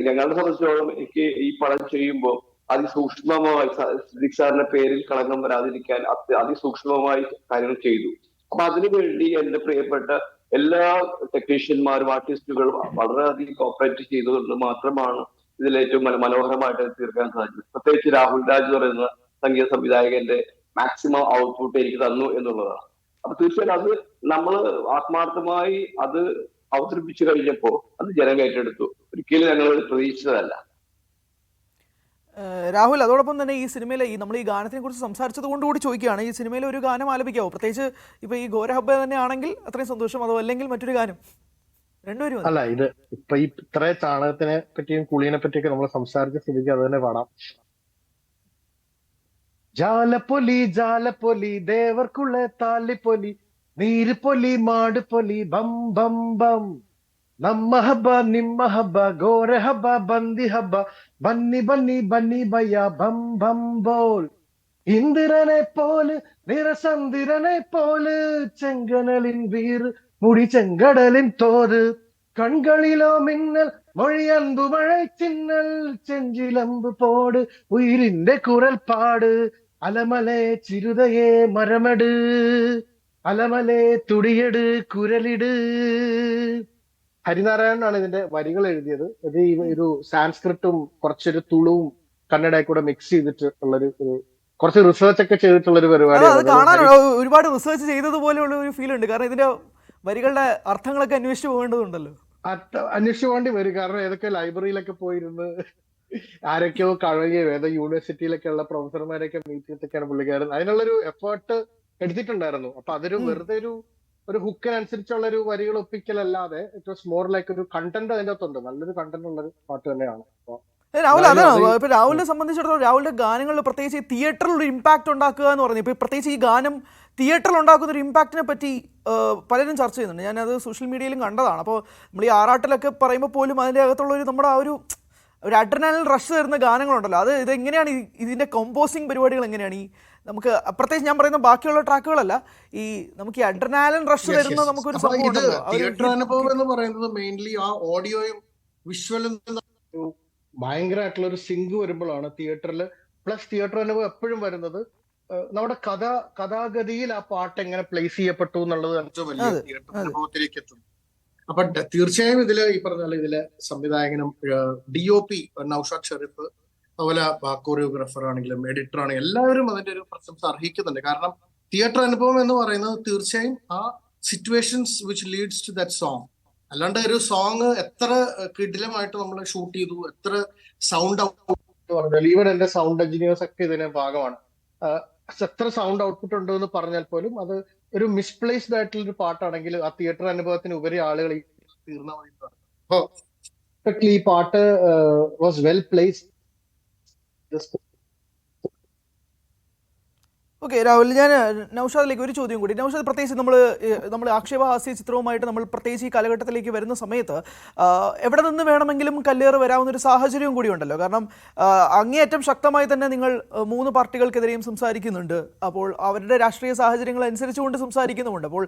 J: ഞങ്ങളെ സംബന്ധിച്ചോളം എനിക്ക് ഈ പടം ചെയ്യുമ്പോൾ അതിസൂക്ഷ്മമായി സിദ്ദിഖ് സാറിന്റെ പേരിൽ കളങ്കം വരാതിരിക്കാൻ അതിസൂക്ഷ്മമായി കാര്യങ്ങൾ ചെയ്തു. അപ്പൊ അതിനുവേണ്ടി എന്റെ പ്രിയപ്പെട്ട എല്ലാ ടെക്നീഷ്യന്മാരും ആർട്ടിസ്റ്റുകളും വളരെയധികം കോപ്പറേറ്റ് ചെയ്തുകൊണ്ട് മാത്രമാണ് ഇതിൽ ഏറ്റവും മനോഹരമായിട്ട് തീർക്കാൻ സാധിച്ചത്. പ്രത്യേകിച്ച് രാഹുൽ രാജ് പറയുന്ന സംഗീത സംവിധായകന്റെ മാക്സിമം ഔട്ട്പുട്ട് എനിക്ക് തന്നു എന്നുള്ളതാണ്. അപ്പൊ തീർച്ചയായിട്ടും അത് നമ്മൾ ആത്മാർത്ഥമായി അത് അവതരിപ്പിച്ചു കഴിഞ്ഞപ്പോ അത് ജനം ഏറ്റെടുത്തു. ഒരിക്കലും ഞങ്ങൾ പ്രതീക്ഷിച്ചതല്ല.
I: രാഹുൽ, അതോടൊപ്പം തന്നെ ഈ സിനിമയിലെ നമ്മൾ ഈ ഗാനത്തിനെ കുറിച്ച് സംസാരിച്ചത് കൊണ്ടുകൂടി ചോദിക്കുകയാണ്, ഈ സിനിമയിൽ ഒരു ഗാനം ആലപിക്കാവോ? പ്രത്യേകിച്ച് ഇപ്പൊ ഈ ഘോരഹബ്ബ തന്നെ ആണെങ്കിൽ അത്രയും സന്തോഷം, അതോ അല്ലെങ്കിൽ മറ്റൊരു ഗാനം? രണ്ടുപേരും
K: അല്ല, ഇത് ഇപ്പൊ ഈ ഇത്ര ചാണകത്തിനെ പറ്റിയും കുളീനെ പറ്റിയൊക്കെ നമ്മൾ സംസാരിച്ച സ്ഥിതിക്ക് അത് തന്നെ പാടാം. ജാലപ്പൊലി ജാലപ്പൊലി ദേവർക്കുള്ള താലിപ്പൊലി നീരുപ്പൊലി മാടുപ്പൊലി ബം ബം ബം ನಮ್ಮ ಹಬ್ಬ ನಿಮ್ಮ ಹಬ್ಬ ಘೋರ ಹಬ್ಬ ಬಂದಿ ಹಬ್ಬ ಬನ್ನಿ ಬನ್ನಿ ಬನ್ನಿ ಭಯ್ಯ ಬಂ ಬಂ ಬೋಲ್ ഇന്ദ്രനെ പോലെ നിറസന്ദിരനെ പോലെ ചെങ്കനലിൻ വീർ മുടി ചെങ്കടലിൻ തോത് കൺകളിലോ മിന്നൽ മൊഴി അമ്പു മഴை ചിന്നൽ ചെഞ്ചിലമ്പ് പോട് ഉയിരിന്റെ കുരൽ പാട് അലമലെ ചിരുതയെ മരമട് അലമലെ തുടിയട് കുരലിട്. ഹരിനാരായണനാണ് ഇതിന്റെ വരികൾ എഴുതിയത്. ഇത് ഈ ഒരു സാൻസ്ക്രിറ്റും കുറച്ചൊരു തുളുവും കന്നഡയും കൂടെ മിക്സ് ചെയ്തിട്ട് ഉള്ളൊരു കുറച്ച് റിസർച്ച് ഒക്കെ ചെയ്തിട്ടുള്ളൊരു പരിപാടിയാണ്.
I: കാണാനുള്ള ഒരുപാട് റിസർച്ച് ചെയ്തതുപോലെയുള്ള ഒരു ഫീൽ ഉണ്ട്. കാരണം ഇതിന്റെ വരികളുടെ അർത്ഥങ്ങളൊക്കെ അന്വേഷിച്ചു പോകേണ്ടതുണ്ടല്ലോ.
K: അന്വേഷിച്ചു പോകേണ്ടി വരും. കാരണം ഏതൊക്കെ ലൈബ്രറിയിലൊക്കെ പോയിരുന്ന് ആരൊക്കെയോ കഴകിയോ ഏതോ യൂണിവേഴ്സിറ്റിയിലൊക്കെ ഉള്ള പ്രൊഫസർമാരെയൊക്കെ മീറ്റ് ചെയ്തൊക്കെയാണ് പുള്ളിക്കാരൻ അതിനുള്ളൊരു എഫേർട്ട് എടുത്തിട്ടുണ്ടായിരുന്നു. അപ്പൊ അതൊരു വെറുതെ ഒരു ഹുക്കിനനുസരിച്ചുള്ള ഒരു വരികൾ ഒപ്പിക്കലല്ലാതെ ഇറ്റ് വാസ് മോർ ലൈക്ക് ഒരു കണ്ടന്റ് അതിന്റെ അകത്തുണ്ട്. നല്ലൊരു കണ്ടന്റ് ഉള്ള ഒരു പാട്ട് തന്നെയാണ്.
I: രാഹുൽ, അതാണ് ഇപ്പൊ രാഹുലിനെ സംബന്ധിച്ചിടത്തോളം രാഹുലിന്റെ ഗാനങ്ങളിൽ പ്രത്യേകിച്ച് ഈ തിയേറ്ററിൽ ഒരു ഇമ്പാക്ട് ഉണ്ടാക്കുക എന്ന് പറഞ്ഞു. ഇപ്പൊ പ്രത്യേകിച്ച് ഈ ഗാനം തിയേറ്ററിൽ ഉണ്ടാക്കുന്ന ഒരു ഇമ്പാക്റ്റിനെ പറ്റി പലരും ചർച്ച ചെയ്യുന്നുണ്ട്. ഞാനത് സോഷ്യൽ മീഡിയയിലും കണ്ടതാണ്. അപ്പോൾ നമ്മൾ ഈ ആറാട്ടിലൊക്കെ പറയുമ്പോൾ പോലും അതിൻ്റെ അകത്തുള്ള ഒരു നമ്മുടെ ആ ഒരു അഡ്രിനാലിൻ റഷ് തരുന്ന ഗാനങ്ങളുണ്ടല്ലോ, അത് ഇതെങ്ങനെയാണ് ഇതിന്റെ കമ്പോസിങ് പരിപാടികൾ എങ്ങനെയാണ്? ഈ നമുക്ക് പ്രത്യേകിച്ച് ഞാൻ പറയുന്ന ബാക്കിയുള്ള ട്രാക്കുകളല്ല, ഈ നമുക്ക് ഈ അഡ്രിനാലിൻ റഷ് തരുന്ന നമുക്കൊരു സംഭവം
K: തിയേറ്റർ അനുഭവം എന്ന് പറയുന്നത് മെയിൻലി ആ ഓഡിയോയും വിഷ്വലും ഭയങ്കരമായിട്ടുള്ള ഒരു സിങ്ക് വരുമ്പോഴാണ് തിയേറ്ററിൽ. പ്ലസ് തിയേറ്റർ അനുഭവം എപ്പോഴും വരുന്നത് നമ്മുടെ കഥാഗതിയിൽ ആ പാട്ട് എങ്ങനെ പ്ലേസ് ചെയ്യപ്പെട്ടു എന്നുള്ളത് ഏറ്റവും വലിയ തിയേറ്റർ അനുഭവത്തിലേക്ക് എത്തുന്നു. അപ്പൊ തീർച്ചയായും ഇതില് ഈ പറഞ്ഞ ഇതിലെ സംവിധായകനും DOP നൗഷാദ് ഷെരീഫ്, അതുപോലെ കോറിയോഗ്രാഫർ ആണെങ്കിലും എഡിറ്റർ ആണെങ്കിലും എല്ലാവരും അതിന്റെ ഒരു പ്രശംസ അർഹിക്കുന്നുണ്ട്. കാരണം തിയേറ്റർ അനുഭവം എന്ന് പറയുന്നത് തീർച്ചയായും ആ situations which leads to that song. അല്ലാണ്ട് ഒരു സോങ് എത്ര കിടിലമായിട്ട് നമ്മൾ ഷൂട്ട് ചെയ്തു, എത്ര സൗണ്ട് ഔട്ട്പുട്ട് പറഞ്ഞാൽ ഈവൻ എന്റെ സൗണ്ട് എഞ്ചിനീയേഴ്സ് ഒക്കെ ഇതിന് ഭാഗമാണ്. എത്ര സൗണ്ട് ഔട്ട്പുട്ട് ഉണ്ടോ എന്ന് പറഞ്ഞാൽ പോലും അത് ഒരു മിസ്പ്ലേസ്ഡ് ആയിട്ടുള്ള ഒരു പാട്ടാണെങ്കിൽ ആ തിയേറ്റർ അനുഭവത്തിന് ഉപരി ആളുകൾ തീർന്ന വഴിയാണ്. അപ്പൊ ഈ പാട്ട് was well placed.
I: Okay Rahul, ഞാൻ നൗഷാദിലേക്ക് ഒരു ചോദ്യം കൂടി. നൗഷാദ്, പ്രത്യേകിച്ച് നമ്മൾ ആക്ഷേപഹാസ്യ ചിത്രവുമായിട്ട് നമ്മൾ പ്രത്യേകിച്ച് ഈ കാലഘട്ടത്തിലേക്ക് വരുന്ന സമയത്ത് എവിടെ നിന്ന് വേണമെങ്കിലും കല്ലേറ് വരാവുന്ന ഒരു സാഹചര്യവും കൂടി ഉണ്ടല്ലോ. കാരണം അങ്ങേയറ്റം ശക്തമായി തന്നെ നിങ്ങൾ 3 പാർട്ടികൾക്കെതിരെയും സംസാരിക്കുന്നുണ്ട്. അപ്പോൾ അവരുടെ രാഷ്ട്രീയ സാഹചര്യങ്ങൾ അനുസരിച്ചുകൊണ്ട് സംസാരിക്കുന്നുമുണ്ട്. അപ്പോൾ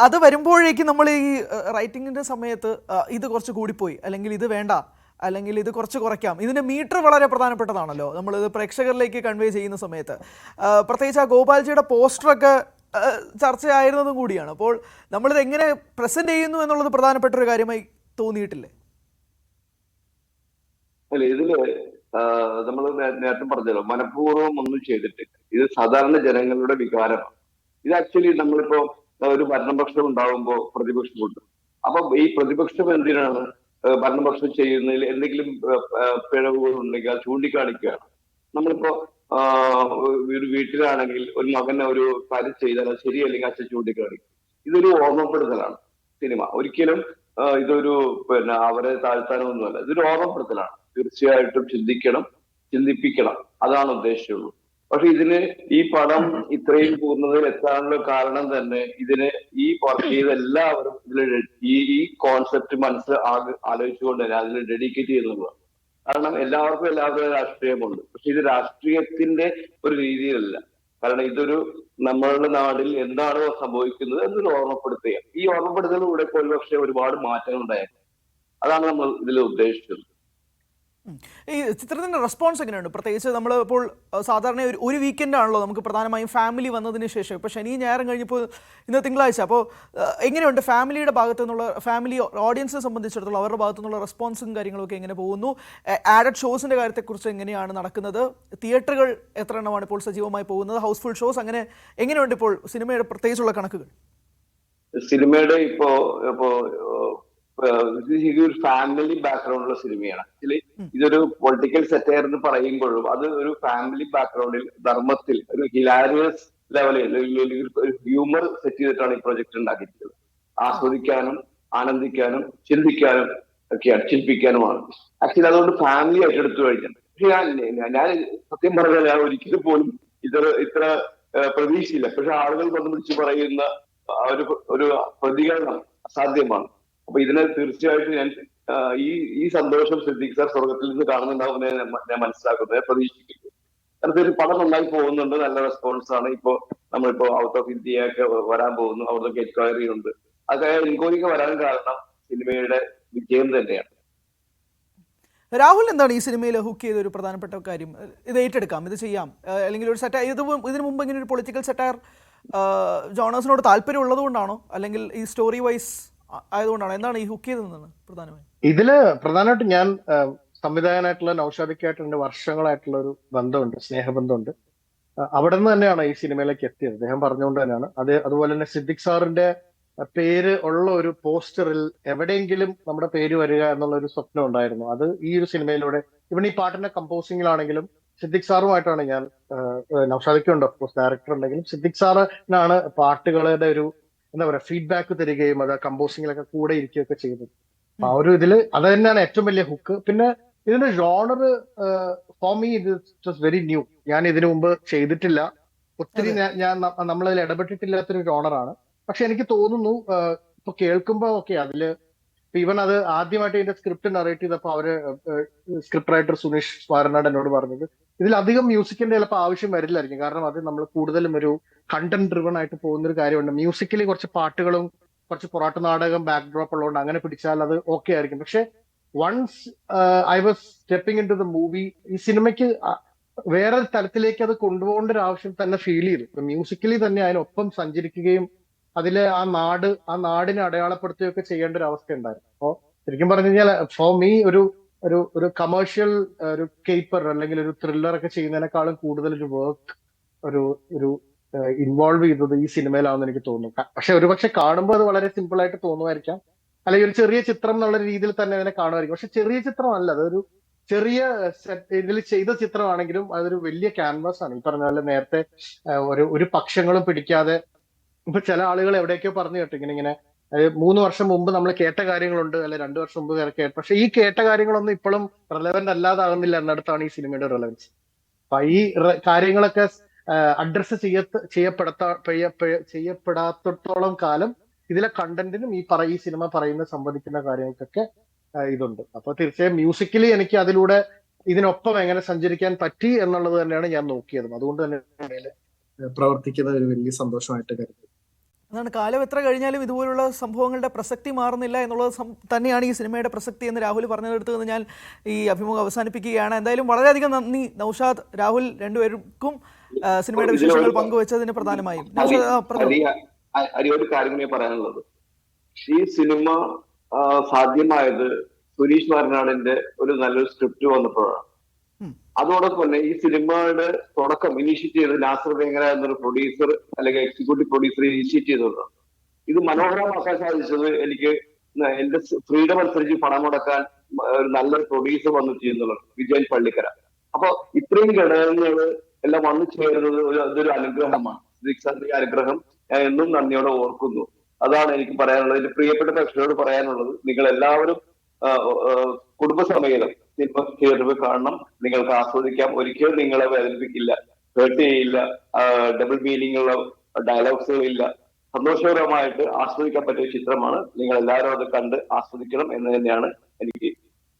I: അത് വരുമ്പോഴേക്കും നമ്മൾ ഈ റൈറ്റിങ്ങിൻ്റെ സമയത്ത് ഇത് കുറച്ച് കൂടിപ്പോയി, അല്ലെങ്കിൽ ഇത് വേണ്ട, അല്ലെങ്കിൽ ഇത് കുറച്ച് കുറയ്ക്കാം, ഇതിൻ്റെ മീറ്റർ വളരെ പ്രധാനപ്പെട്ടതാണല്ലോ നമ്മളിത് പ്രേക്ഷകരിലേക്ക് കൺവേ ചെയ്യുന്ന സമയത്ത്. പ്രത്യേകിച്ച് ആ ഗോപാൽജിയുടെ പോസ്റ്ററൊക്കെ ചർച്ചയായിരുന്നതും കൂടിയാണ്. അപ്പോൾ നമ്മളിത് എങ്ങനെ പ്രസന്റ് ചെയ്യുന്നു എന്നുള്ളത് പ്രധാനപ്പെട്ട ഒരു കാര്യമായി തോന്നിയിട്ടില്ലേ?
J: അല്ല, ഇതില് നമ്മൾ നേരത്തെ പറഞ്ഞല്ലോ, മനഃപൂർവ്വം ഒന്നും ചെയ്തിട്ടില്ല. ഇത് സാധാരണ ജനങ്ങളുടെ വികാരമാണ്. ഇത് ആക്ച്വലി നമ്മളിപ്പോ ഒരു ഭരണപക്ഷം ഉണ്ടാകുമ്പോ പ്രതിപക്ഷമുണ്ട്. അപ്പൊ ഈ പ്രതിപക്ഷം എന്തിനാണ് ഭരണപക്ഷം ചെയ്യുന്നതിൽ എന്തെങ്കിലും പിഴവുകൾ ഉണ്ടെങ്കിൽ അത് ചൂണ്ടിക്കാണിക്കുകയാണ്. നമ്മളിപ്പോ ഒരു വീട്ടിലാണെങ്കിൽ ഒരു മകൻ ഒരു കാര്യം ചെയ്താൽ അത് ശരിയല്ലെങ്കിൽ അച്ഛൻ ചൂണ്ടിക്കാണിക്കും. ഇതൊരു ഓർമ്മപ്പെടുത്തലാണ് സിനിമ. ഒരിക്കലും ഇതൊരു അവരെ താഴ്ത്താനൊന്നുമല്ല, ഇതൊരു ഓർമ്മപ്പെടുത്തലാണ്. തീർച്ചയായിട്ടും ചിന്തിപ്പിക്കണം, അതാണ് ഉദ്ദേശിച്ചുള്ളൂ. പക്ഷെ ഇതിന് ഈ പടം ഇത്രയും പൂർണ്ണതയിൽ എത്താനുള്ള കാരണം തന്നെ ഇതിന് ഈ വർക്ക് ചെയ്ത എല്ലാവരും ഇതിൽ ഈ കോൺസെപ്റ്റ് ആലോചിച്ചുകൊണ്ട് തന്നെ അതിൽ ഡെഡിക്കേറ്റ് ചെയ്യുന്നതാണ്. കാരണം എല്ലാവർക്കും എല്ലാവരുടെ രാഷ്ട്രീയമുണ്ട്, പക്ഷെ ഇത് രാഷ്ട്രീയത്തിന്റെ ഒരു രീതിയിലല്ല. കാരണം ഇതൊരു നമ്മളുടെ നാടിൽ എന്താണോ സംഭവിക്കുന്നത് എന്നൊരു ഓർമ്മപ്പെടുത്തുക. ഈ ഓർമ്മപ്പെടുത്തലിലൂടെ ഒരുപക്ഷെ ഒരുപാട് മാറ്റങ്ങൾ ഉണ്ടായേക്കാം. അതാണ് നമ്മൾ ഇതിൽ ഉദ്ദേശിച്ചത്.
I: ഈ ചിത്രത്തിൻ്റെ റെസ്പോൺസ് എങ്ങനെയുണ്ട്? പ്രത്യേകിച്ച് നമ്മൾ ഇപ്പോൾ സാധാരണ ഒരു വീക്കെൻഡാണല്ലോ നമുക്ക് പ്രധാനമായും ഫാമിലി വന്നതിന് ശേഷം. ഇപ്പോൾ ശനി ഞായറും കഴിഞ്ഞപ്പോൾ ഇന്ന് തിങ്കളാഴ്ച. അപ്പോൾ എങ്ങനെയുണ്ട് ഫാമിലിയുടെ ഭാഗത്തു നിന്നുള്ള, ഫാമിലി ഓഡിയൻസിനെ സംബന്ധിച്ചിടത്തോളം അവരുടെ ഭാഗത്തു നിന്നുള്ള റെസ്പോൺസും കാര്യങ്ങളൊക്കെ എങ്ങനെ പോകുന്നു? ആഡഡ് ഷോസിൻ്റെ കാര്യത്തെക്കുറിച്ച് എങ്ങനെയാണ് നടക്കുന്നത്? തിയേറ്ററുകൾ എത്ര എണ്ണമാണ് ഇപ്പോൾ സജീവമായി പോകുന്നത്? ഹൗസ്ഫുൾ ഷോസ് അങ്ങനെ എങ്ങനെയുണ്ട് ഇപ്പോൾ സിനിമയുടെ പ്രത്യേകിച്ചുള്ള കണക്കുകൾ?
J: സിനിമയുടെ ഇപ്പോ ഇതൊരു ഫാമിലി ബാക്ക്ഗ്രൗണ്ടുള്ള സിനിമയാണ്. ആക്ച്വലി ഇതൊരു പൊളിറ്റിക്കൽ സെറ്റയർ എന്ന് പറയുമ്പോഴും അത് ഒരു ഫാമിലി ബാക്ക്ഗ്രൗണ്ടിൽ ധർമ്മത്തിൽ ഒരു ഹിലാരിയസ് ലെവലിൽ ഒരു ഹ്യൂമർ സെറ്റ് ചെയ്തിട്ടാണ് ഈ പ്രൊജക്ട് ഉണ്ടാക്കിയിട്ടുള്ളത്. ആസ്വദിക്കാനും ആനന്ദിക്കാനും ചിന്തിക്കാനും ഒക്കെയാണ്, ചിന്തിപ്പിക്കാനുമാണ്. ആക്ച്വലി അതുകൊണ്ട് ഫാമിലി ആയിട്ട് എടുത്തു കഴിഞ്ഞാൽ. പക്ഷെ ഞാൻ സത്യം പറഞ്ഞാൽ ഞാൻ ഒരിക്കലും പോലും ഇത്ര പ്രതീക്ഷയില്ല. പക്ഷെ ആളുകൾ വിളിച്ച് പറയുന്ന ഒരു പ്രതികരണം അസാധ്യമാണ്. അപ്പൊ ഇതിനെ തീർച്ചയായിട്ടും ഞാൻ ഈ സന്തോഷം സിദ്ദീഖ് സാർ സ്വർഗത്തിൽ നിന്ന് കാണുന്നുണ്ടാവുമെന്ന് ഞാൻ മനസ്സിലാക്കുന്നത്, പ്രതീക്ഷിക്കുന്നു. കാരണം ഒരു പടം നന്നായി പോകുന്നുണ്ട്, നല്ല റെസ്പോൺസ് ആണ്. ഇപ്പോ നമ്മളിപ്പോ ഔട്ട് ഓഫ് ഇന്ത്യ ഒക്കെ വരാൻ പോകുന്നു, അവിടുത്തെ എൻക്വയറി ഉണ്ട്. അതൊക്കെ എൻക്വയറി വരാൻ കാരണം സിനിമയുടെ വിജയം തന്നെയാണ്.
I: രാഹുൽ, എന്താണ് ഈ സിനിമയിൽ ഹുക്ക് ചെയ്ത ഒരു പ്രധാനപ്പെട്ട കാര്യം? ഇത് ഏറ്റെടുക്കാം, ഇത് ചെയ്യാം, അല്ലെങ്കിൽ ഒരു സെറ്റയർ, ഇതിനു മുമ്പ് ഇങ്ങനെ ഒരു പൊളിറ്റിക്കൽ സെറ്റയർ ജോണേഴ്സിനോട് താല്പര്യം ഉള്ളതുകൊണ്ടാണോ, അല്ലെങ്കിൽ ഈ സ്റ്റോറി വൈസ് ആയതുകൊണ്ടാണ്? എന്താണ് ഈ ഹുക്ക് ചെയ്തതെന്നാണ് പ്രധാനമായും?
K: ഇതില് പ്രധാനമായിട്ട് ഞാൻ സംവിധായകനായിട്ടുള്ള നൗഷാദിക്കായിട്ട് എൻ്റെ വർഷങ്ങളായിട്ടുള്ള ഒരു ബന്ധമുണ്ട്, സ്നേഹബന്ധമുണ്ട്. അവിടെ നിന്ന് തന്നെയാണ് ഈ സിനിമയിലേക്ക് എത്തിയത്. അദ്ദേഹം പറഞ്ഞുകൊണ്ട് തന്നെയാണ്. അതുപോലെ തന്നെ സിദ്ദിഖ് സാറിന്റെ പേര് ഉള്ള ഒരു പോസ്റ്ററിൽ എവിടെയെങ്കിലും നമ്മുടെ പേര് വരിക എന്നുള്ള ഒരു സ്വപ്നം ഉണ്ടായിരുന്നു. അത് ഈ ഒരു സിനിമയിലൂടെ, ഇവിടെ ഈ പാട്ടിന്റെ കമ്പോസിങ്ങിലാണെങ്കിലും സിദ്ദിഖ് സാറുമായിട്ടാണ് ഞാൻ, നൗഷാദിക്കുണ്ട് ഓഫ്കോഴ്സ് ഡയറക്ടർ ഉണ്ടെങ്കിലും, സിദ്ദിഖ് സാറിനാണ് പാട്ടുകളുടെ ഒരു എന്താ പറയാ ഫീഡ്ബാക്ക് തരികയും അത് കമ്പോസിങ്ങിലൊക്കെ കൂടെ ഇരിക്കുകയൊക്കെ ചെയ്തത്. ആ ഒരു ഇതില് അത് തന്നെയാണ് ഏറ്റവും വലിയ ഹുക്ക്. പിന്നെ ഇതിന്റെ ജോണർ ഫോർ മീ ഇത് ജസ്റ്റ് വെരി ന്യൂ. ഞാൻ ഇതിനു മുമ്പ് ചെയ്തിട്ടില്ല, ഒത്തിരി ഞാൻ നമ്മളതിൽ ഇടപെട്ടിട്ടില്ലാത്തൊരു ജോണറാണ്. പക്ഷെ എനിക്ക് തോന്നുന്നു ഇപ്പൊ കേൾക്കുമ്പോ ഓക്കെ അതില് ഈവൻ അത് ആദ്യമായിട്ട് ഇതിന്റെ സ്ക്രിപ്റ്റ് നറേറ്റ് ചെയ്തപ്പോ അവര് സ്ക്രിപ്റ്റ് റൈറ്റർ സുനീഷ് സ്വാരനാട് എന്നോട് പറഞ്ഞത് ഇതിലധികം മ്യൂസിക്കിന്റെ ചിലപ്പോൾ ആവശ്യം വരില്ലായിരിക്കും. കാരണം അത് നമ്മൾ കൂടുതലും ഒരു കണ്ടന്റ് ഡ്രിവൺ ആയിട്ട് പോകുന്ന ഒരു കാര്യമുണ്ട്. മ്യൂസിക്കലി കുറച്ച് പാട്ടുകളും കുറച്ച് പൊറാട്ട് നാടകം ബാക്ക്ഡ്രോപ്പ് ഉള്ളതുകൊണ്ട് അങ്ങനെ പിടിച്ചാൽ അത് ഓക്കെ ആയിരിക്കും. പക്ഷെ once I was stepping in to the movie, ഈ സിനിമയ്ക്ക് വേറെ തലത്തിലേക്ക് അത് കൊണ്ടുപോകേണ്ട ഒരു ആവശ്യം തന്നെ ഫീൽ ചെയ്തു. മ്യൂസിക്കലി തന്നെ അതിനൊപ്പം സഞ്ചരിക്കുകയും അതിലെ ആ നാടിനെ അടയാളപ്പെടുത്തുകയൊക്കെ ചെയ്യേണ്ട ഒരു അവസ്ഥ ഉണ്ടായിരുന്നു. അപ്പോ ശരിക്കും പറഞ്ഞു കഴിഞ്ഞാൽ ഫോർ മീ ഒരു കമേഴ്ഷ്യൽ ഒരു കേപ്പർ അല്ലെങ്കിൽ ഒരു ത്രില്ലർ ഒക്കെ ചെയ്യുന്നതിനേക്കാളും കൂടുതൽ ഒരു വർക്ക് ഒരു ഇൻവോൾവ് ചെയ്തത് ഈ സിനിമയിലാണെന്ന് എനിക്ക് തോന്നുന്നു. പക്ഷെ ഒരുപക്ഷെ കാണുമ്പോൾ അത് വളരെ സിമ്പിൾ ആയിട്ട് തോന്നുമായിരിക്കാം, അല്ലെങ്കിൽ ഒരു ചെറിയ ചിത്രം എന്നുള്ള രീതിയിൽ തന്നെ അതിനെ കാണുമായിരിക്കും. പക്ഷെ ചെറിയ ചിത്രമല്ല, അതൊരു ചെറിയ ഇതിൽ ചെയ്ത ചിത്രമാണെങ്കിലും അതൊരു വലിയ ക്യാൻവാസ് ആണ്. ഈ പറഞ്ഞ പോലെ നേരത്തെ ഒരു പക്ഷങ്ങളും പിടിക്കാതെ, ഇപ്പൊ ചില ആളുകൾ എവിടെയൊക്കെയോ പറഞ്ഞു കേട്ടു ഇങ്ങനെ 3 വർഷം മുമ്പ് നമ്മൾ കേട്ട കാര്യങ്ങളുണ്ട്, അല്ലെ 2 വർഷം മുമ്പ് കേട്ട, പക്ഷെ ഈ കേട്ട കാര്യങ്ങളൊന്നും ഇപ്പോഴും റെലവെന്റ് അല്ലാതാകുന്നില്ല എന്നിടത്താണ് ഈ സിനിമയുടെ റെലവൻസ്. അപ്പൊ ഈ കാര്യങ്ങളൊക്കെ അഡ്രസ് ചെയ്യപ്പെടാത്തോളം കാലം ഇതിലെ കണ്ടന്റിനും ഈ സിനിമ സംവദിക്കുന്ന കാര്യങ്ങൾക്കൊക്കെ ഇതുണ്ട്. അപ്പൊ തീർച്ചയായും മ്യൂസിക്കലി എനിക്ക് അതിലൂടെ ഇതിനൊപ്പം എങ്ങനെ സഞ്ചരിക്കാൻ പറ്റി എന്നുള്ളത് തന്നെയാണ് ഞാൻ നോക്കിയതും. അതുകൊണ്ട് തന്നെ പ്രവർത്തിക്കുന്നത് ഒരു വലിയ സന്തോഷമായിട്ട് കരുതുന്നു.
I: അതാണ്, കാലം എത്ര കഴിഞ്ഞാലും ഇതുപോലുള്ള സംഭവങ്ങളുടെ പ്രസക്തി മാറുന്നില്ല എന്നുള്ളത് തന്നെയാണ് ഈ സിനിമയുടെ പ്രസക്തി എന്ന് രാഹുൽ പറഞ്ഞതെടുത്ത് നിന്ന് ഞാൻ ഈ അഭിമുഖം അവസാനിപ്പിക്കുകയാണ്. എന്തായാലും വളരെയധികം നന്ദി നൗഷാദ്, രാഹുൽ, രണ്ടുപേർക്കും സിനിമയുടെ വിശേഷങ്ങൾ പങ്കുവച്ചതിന് പ്രധാനമായും.
J: ഒരു കാര്യം പറയാനുള്ളത്, ഈ സിനിമ സാധ്യമായത് സുരേഷ് മാരനാടിന്റെ ഒരു നല്ലൊരു സ്ക്രിപ്റ്റ് വന്നപ്പോഴാണ്. അതോടൊപ്പം തന്നെ ഈ സിനിമയുടെ തുടക്കം ഇനീഷ്യേറ്റ് ചെയ്തത് നാസർ വേങ്ങര എന്നൊരു പ്രൊഡ്യൂസർ അല്ലെങ്കിൽ എക്സിക്യൂട്ടീവ് പ്രൊഡ്യൂസർ ഇനീഷ്യേറ്റ് ചെയ്തതാണ്. ഇത് മനോഹരമാക്കാൻ സാധിച്ചത് എനിക്ക് എന്റെ ഫ്രീഡം അനുസരിച്ച് പണം മുടക്കാൻ ഒരു നല്ലൊരു പ്രൊഡ്യൂസർ വന്നു ചെയ്യുന്നുള്ളത് വിജയൻ പള്ളിക്കര. അപ്പൊ ഇത്രയും ഘടകങ്ങൾ എല്ലാം വന്നു ചേരുന്നത് അതൊരു അനുഗ്രഹമാണ്. ദീക്ഷാന്റെ അനുഗ്രഹം ഞാൻ എന്നും നന്ദിയോടെ ഓർക്കുന്നു. അതാണ് എനിക്ക് പറയാനുള്ളത്. എന്റെ പ്രിയപ്പെട്ട പ്രേക്ഷകരോട് പറയാനുള്ളത്, നിങ്ങൾ എല്ലാവരും കുടുംബസമേതം സിനിമ തിയേറ്ററിൽ കാണണം. നിങ്ങൾക്ക് ആസ്വദിക്കാം. ഒരിക്കലും നിങ്ങളെ വേദനിപ്പിക്കില്ല, ഹേർട്ട് ചെയ്യില്ല, ഡബിൾ മീനിങ് ഉള്ള ഡയലോഗ്സുകളില്ല. സന്തോഷകരമായിട്ട് ആസ്വദിക്കാൻ പറ്റിയ ചിത്രമാണ്. നിങ്ങൾ എല്ലാവരും അത് കണ്ട് ആസ്വദിക്കണം എന്ന് തന്നെയാണ് എനിക്ക്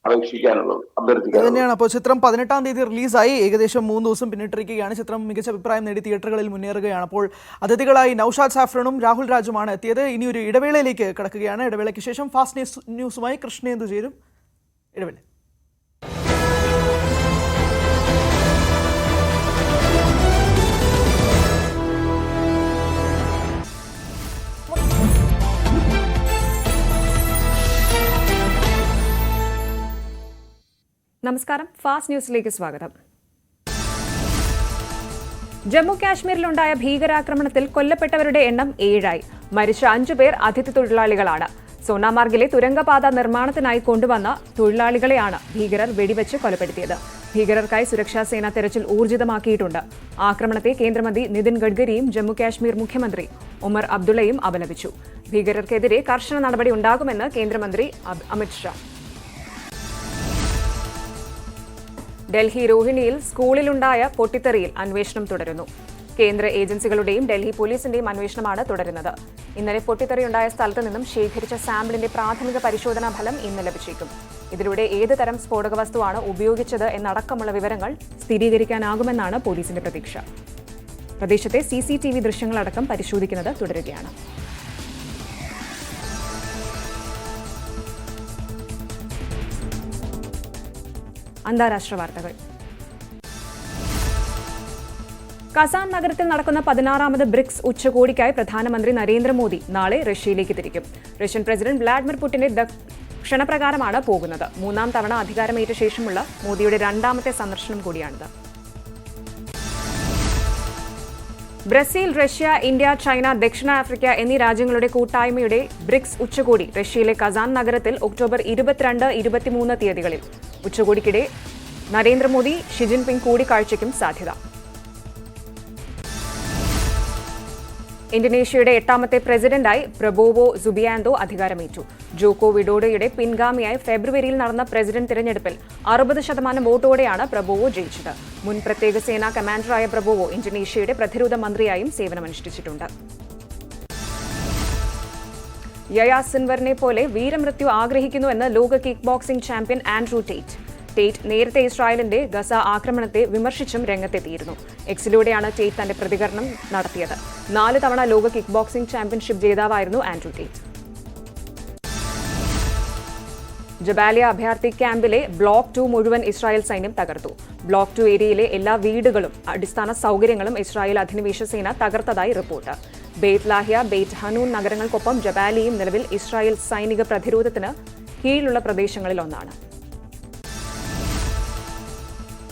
J: അപേക്ഷിക്കാനുള്ളത്, അഭ്യർത്ഥിക്കാനുള്ളത്.
I: തന്നെയാണ്. അപ്പോൾ ചിത്രം 18-ാം തീയതി റിലീസായി ഏകദേശം 3 ദിവസം പിന്നിട്ടിരിക്കുകയാണ്. ചിത്രം മികച്ച അഭിപ്രായം നേടി തിയേറ്ററുകളിൽ മുന്നേറുകയാണ്. അപ്പോൾ അതിഥികളായി നൗഷാദ് സാഫ്രനും രാഹുൽ രാജുമാണ് എത്തിയത്. ഇനി ഒരു ഇടവേളയിലേക്ക് കടക്കുകയാണ്. ഇടവേളയ്ക്ക് ശേഷം ഫാസ്റ്റ് ന്യൂസുമായി കൃഷ്ണേന്ദു ചേരും. ഇടവേള.
A: നമസ്കാരം, ഫാസ്റ്റ് ന്യൂസിലേക്ക് സ്വാഗതം. ജമ്മു കാശ്മീരിലുണ്ടായ ഭീകരാക്രമണത്തിൽ കൊല്ലപ്പെട്ടവരുടെ എണ്ണം 7ആയി. മരിച്ച 5 പേർ അതിഥി തൊഴിലാളികളാണ്. സോനാമാർഗിലെ തുരങ്കപാത നിർമ്മാണത്തിനായി കൊണ്ടുവന്ന തൊഴിലാളികളെയാണ് ഭീകരർ വെടിവെച്ച് കൊലപ്പെടുത്തിയത്. ഭീകരർക്കായി സുരക്ഷാസേന തെരച്ചിൽ ഊർജിതമാക്കിയിട്ടുണ്ട്. ആക്രമണത്തെ കേന്ദ്രമന്ത്രി നിതിൻ ഗഡ്കരിയും ജമ്മു കാശ്മീർ മുഖ്യമന്ത്രി ഒമർ അബ്ദുള്ളയും അപലപിച്ചു. ഭീകരർക്കെതിരെ കർശന നടപടി ഉണ്ടാകുമെന്ന് കേന്ദ്രമന്ത്രി അമിത്ഷാ. ഡൽഹി രോഹിണിയിൽ സ്കൂളിലുണ്ടായ പൊട്ടിത്തെറിയിൽ അന്വേഷണം തുടരുന്നു. കേന്ദ്ര ഏജൻസികളുടെയും ഡൽഹി പോലീസിന്റെയും അന്വേഷണമാണ് തുടരുന്നത്. ഇന്നലെ പൊട്ടിത്തെറിയുണ്ടായ സ്ഥലത്ത് നിന്നും ശേഖരിച്ച സാമ്പിളിന്റെ പ്രാഥമിക പരിശോധനാ ഫലം ഇന്ന് ലഭിച്ചേക്കും. ഇതിലൂടെ ഏത് തരം സ്ഫോടക വസ്തുവാണ് ഉപയോഗിച്ചത് എന്നടക്കമുള്ള വിവരങ്ങൾ സ്ഥിരീകരിക്കാനാകുമെന്നാണ് പോലീസിന്റെ പ്രതീക്ഷ. പ്രദേശത്തെ CCTV ദൃശ്യങ്ങളടക്കം പരിശോധിക്കുന്നത് തുടരുകയാണ്. അന്താരാഷ്ട്ര വാർത്തകൾ. കസാൻ നഗരത്തിൽ നടക്കുന്ന 16ാമത് ബ്രിക്സ് ഉച്ചകോടിക്കായി പ്രധാനമന്ത്രി നരേന്ദ്രമോദി നാളെ റഷ്യയിലേക്ക് തിരിക്കും. റഷ്യൻ പ്രസിഡന്റ് വ്ളാഡിമിർ പുടിന്റെ ക്ഷണപ്രകാരമാണ് പോകുന്നത്. 3ാം തവണ അധികാരമേറ്റ ശേഷമുള്ള മോദിയുടെ 2ാമത്തെ സന്ദർശനം കൂടിയാണിത്. ബ്രസീൽ, റഷ്യ, ഇന്ത്യ, ചൈന, ദക്ഷിണാഫ്രിക്ക എന്നീ രാജ്യങ്ങളുടെ കൂട്ടായ്മയുടെ ബ്രിക്സ് ഉച്ചകോടി റഷ്യയിലെ കസാൻ നഗരത്തിൽ ഒക്ടോബർ 22, 23 തീയതികളിൽ. ഉച്ചകോടിക്കിടെ നരേന്ദ്രമോദി, ഷി ജിൻപിങ് കൂടിക്കാഴ്ചയ്ക്കും സാധ്യത. ഇന്തോനേഷ്യയുടെ 8ാമത്തെ പ്രസിഡന്റായി പ്രബോവോ സുബിയാന്തോ അധികാരമേറ്റു. ജോക്കോ വിഡോഡോയുടെ പിൻഗാമിയായി ഫെബ്രുവരിയിൽ നടന്ന പ്രസിഡന്റ് തിരഞ്ഞെടുപ്പിൽ 60% വോട്ടോടെയാണ് പ്രബോവോ ജയിച്ചത്. മുൻ പ്രത്യേക സേനാ കമാൻഡറായ പ്രബോവോ ഇന്തോനേഷ്യയുടെ പ്രതിരോധ മന്ത്രിയായും സേവനമനുഷ്ഠിച്ചിട്ടുണ്ട്. യയാ സിൻവറിനെ പോലെ വീരമൃത്യു ആഗ്രഹിക്കുന്നുവെന്ന് ലോക kick boxing champion Andrew Tate. നേരത്തെ ഇസ്രായേലിന്റെ ഗസ ആക്രമണത്തെ വിമർശിച്ചും രംഗത്തെത്തിയിരുന്നു. എക്സിലൂടെയാണ് ടേറ്റ് തന്റെ പ്രതികരണം നടത്തിയത്. 4 തവണ ലോക കിക്ക് ബോക്സിംഗ് ചാമ്പ്യൻഷിപ്പ് ജേതാവായിരുന്നു ആൻഡ്രൂ ടേറ്റ്. ജബാലിയ അഭയാർത്ഥി ക്യാമ്പിലെ ബ്ലോക്ക് 2 മുഴുവൻ ഇസ്രായേൽ സൈന്യം തകർത്തു. ബ്ലോക്ക് 2 ഏരിയയിലെ എല്ലാ വീടുകളും അടിസ്ഥാന സൗകര്യങ്ങളും ഇസ്രായേൽ അധിനിവേശ സേന തകർത്തതായി റിപ്പോർട്ട്. ബെയ്ത്ത് ലാഹിയ, ബെയ്ത്ത് ഹനൂൻ നഗരങ്ങൾക്കൊപ്പം ജബാലിയും നിലവിൽ ഇസ്രായേൽ സൈനിക പ്രതിരോധത്തിന് കീഴിലുള്ള പ്രദേശങ്ങളിലൊന്നാണ്.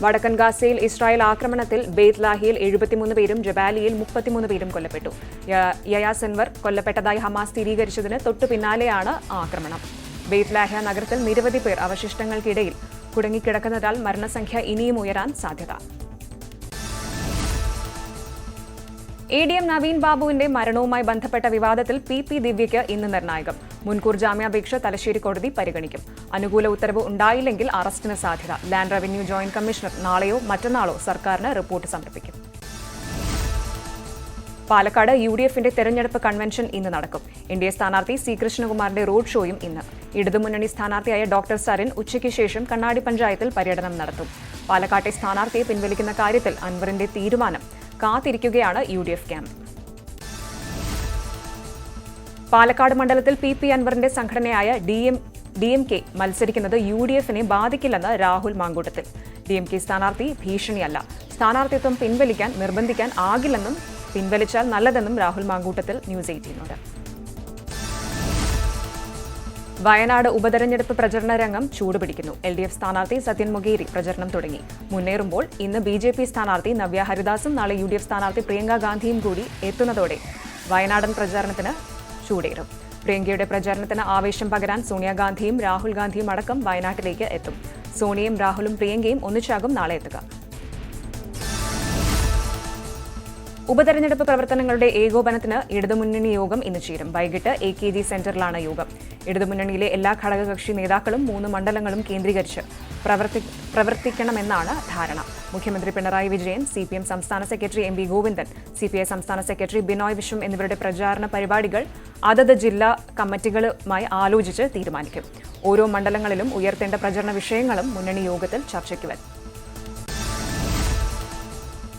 A: വടക്കൻ ഗാസയിൽ ഇസ്രായേൽ ആക്രമണത്തിൽ ബെയ്ത്ത് ലാഹിയിൽ 73 പേരും ജബാലിയിൽ 33 പേരും കൊല്ലപ്പെട്ടു. യയാ സിൻവർ കൊല്ലപ്പെട്ടതായി ഹമാസ് സ്ഥിരീകരിച്ചതിന് തൊട്ടു പിന്നാലെയാണ് ആക്രമണം. ബെയ്ത്ത് ലാഹിയ നഗരത്തിൽ നിരവധി പേർ അവശിഷ്ടങ്ങൾക്കിടയിൽ കുടുങ്ങിക്കിടക്കുന്നതിനാൽ മരണസംഖ്യ ഇനിയും ഉയരാൻ സാധ്യത. ADM നവീൻ ബാബുവിന്റെ മരണവുമായി ബന്ധപ്പെട്ട വിവാദത്തിൽ PP ദിവ്യയ്ക്ക് ഇന്ന് നിർണായകം. മുൻകൂർ ജാമ്യാപേക്ഷ തലശ്ശേരി കോടതി പരിഗണിക്കും. അനുകൂല ഉത്തരവ് ഉണ്ടായില്ലെങ്കിൽ അറസ്റ്റിന് സാധ്യത. ലാൻഡ് റവന്യൂ ജോയിന്റ് കമ്മീഷണർ നാളെയോ മറ്റന്നാളോ സർക്കാരിന് റിപ്പോർട്ട് സമർപ്പിക്കും. പാലക്കാട് UDFന്റെ തെരഞ്ഞെടുപ്പ് കൺവെൻഷൻ ഇന്ന് നടക്കും. NDA സ്ഥാനാർത്ഥി C കൃഷ്ണകുമാറിന്റെ റോഡ് ഷോയും ഇന്ന്. ഇടതുമുന്നണി സ്ഥാനാർത്ഥിയായ ഡോക്ടർ സരിൻ ഉച്ചയ്ക്ക് ശേഷം കണ്ണാടി പഞ്ചായത്തിൽ പര്യടനം നടത്തും. പാലക്കാട്ടെ സ്ഥാനാർത്ഥിയെ പിൻവലിക്കുന്ന കാര്യത്തിൽ അൻവറിന്റെ തീരുമാനം കാത്തിരിക്കുകയാണ് UDF ക്യാമ്പ്.
L: പാലക്കാട് മണ്ഡലത്തിൽ PP അൻവറിന്റെ സംഘടനയായ DMK മത്സരിക്കുന്നത് UDF-നെ ബാധിക്കില്ലെന്ന് രാഹുൽ മാങ്കൂട്ടത്തിൽ. DMK സ്ഥാനാർത്ഥി ഭീഷണിയല്ല, സ്ഥാനാർത്ഥിത്വം പിൻവലിക്കാൻ നിർബന്ധിക്കാൻ ആകില്ലെന്നും പിൻവലിച്ചാൽ നല്ലതെന്നും രാഹുൽ മാങ്കൂട്ടത്തിൽ ന്യൂസ് 18നോട്. വയനാട് ഉപതെരഞ്ഞെടുപ്പ് പ്രചരണ രംഗം ചൂടുപിടിക്കുന്നു. LDF സ്ഥാനാർത്ഥി സത്യൻ മൊകേരി പ്രചരണം തുടങ്ങി. മുന്നേറുമ്പോൾ ഇന്ന് BJP സ്ഥാനാർത്ഥി നവ്യ ഹരിദാസും നാളെ UDF സ്ഥാനാർത്ഥി പ്രിയങ്ക ഗാന്ധിയും കൂടി എത്തുന്നതോടെ വയനാടൻ പ്രചാരണത്തിന് ചൂടേറും. പ്രിയങ്കയുടെ പ്രചാരണത്തിന് ആവേശം പകരാൻ സോണിയാഗാന്ധിയും രാഹുൽ ഗാന്ധിയും അടക്കം വയനാട്ടിലേക്ക് എത്തും. സോണിയയും രാഹുലും പ്രിയങ്കയും ഒന്നിച്ചാകും നാളെ എത്തുക. ഉപതെരഞ്ഞെടുപ്പ് പ്രവർത്തനങ്ങളുടെ ഏകോപനത്തിന് ഇടതുമുന്നണി യോഗം ഇന്ന് ചേരും. വൈകിട്ട് AKG സെന്ററിലാണ് യോഗം. ഇടതുമുന്നണിയിലെ എല്ലാ ഘടകകക്ഷി നേതാക്കളും 3 മണ്ഡലങ്ങളും കേന്ദ്രീകരിച്ച് പ്രവർത്തിക്കണമെന്നാണ് ധാരണ. മുഖ്യമന്ത്രി പിണറായി വിജയൻ, CPM സംസ്ഥാന സെക്രട്ടറി MV ഗോവിന്ദൻ, CPI സംസ്ഥാന സെക്രട്ടറി ബിനോയ് വിശ്വം എന്നിവരുടെ പ്രചാരണ പരിപാടികൾ അതത് ജില്ലാ കമ്മിറ്റികളുമായി ആലോചിച്ച് തീരുമാനിക്കും. ഓരോ മണ്ഡലങ്ങളിലും ഉയർത്തേണ്ട പ്രചരണ വിഷയങ്ങളും മുന്നണി യോഗത്തിൽ ചർച്ചയ്ക്ക് വരും.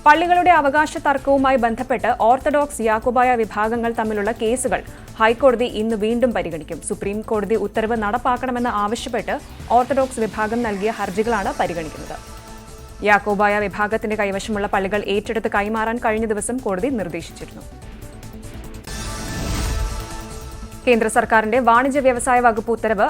L: പള്ളികളുടെ അവകാശ തർക്കവുമായി ബന്ധപ്പെട്ട് ഓർത്തഡോക്സ് യാക്കോബായ വിഭാഗങ്ങൾ തമ്മിലുള്ള കേസുകൾ ഹൈക്കോടതി ഇന്ന് വീണ്ടും പരിഗണിക്കും. സുപ്രീം കോടതി ഉത്തരവ് നടപ്പാക്കണമെന്ന് ആവശ്യപ്പെട്ട് ഓർത്തഡോക്സ് വിഭാഗം നൽകിയ ഹർജികളാണ് പരിഗണിക്കുന്നത്. യാക്കോബായ വിഭാഗത്തിന്റെ കൈവശമുള്ള പള്ളികൾ ഏറ്റെടുത്ത് കൈമാറാൻ കഴിഞ്ഞ ദിവസം കോടതി നിർദ്ദേശിച്ചിരുന്നു. കേന്ദ്ര സർക്കാരിന്റെ വാണിജ്യ വ്യവസായ വകുപ്പ് ഉത്തരവ്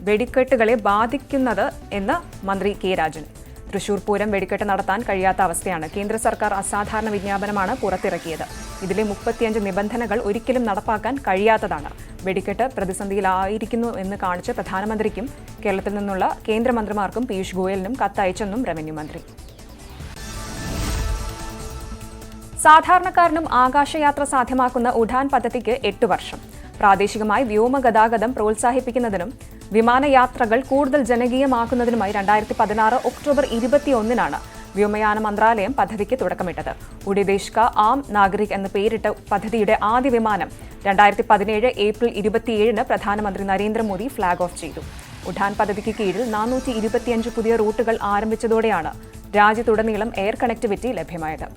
L: വെടിക്കെട്ടുകളെ ബാധിക്കുന്നത് എന്ന് മന്ത്രി K. രാജൻ. തൃശൂർ പൂരം വെടിക്കെട്ട് നടത്താൻ കഴിയാത്ത അവസ്ഥയാണ്. കേന്ദ്ര സർക്കാർ അസാധാരണ വിജ്ഞാപനമാണ് പുറത്തിറക്കിയത്. ഇതിലെ 35 നിബന്ധനകൾ ഒരിക്കലും നടപ്പാക്കാൻ കഴിയാത്തതാണ്. വെടിക്കെട്ട് പ്രതിസന്ധിയിലായിരിക്കുന്നു എന്ന് കാണിച്ച് പ്രധാനമന്ത്രിക്കും കേരളത്തിൽ നിന്നുള്ള കേന്ദ്രമന്ത്രിമാർക്കും പീയൂഷ് ഗോയലിനും കത്തയച്ചെന്നും റവന്യൂ മന്ത്രി. സാധാരണക്കാരനും ആകാശയാത്ര സാധ്യമാക്കുന്ന ഉഡാൻ പദ്ധതിക്ക് 8 വർഷം. പ്രാദേശികമായി വ്യോമഗതാഗതം പ്രോത്സാഹിപ്പിക്കുന്നതിനും വിമാനയാത്രകൾ കൂടുതൽ ജനകീയമാക്കുന്നതിനുമായി 2016 ഒക്ടോബർ 21-നാണ് വ്യോമയാന മന്ത്രാലയം പദ്ധതിക്ക് തുടക്കമിട്ടത്. ഉഡിദേശ് കാ ആം നാഗരിക് എന്ന പേരിട്ട പദ്ധതിയുടെ ആദ്യ വിമാനം 2017 ഏപ്രിൽ 27-ന് പ്രധാനമന്ത്രി നരേന്ദ്രമോദി ഫ്ളാഗ് ഓഫ് ചെയ്തു. ഉഡാൻ പദ്ധതിക്ക് കീഴിൽ 425 പുതിയ റൂട്ടുകൾ ആരംഭിച്ചതോടെയാണ് രാജ്യത്തുടനീളം എയർ കണക്ടിവിറ്റി ലഭ്യമായത്.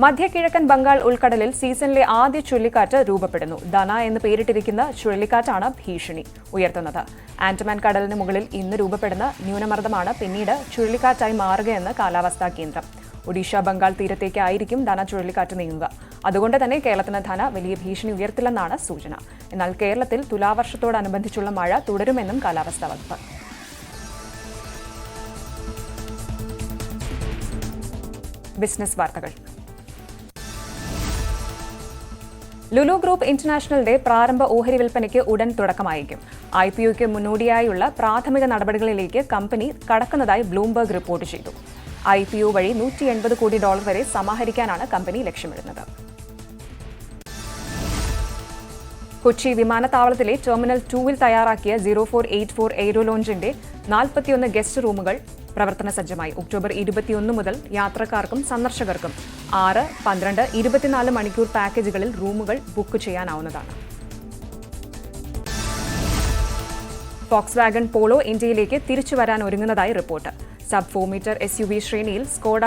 L: മധ്യകിഴക്കൻ ബംഗാൾ ഉൾക്കടലിൽ സീസണിലെ ആദ്യ ചുഴലിക്കാറ്റ് രൂപപ്പെടുന്നു. ദന എന്ന് പേരിട്ടിരിക്കുന്ന ചുഴലിക്കാറ്റാണ് ഭീഷണി ഉയർത്തുന്നത്. ആൻഡമാൻ കടലിന് മുകളിൽ ഇന്ന് രൂപപ്പെടുന്ന ന്യൂനമർദ്ദമാണ് പിന്നീട് ചുഴലിക്കാറ്റായി മാറുകയെന്ന് കാലാവസ്ഥാ കേന്ദ്രം. ഒഡീഷ ബംഗാൾ തീരത്തേക്കായിരിക്കും ദന ചുഴലിക്കാറ്റ് നീങ്ങുക. അതുകൊണ്ട് തന്നെ കേരളത്തിന് ധന വലിയ ഭീഷണി ഉയർത്തില്ലെന്നാണ് സൂചന. എന്നാൽ കേരളത്തിൽ തുലാവർഷത്തോടനുബന്ധിച്ചുള്ള മഴ തുടരുമെന്നും കാലാവസ്ഥാ വകുപ്പ്. ബിസിനസ് വാർത്തകൾ. ലുലു ഗ്രൂപ്പ് ഇന്റർനാഷണലിന്റെ പ്രാരംഭ ഓഹരി വിൽപ്പനയ്ക്ക് ഉടൻ തുടക്കമായിരിക്കും. IPOയ്ക്ക് മുന്നോടിയായുള്ള പ്രാഥമിക നടപടികളിലേക്ക് കമ്പനി കടക്കുന്നതായി ബ്ലൂംബർഗ് റിപ്പോർട്ട് ചെയ്തു. IPO വഴി $180 കോടി വരെ സമാഹരിക്കാനാണ് കമ്പനി ലക്ഷ്യമിടുന്നത്. കൊച്ചി വിമാനത്താവളത്തിലെ ടെർമിനൽ 2-ൽ തയ്യാറാക്കിയ 0484 എയ്റോ ലോഞ്ചിന്റെ 41 ഗസ്റ്റ് റൂമുകൾ പ്രവർത്തന സജ്ജമായി. ഒക്ടോബർ 21 മുതൽ യാത്രക്കാർക്കും സന്ദർശകർക്കും 6, 12, 24 മണിക്കൂർ പാക്കേജുകളിൽ റൂമുകൾ ബുക്ക് ചെയ്യാനാവുന്നതാണ്. ഫോക്സ് വാഗൺ പോളോ ഇന്ത്യയിലേക്ക് തിരിച്ചുവരാൻ ഒരുങ്ങുന്നതായി റിപ്പോർട്ട്. സബ് 4 മീറ്റർ SUV ശ്രേണിയിൽ സ്കോഡ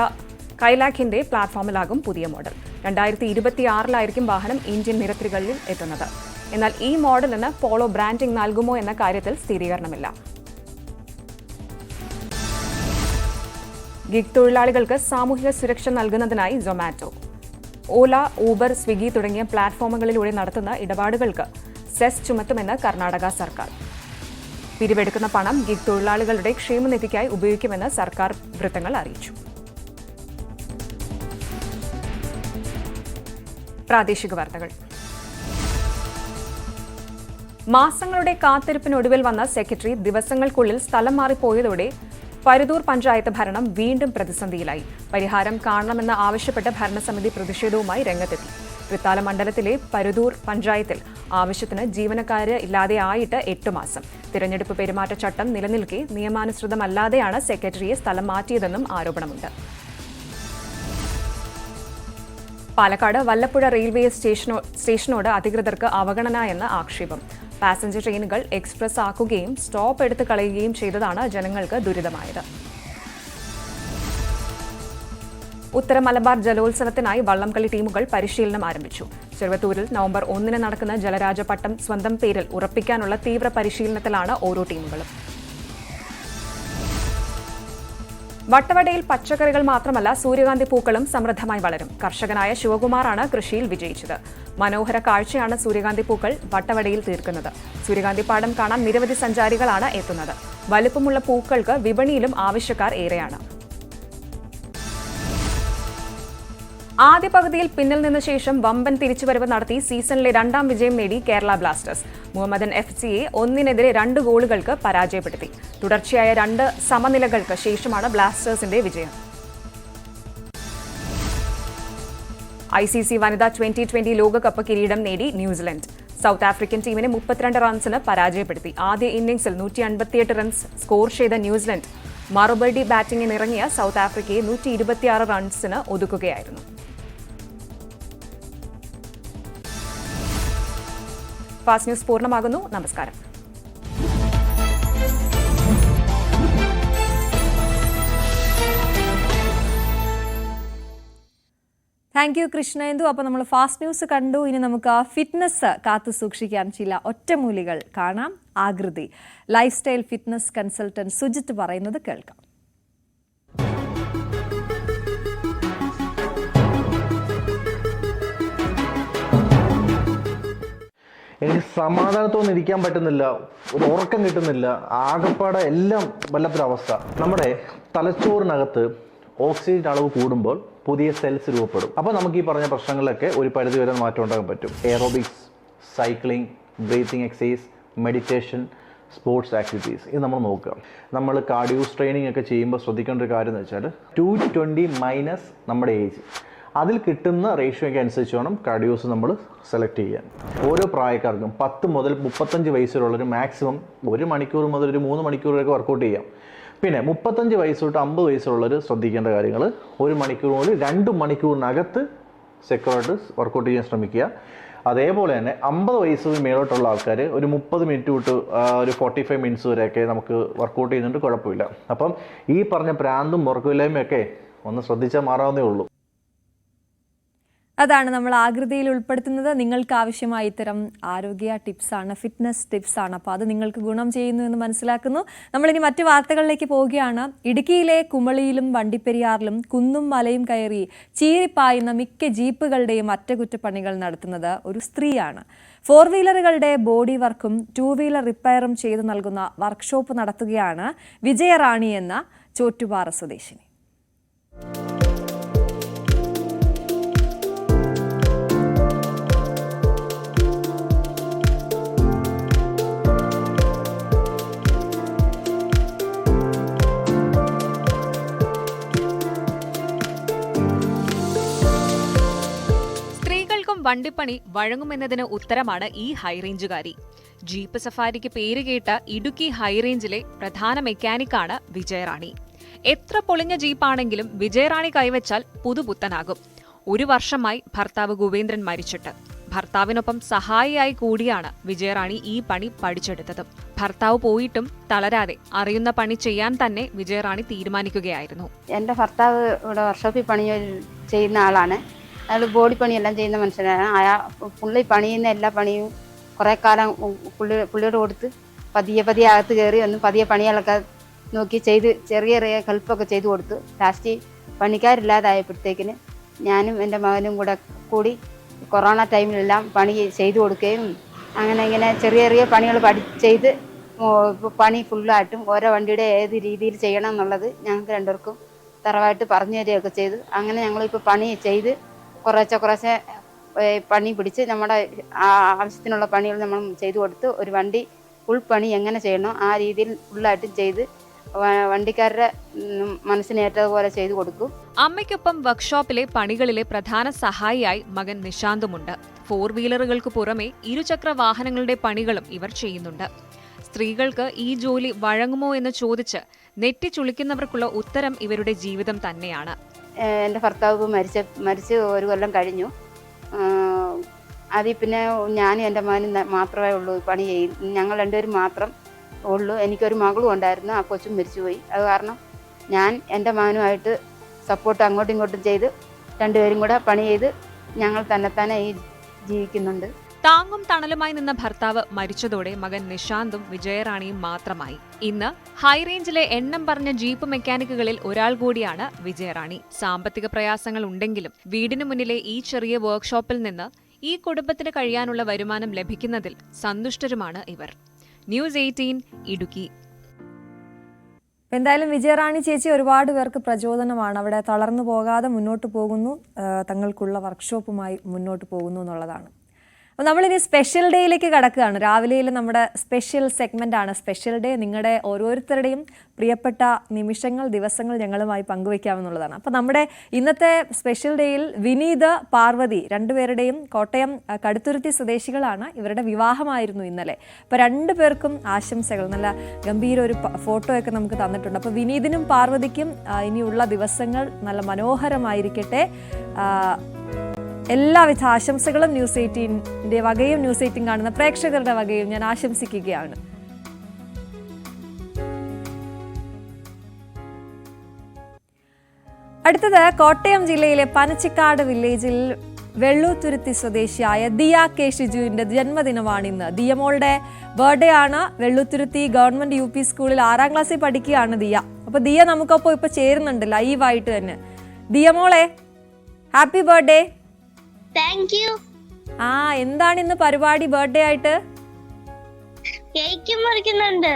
L: കൈലാഖിന്റെ പ്ലാറ്റ്ഫോമിലാകും പുതിയ മോഡൽ. 2026-ലായിരിക്കും വാഹനം ഇന്ത്യൻ നിരത്തുകളിൽ എത്തുന്നത്. എന്നാൽ ഈ മോഡലിന് പോളോ ബ്രാൻഡിംഗ് നൽകുമോ എന്ന കാര്യത്തിൽ സ്ഥിരീകരണമില്ല. ഗിഗ് തൊഴിലാളികൾക്ക് സാമൂഹിക സുരക്ഷ നൽകുന്നതിനായി സൊമാറ്റോ, ഓല, ഊബർ, സ്വിഗ്ഗി തുടങ്ങിയ പ്ലാറ്റ്ഫോമുകളിലൂടെ നടത്തുന്ന ഇടപാടുകൾക്ക് സെസ് ചുമത്തുമെന്ന് കർണാടക സർക്കാർ. പിരിവെടുക്കുന്ന പണം ഗിഗ് തൊഴിലാളികളുടെ ക്ഷേമനിധിക്കായി ഉപയോഗിക്കുമെന്ന് സർക്കാർ വൃത്തങ്ങൾ അറിയിച്ചു. പ്രാദേശിക വാർത്തകൾ. മാസങ്ങളുടെ കാത്തിരിപ്പിനൊടുവിൽ വന്ന സെക്രട്ടറി ദിവസങ്ങൾക്കുള്ളിൽ സ്ഥലം മാറിപ്പോയതോടെ പരുതൂർ പഞ്ചായത്ത് ഭരണം വീണ്ടും പ്രതിസന്ധിയിലായി. പരിഹാരം കാണണമെന്ന് ആവശ്യപ്പെട്ട് ഭരണസമിതി പ്രതിഷേധവുമായി രംഗത്തെത്തി. തൃത്താല മണ്ഡലത്തിലെ പരുതൂർ പഞ്ചായത്തിൽ ആവശ്യത്തിന് ജീവനക്കാര് ഇല്ലാതെയായിട്ട് 8 മാസം. തിരഞ്ഞെടുപ്പ് പെരുമാറ്റച്ചട്ടം നിലനിൽക്കെ നിയമാനുസൃതമല്ലാതെയാണ് സെക്രട്ടറിയെ സ്ഥലം മാറ്റിയതെന്നും ആരോപണമുണ്ട്. പാലക്കാട് വല്ലപ്പുഴ റെയിൽവേ സ്റ്റേഷനോട് അധികൃതർക്ക് അവഗണന എന്ന ആക്ഷേപം. പാസഞ്ചർ ട്രെയിനുകൾ എക്സ്പ്രസ് ആക്കുകയും സ്റ്റോപ്പ് എടുത്ത് കളയുകയും ചെയ്തതാണ് ജനങ്ങൾക്ക് ദുരിതമായത്. ഉത്തര മലബാർ ജലോത്സവത്തിനായി വള്ളംകളി ടീമുകൾ പരിശീലനം ആരംഭിച്ചു. ചെറുവത്തൂരിൽ നവംബർ 1 നടക്കുന്ന ജലരാജപട്ടം സ്വന്തം പേരിൽ ഉറപ്പിക്കാനുള്ള തീവ്ര പരിശീലനത്തിലാണ് ഓരോ ടീമുകളും. വട്ടവടയിൽ പച്ചക്കറികൾ മാത്രമല്ല സൂര്യകാന്തി പൂക്കളും സമൃദ്ധമായി വളരും. കർഷകനായ ശിവകുമാറാണ് കൃഷിയിൽ വിജയിച്ചത്. മനോഹര കാഴ്ചയാണ് സൂര്യകാന്തി പൂക്കൾ വട്ടവടയിൽ തീർക്കുന്നത്. സൂര്യകാന്തി പാടം കാണാൻ നിരവധി സഞ്ചാരികളാണ് എത്തുന്നത്. വലുപ്പമുള്ള പൂക്കൾക്ക് വിപണിയിലും ആവശ്യക്കാർ ഏറെയാണ്. ആദ്യ പകുതിയിൽ പിന്നിൽ നിന്ന ശേഷം വമ്പൻ തിരിച്ചുവരവ് നടത്തി സീസണിലെ 2ാം വിജയം നേടി കേരള ബ്ലാസ്റ്റേഴ്സ്. മുഹമ്മദൻ FCയെ 1-2 ഗോളുകൾക്ക് പരാജയപ്പെടുത്തി. തുടർച്ചയായ 2 സമനിലകൾക്ക് ശേഷമാണ് ബ്ലാസ്റ്റേഴ്സിന്റെ വിജയം. ICC വനിതാ 2020 ലോകകപ്പ് കിരീടം നേടി ന്യൂസിലൻഡ്. സൗത്ത് ആഫ്രിക്കൻ ടീമിനെ 32 റൺസിന് പരാജയപ്പെടുത്തി. ആദ്യ ഇന്നിംഗ്സിൽ 158 റൺസ് സ്കോർ ചെയ്ത ന്യൂസിലൻഡ് മറുപടി ബാറ്റിംഗിനിറങ്ങിയ സൗത്ത് ആഫ്രിക്കയെ 126 റൺസിന് ഒതുക്കുകയായിരുന്നു. ഫാസ്റ്റ് ന്യൂസ് പൂർണ്ണമാകുന്നു. നമസ്കാരം.
A: Thank you Krishnendu. അപ്പോൾ നമ്മൾ ഫാസ്റ്റ് ന്യൂസ് കണ്ടു. ഇനി നമുക്ക് ഫിറ്റ്നസ് കാത്തു സൂക്ഷിക്കാൻ ചില ഒറ്റമൂലികൾ കാണാം. ആകൃതി life style fitness consultant Sujith പറയുന്നത് കേൾക്കാം.
G: എനിക്ക് സമാധാനത്തോടെ ഇരിക്കാൻ പറ്റുന്നില്ല, ഒരു ഉറക്കം കിട്ടുന്നില്ല, ആകപ്പാടെ എല്ലാം വല്ലാത്തൊരവസ്ഥ. നമ്മുടെ തലച്ചോറിനകത്ത് ഓക്സിജൻ അളവ് കൂടുമ്പോൾ പുതിയ സെൽസ് രൂപപ്പെടും. അപ്പോൾ നമുക്ക് ഈ പറഞ്ഞ പ്രശ്നങ്ങളിലൊക്കെ ഒരു പരിധി വരെ മാറ്റം ഉണ്ടാകാൻ പറ്റും. Aerobics, cycling, breathing exercise, meditation, sports activities ഇത് നമ്മൾ നോക്കുക. നമ്മൾ കാർഡിയോ ട്രെയിനിങ് ഒക്കെ ചെയ്യുമ്പോൾ ശ്രദ്ധിക്കേണ്ട ഒരു കാര്യം എന്ന് വെച്ചാൽ 220 - നമ്മുടെ ഏജ്, അതിൽ കിട്ടുന്ന റേഷ്യോയ്ക്ക് അനുസരിച്ച് വേണം കാർഡിയോസ് നമ്മൾ സെലക്ട് ചെയ്യാൻ. ഓരോ പ്രായക്കാർക്കും 10 മുതൽ 35 വയസ്സിലുള്ളൊരു മാക്സിമം 1 മണിക്കൂർ മുതൽ ഒരു 3 മണിക്കൂർ വരെയൊക്കെ വർക്കൗട്ട് ചെയ്യാം. പിന്നെ 35 വയസ്സ് തൊട്ട് 50 വയസ്സുള്ളവർ ശ്രദ്ധിക്കേണ്ട കാര്യങ്ങൾ 1 മണിക്കൂർ മുതൽ 2 മണിക്കൂറിനകത്ത് സെക്യൂറായിട്ട് വർക്കൗട്ട് ചെയ്യാൻ ശ്രമിക്കുക. അതേപോലെ തന്നെ 50 വയസ്സിന് മേലോട്ടുള്ള ആൾക്കാർ ഒരു 30 മിനിറ്റ് തൊട്ട് ഒരു 45 മിനിറ്റ്സ് വരെയൊക്കെ നമുക്ക് വർക്കൗട്ട് ചെയ്യുന്നുണ്ട്, കുഴപ്പമില്ല. അപ്പം ഈ പറഞ്ഞ പ്രാന്തും ഉറക്കമില്ലായ്മയൊക്കെ ഒന്ന് ശ്രദ്ധിച്ചാൽ മാറാവുന്നേ ഉള്ളൂ.
A: അതാണ് നമ്മൾ ആകൃതിയിൽ ഉൾപ്പെടുത്തുന്നത്. നിങ്ങൾക്ക് ആവശ്യമായ ഇത്തരം ആരോഗ്യ ടിപ്സാണ്, ഫിറ്റ്നസ് ടിപ്സാണ്. അപ്പോൾ അത് നിങ്ങൾക്ക് ഗുണം ചെയ്യുന്നു എന്ന് മനസ്സിലാക്കുന്നു. നമ്മളിനി മറ്റു വാർത്തകളിലേക്ക് പോവുകയാണ്. ഇടുക്കിയിലെ കുമളിയിലും വണ്ടിപ്പെരിയാറിലും കുന്നും മലയും കയറി ചീറിപ്പായുന്ന മിക്ക ജീപ്പുകളുടെയും അറ്റകുറ്റപ്പണികൾ നടത്തുന്നത് ഒരു സ്ത്രീയാണ്. 4 വീലറുകളുടെ ബോഡി വർക്കും 2 വീലർ റിപ്പയറും ചെയ്തു നൽകുന്ന വർക്ക്ഷോപ്പ് നടത്തുകയാണ് വിജയറാണി എന്ന ചോറ്റുപാറ സ്വദേശിനി.
L: വണ്ടിപ്പണി വഴങ്ങുമെന്നതിന് ഉത്തരമാണ് ഈ ഹൈറേഞ്ചുകാരി. ജീപ്പ് സഫാരിക്ക് പേരുകേട്ട ഇടുക്കി ഹൈറേഞ്ചിലെ പ്രധാന മെക്കാനിക്കാണ് വിജയറാണി. എത്ര പൊളിഞ്ഞ ജീപ്പാണെങ്കിലും വിജയറാണി കൈവച്ചാൽ പുതുപുത്തനാകും. 1 വർഷമായി ഭർത്താവ് ഗോവേന്ദ്രൻ മരിച്ചിട്ട്. ഭർത്താവിനൊപ്പം സഹായിയായി കൂടിയാണ് വിജയറാണി ഈ പണി പഠിച്ചെടുത്തത്. ഭർത്താവ് പോയിട്ടും തളരാതെ അറിയുന്ന പണി ചെയ്യാൻ തന്നെ വിജയറാണി തീരുമാനിക്കുകയായിരുന്നു.
M: എന്റെ ഭർത്താവ് ഇവിടെ വർക്ക്ഷോപ്പിൽ പണി ചെയ്യുന്ന ആളാണ്. അയാൾ ബോഡി പണിയെല്ലാം ചെയ്യുന്ന മനുഷ്യനാണ്. പുള്ളി പണിയുന്ന എല്ലാ പണിയും കുറേ കാലം പുള്ളിയോട് കൊടുത്ത് പതിയെ അകത്ത് കയറി ഒന്ന് പതിയെ പണികളൊക്കെ നോക്കി ചെയ്ത് ചെറിയ ഹെൽപ്പൊക്കെ ചെയ്തു കൊടുത്തു. ലാസ്റ്റ് പണിക്കാരില്ലാതായപ്പോഴത്തേക്കിന് ഞാനും എൻ്റെ മകനും കൂടി കൊറോണ ടൈമിലെല്ലാം പണി ചെയ്തു കൊടുക്കുകയും അങ്ങനെ ചെറിയ പണികൾ ചെയ്ത് പണി ഫുള്ളായിട്ടും ഓരോ വണ്ടിയുടെ ഏത് രീതിയിൽ ചെയ്യണം എന്നുള്ളത് ഞങ്ങൾക്ക് രണ്ടുപേർക്കും തറവായിട്ട് പറഞ്ഞു തരികയൊക്കെ ചെയ്തു. അങ്ങനെ ഞങ്ങളിപ്പോൾ പണി ചെയ്ത് കുറേശ്ശെ പണി പിടിച്ച് നമ്മുടെ ആവശ്യത്തിനുള്ള പണികൾ നമ്മൾ ചെയ്തു കൊടുത്ത് ഒരു വണ്ടി ഫുൾ പണി എങ്ങനെ ചെയ്യണോ ആ രീതിയിൽ ഫുള്ളായിട്ടും ചെയ്ത് വണ്ടിക്കാരുടെ മനസ്സിനേറ്റതുപോലെ ചെയ്തു കൊടുക്കും.
L: അമ്മയ്ക്കൊപ്പം വർക്ക്ഷോപ്പിലെ പണികളിലെ പ്രധാന സഹായിയായി മകൻ നിശാന്തുമുണ്ട്. 4 വീലറുകൾക്ക് പുറമെ ഇരുചക്ര വാഹനങ്ങളുടെ പണികളും ഇവർ ചെയ്യുന്നുണ്ട്. സ്ത്രീകൾക്ക് ഈ ജോലി വഴങ്ങുമോ എന്ന് ചോദിച്ച് നെറ്റിച്ചുളിക്കുന്നവർക്കുള്ള ഉത്തരം ഇവരുടെ ജീവിതം തന്നെയാണ്.
M: എൻ്റെ ഭർത്താവ് മരിച്ച് 1 കൊല്ലം കഴിഞ്ഞു. അതിൽ പിന്നെ ഞാനും എൻ്റെ മകനും മാത്രമേ ഉള്ളൂ പണി ചെയ്യും. ഞങ്ങൾ 2 പേരും മാത്രം ഉള്ളൂ. എനിക്കൊരു മകളും ഉണ്ടായിരുന്നു, ആ കൊച്ചും മരിച്ചുപോയി. അത് കാരണം ഞാൻ എൻ്റെ മകനുമായിട്ട് സപ്പോർട്ട് അങ്ങോട്ടും ഇങ്ങോട്ടും ചെയ്ത് രണ്ടുപേരും കൂടെ പണി ചെയ്ത് ഞങ്ങൾ തന്നെ ഈ ജീവിക്കുന്നുണ്ട്.
L: താങ്ങും തണലുമായി നിന്ന ഭർത്താവ് മരിച്ചതോടെ മകൻ നിശാന്തും വിജയറാണിയും മാത്രമായി. ഇന്ന് ഹൈറേഞ്ചിലെ എണ്ണം പറഞ്ഞ ജീപ്പ് മെക്കാനിക്കുകളിൽ ഒരാൾ കൂടിയാണ് വിജയറാണി. സാമ്പത്തിക പ്രയാസങ്ങൾ ഉണ്ടെങ്കിലും വീടിനു മുന്നിലെ ഈ ചെറിയ വർക്ക്ഷോപ്പിൽ നിന്ന് ഈ കുടുംബത്തിന് കഴിയാനുള്ള വരുമാനം ലഭിക്കുന്നതിൽ സന്തുഷ്ടരുമാണ് ഇവർ. ന്യൂസ് 18 ഇടുക്കി.
A: എന്തായാലും വിജയറാണി ചേച്ചി ഒരുപാട് പേർക്ക് പ്രചോദനമാണ്. അവിടെ തളർന്നു പോകാതെ മുന്നോട്ട് പോകുന്നു, തങ്ങൾക്കുള്ള വർക്ക്ഷോപ്പുമായി മുന്നോട്ട് പോകുന്നു എന്നുള്ളതാണ്. അപ്പോൾ നമ്മളിനി സ്പെഷ്യൽ ഡേയിലേക്ക് കടക്കുകയാണ്. രാവിലെയിൽ നമ്മുടെ സ്പെഷ്യൽ സെഗ്മെൻ്റാണ് സ്പെഷ്യൽ ഡേ. നിങ്ങളുടെ ഓരോരുത്തരുടെയും പ്രിയപ്പെട്ട നിമിഷങ്ങൾ, ദിവസങ്ങൾ ഞങ്ങളുമായി പങ്കുവയ്ക്കാമെന്നുള്ളതാണ്. അപ്പോൾ നമ്മുടെ ഇന്നത്തെ സ്പെഷ്യൽ ഡേയിൽ വിനീത്, പാർവതി രണ്ടുപേരുടെയും കോട്ടയം കടുത്തുരുത്തി സ്വദേശികളാണ്. ഇവരുടെ വിവാഹമായിരുന്നു ഇന്നലെ. അപ്പോൾ രണ്ടുപേർക്കും ആശംസകൾ. നല്ല ഗംഭീര ഒരു ഫോട്ടോയൊക്കെ നമുക്ക് തന്നിട്ടുണ്ട്. അപ്പോൾ വിനീതിനും പാർവതിക്കും ഇനിയുള്ള ദിവസങ്ങൾ നല്ല മനോഹരമായിരിക്കട്ടെ. എല്ലാവിധ ആശംസകളും ന്യൂസ് 18ന്റെ വകയും ന്യൂസ് 18 കാണുന്ന പ്രേക്ഷകരുടെ വകയും ഞാൻ ആശംസിക്കുകയാണ്. അടുത്തത് കോട്ടയം ജില്ലയിലെ പനച്ചിക്കാട് വില്ലേജിൽ വെള്ളൂത്തുരുത്തി സ്വദേശിയായ ദിയ കെ ഷിജുവിന്റെ ജന്മദിനമാണിന്ന്. ദിയമോളുടെ ബർത്ത്ഡേ ആണ്. വെള്ളൂത്തുരുത്തി ഗവൺമെന്റ് UP സ്കൂളിൽ 6ാം ക്ലാസ്സിൽ പഠിക്കുകയാണ് ദിയ. അപ്പൊ ദിയ നമുക്കൊപ്പം ഇപ്പൊ ചേരുന്നുണ്ട് ലൈവായിട്ട് തന്നെ. ദിയമോളെ ഹാപ്പി ബർത്ത്ഡേ.
N: Thank you.
A: എന്താണ് ഇന്ന് പരിപാടി ബർത്ത്ഡേ ആയിട്ട്?
N: കേക്ക് മുറിക്കുന്നുണ്ട്.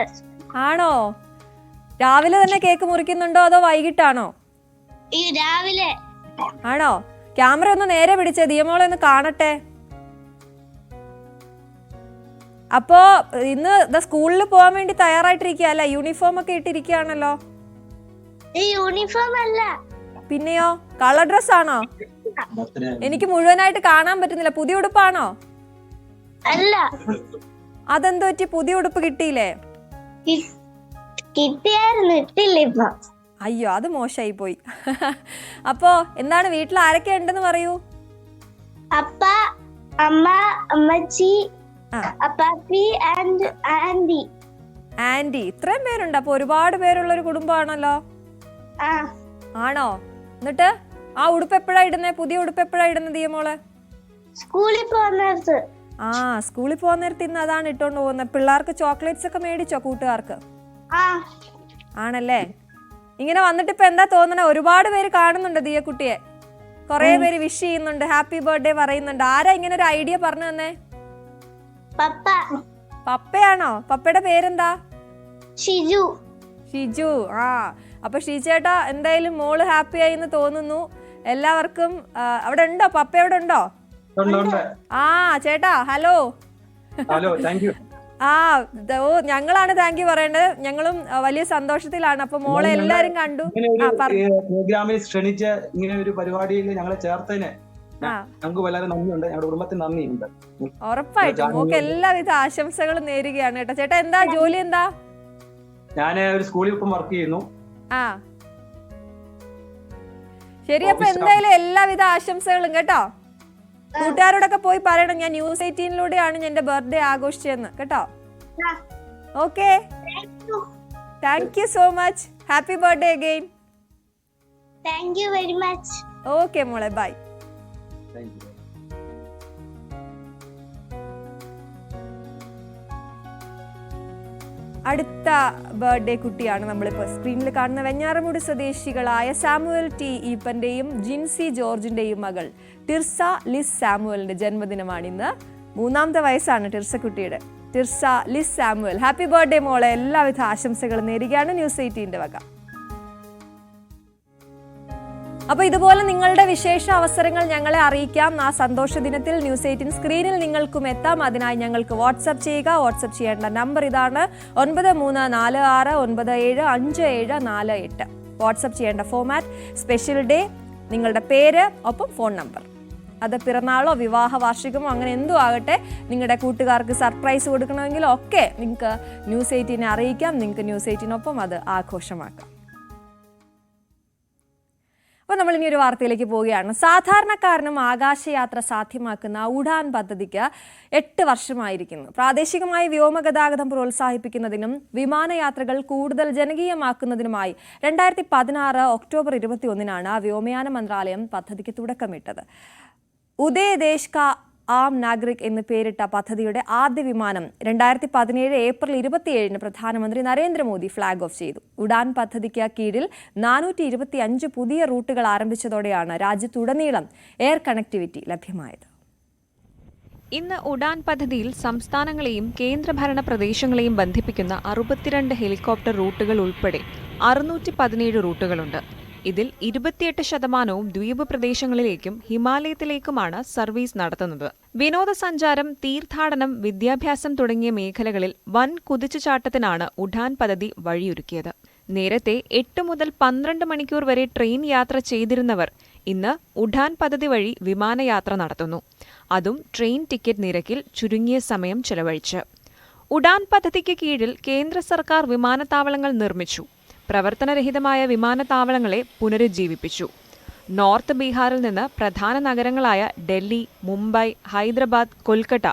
A: ആണോ? രാവിലെ തന്നെ കേക്ക് മുറിക്കുന്നുണ്ടോ അതോ വൈകിട്ടാണോ?
N: രാവിലെ.
A: ആണോ? ക്യാമറ ഒന്ന് നേരെ പിടിച്ചേ, ദിയമോളെ ഒന്ന് കാണട്ടെ. അപ്പോ ഇന്ന് സ്കൂളിൽ പോകാൻ വേണ്ടി തയ്യാറായിട്ടിരിക്കുക അല്ല? യൂണിഫോം ഒക്കെ ഇട്ടിരിക്കുകയാണല്ലോ.
N: യൂണിഫോം അല്ല.
A: പിന്നെയോ? കളർ ഡ്രസ് ആണോ? എനിക്ക് മുഴുവനായിട്ട് കാണാൻ പറ്റുന്നില്ല. പുതിയ ഉടുപ്പാണോ?
N: അല്ല.
A: അതെന്തോ പറ്റി? പുതിയ ഉടുപ്പ് കിട്ടിയില്ലേ?
N: കിട്ടിയായിരുന്നു, ഇട്ടില്ല ഇപ്പൊ.
A: അയ്യോ, അത് മോശമായി പോയി. അപ്പോ എന്താണ് വീട്ടിൽ ആരൊക്കെ ഉണ്ടെന്ന് പറയൂ.
N: അപ്പ, അമ്മ, അമ്മച്ചി, അപ്പാപ്പി ആൻഡ് ആന്റി.
A: ആന്റി. ഇത്രയും പേരുണ്ട്. അപ്പൊ ഒരുപാട് പേരുള്ള ഒരു കുടുംബമാണല്ലോ. ആണോ? എന്നിട്ട് ആ ഉടുപ്പ് എപ്പോഴാ ഇടുന്നേ? പുതിയ ഉടുപ്പ് എപ്പോഴാ ഇടുന്നത് ദിയമോള്?
N: സ്കൂളിൽ പോകുന്ന നേരത്ത്.
A: സ്കൂളിൽ പോകുന്ന നേരത്ത് ഇന്ന് അതാണ് ഇട്ടോണ്ട് പോകുന്നത്. പിള്ളേർക്ക് ചോക്ലേറ്റ്സ് ഒക്കെ മേടിച്ചോ കൂട്ടുകാർക്ക്? ആണല്ലേ. ഇങ്ങനെ വന്നിട്ട് ഇപ്പൊ എന്താ തോന്നണേ? ഒരുപാട് പേര് കാണുന്നുണ്ട് ദിയക്കുട്ടിയെ. കുറെ പേര് വിഷ് ചെയ്യുന്നുണ്ട്, ഹാപ്പി ബർത്ത്ഡേ പറയുന്നുണ്ട്. ആരാ ഇങ്ങനെ ഒരു ഐഡിയ പറഞ്ഞു തന്നെ?
N: പപ്പ.
A: പപ്പയാണോ? പപ്പയുടെ പേരെന്താ?
N: ഷിജു.
A: ഷിജു. അപ്പൊ ഷീചേട്ടാ എന്തായാലും മോള് ഹാപ്പി ആയി എന്ന് തോന്നുന്നു. എല്ലാവർക്കും അവിടെ ഉണ്ടോ? പപ്പ അവിടെ ഉണ്ടോ? ചേട്ടാ ഹലോ. ഞങ്ങളാണ് താങ്ക് യു പറയേണ്ടത്. ഞങ്ങളും വലിയ സന്തോഷത്തിലാണ്. അപ്പൊ മോളെ എല്ലാരും കണ്ടു.
O: പ്രോഗ്രാമിൽ ക്ഷണിച്ച ഇങ്ങനെ ഒരു പരിപാടിയിൽ ഞങ്ങളെ ചേർത്തതിന് ഞങ്ങൾക്ക് വളരെ നന്ദിയുണ്ട്. ഞങ്ങളുടെ കുടുംബത്തിന് നന്ദിയുണ്ട്.
A: ഉറപ്പായിട്ടും മോക്ക് എല്ലാവിധ ആശംസകളും നേരുകയാണ് കേട്ടോ. ചേട്ടാ എന്താ ജോലി? എന്താ?
O: ഞാൻ ഒരു സ്കൂളിൽ ഇപ്പം വർക്ക് ചെയ്യുന്നു.
A: ശരി, അപ്പൊ എന്തായാലും എല്ലാവിധ ആശംസകളും കേട്ടോ. കൂട്ടുകാരോടൊക്കെ പോയി പറയണം ഞാൻ ന്യൂസ് 18ലൂടെയാണ് എന്റെ ബർത്ത്ഡേ ആഘോഷിച്ചതെന്ന് കേട്ടോ. Okay, thank you so much. Happy birthday again.
N: Thank you very much.
A: Okay മോളെ, ബൈ. അടുത്ത ബർത്ത്ഡേ കുട്ടിയാണ് നമ്മളിപ്പോൾ സ്ക്രീനിൽ കാണുന്ന വെഞ്ഞാറമൂട് സ്വദേശികളായ സാമുവൽ ടി ഈപ്പന്റെയും ജിൻസി ജോർജിന്റെയും മകൾ ടിർസ ലിസ് സാമുവലിന്റെ ജന്മദിനമാണിന്ന്. 3ാമത്തെ വയസ്സാണ് ടിർസ കുട്ടിയുടെ. ടിർസ ലിസ് സാമുവൽ, ഹാപ്പി ബർത്ത്ഡേ മോളെ. എല്ലാവിധ ആശംസകളും നേരുകയാണ് ന്യൂസ് 18ന്റെ വക. അപ്പോൾ ഇതുപോലെ നിങ്ങളുടെ വിശേഷ അവസരങ്ങൾ ഞങ്ങളെ അറിയിക്കാം. ആ സന്തോഷ ദിനത്തിൽ ന്യൂസ് 18 സ്ക്രീനിൽ നിങ്ങൾക്കും എത്താം. അതിനായി ഞങ്ങൾക്ക് വാട്സ്ആപ്പ് ചെയ്യുക. വാട്സ്ആപ്പ് ചെയ്യേണ്ട നമ്പർ ഇതാണ് 9346975748. വാട്സ്ആപ്പ് ചെയ്യേണ്ട ഫോമാറ്റ് സ്പെഷ്യൽ ഡേ, നിങ്ങളുടെ പേര്, ഒപ്പം ഫോൺ നമ്പർ. അത് പിറന്നാളോ വിവാഹ വാർഷികമോ അങ്ങനെ എന്തോ ആകട്ടെ. നിങ്ങളുടെ കൂട്ടുകാർക്ക് സർപ്രൈസ് കൊടുക്കണമെങ്കിലോ ഒക്കെ നിങ്ങൾക്ക് ന്യൂസ് 18നെ അറിയിക്കാം. നിങ്ങൾക്ക് ന്യൂസ് 18നൊപ്പം അത് ആഘോഷമാക്കാം. അപ്പോൾ നമ്മൾ ഇനി ഒരു വാർത്തയിലേക്ക് പോവുകയാണ്. സാധാരണക്കാരനും ആകാശയാത്ര സാധ്യമാക്കുന്ന ഉഡാൻ പദ്ധതിക്ക് 8 വർഷമായിരിക്കുന്നു. പ്രാദേശികമായി വ്യോമഗതാഗതം പ്രോത്സാഹിപ്പിക്കുന്നതിനും വിമാനയാത്രകൾ കൂടുതൽ ജനകീയമാക്കുന്നതിനുമായി 2016 ഒക്ടോബർ 21 വ്യോമയാന മന്ത്രാലയം പദ്ധതിക്ക് തുടക്കമിട്ടത്. ഉദയ് ദേശ് കാ ആം നാഗരിക് എന്ന് പേരിട്ട പദ്ധതിയുടെ ആദ്യ വിമാനം 2017 ഏപ്രിൽ 27 പ്രധാനമന്ത്രി നരേന്ദ്രമോദി ഫ്ളാഗ് ഓഫ് ചെയ്തു. ഉഡാൻ പദ്ധതിക്ക് കീഴിൽ 425 പുതിയ റൂട്ടുകൾ ആരംഭിച്ചതോടെയാണ് രാജ്യത്തുടനീളം എയർ കണക്ടിവിറ്റി ലഭ്യമായത്.
L: ഇന്ന് ഉഡാൻ പദ്ധതിയിൽ സംസ്ഥാനങ്ങളെയും കേന്ദ്രഭരണ പ്രദേശങ്ങളെയും ബന്ധിപ്പിക്കുന്ന 62 ഹെലികോപ്റ്റർ റൂട്ടുകൾ ഉൾപ്പെടെ 617 റൂട്ടുകളുണ്ട്. ഇതിൽ 28% ദ്വീപ് പ്രദേശങ്ങളിലേക്കും ഹിമാലയത്തിലേക്കുമാണ് സർവീസ് നടത്തുന്നത്. വിനോദസഞ്ചാരം, തീർത്ഥാടനം, വിദ്യാഭ്യാസം തുടങ്ങിയ മേഖലകളിൽ വൻ കുതിച്ചുചാട്ടത്തിനാണ് ഉഡാൻ പദ്ധതി വഴിയൊരുക്കിയത്. നേരത്തെ 8 മുതൽ 12 മണിക്കൂർ വരെ ട്രെയിൻ യാത്ര ചെയ്തിരുന്നവർ ഇന്ന് ഉഡാൻ പദ്ധതി വഴി വിമാനയാത്ര നടത്തുന്നു. അതും ട്രെയിൻ ടിക്കറ്റ് നിരക്കിൽ ചുരുങ്ങിയ സമയം ചെലവഴിച്ച്. ഉഡാൻ പദ്ധതിക്ക് കീഴിൽ കേന്ദ്ര സർക്കാർ വിമാനത്താവളങ്ങൾ നിർമ്മിച്ചു. പ്രവർത്തനരഹിതമായ വിമാനത്താവളങ്ങളെ പുനരുജ്ജീവിപ്പിച്ചു. നോർത്ത് ബീഹാറിൽ നിന്ന് പ്രധാന നഗരങ്ങളായ ഡൽഹി, മുംബൈ, ഹൈദരാബാദ്, കൊൽക്കത്ത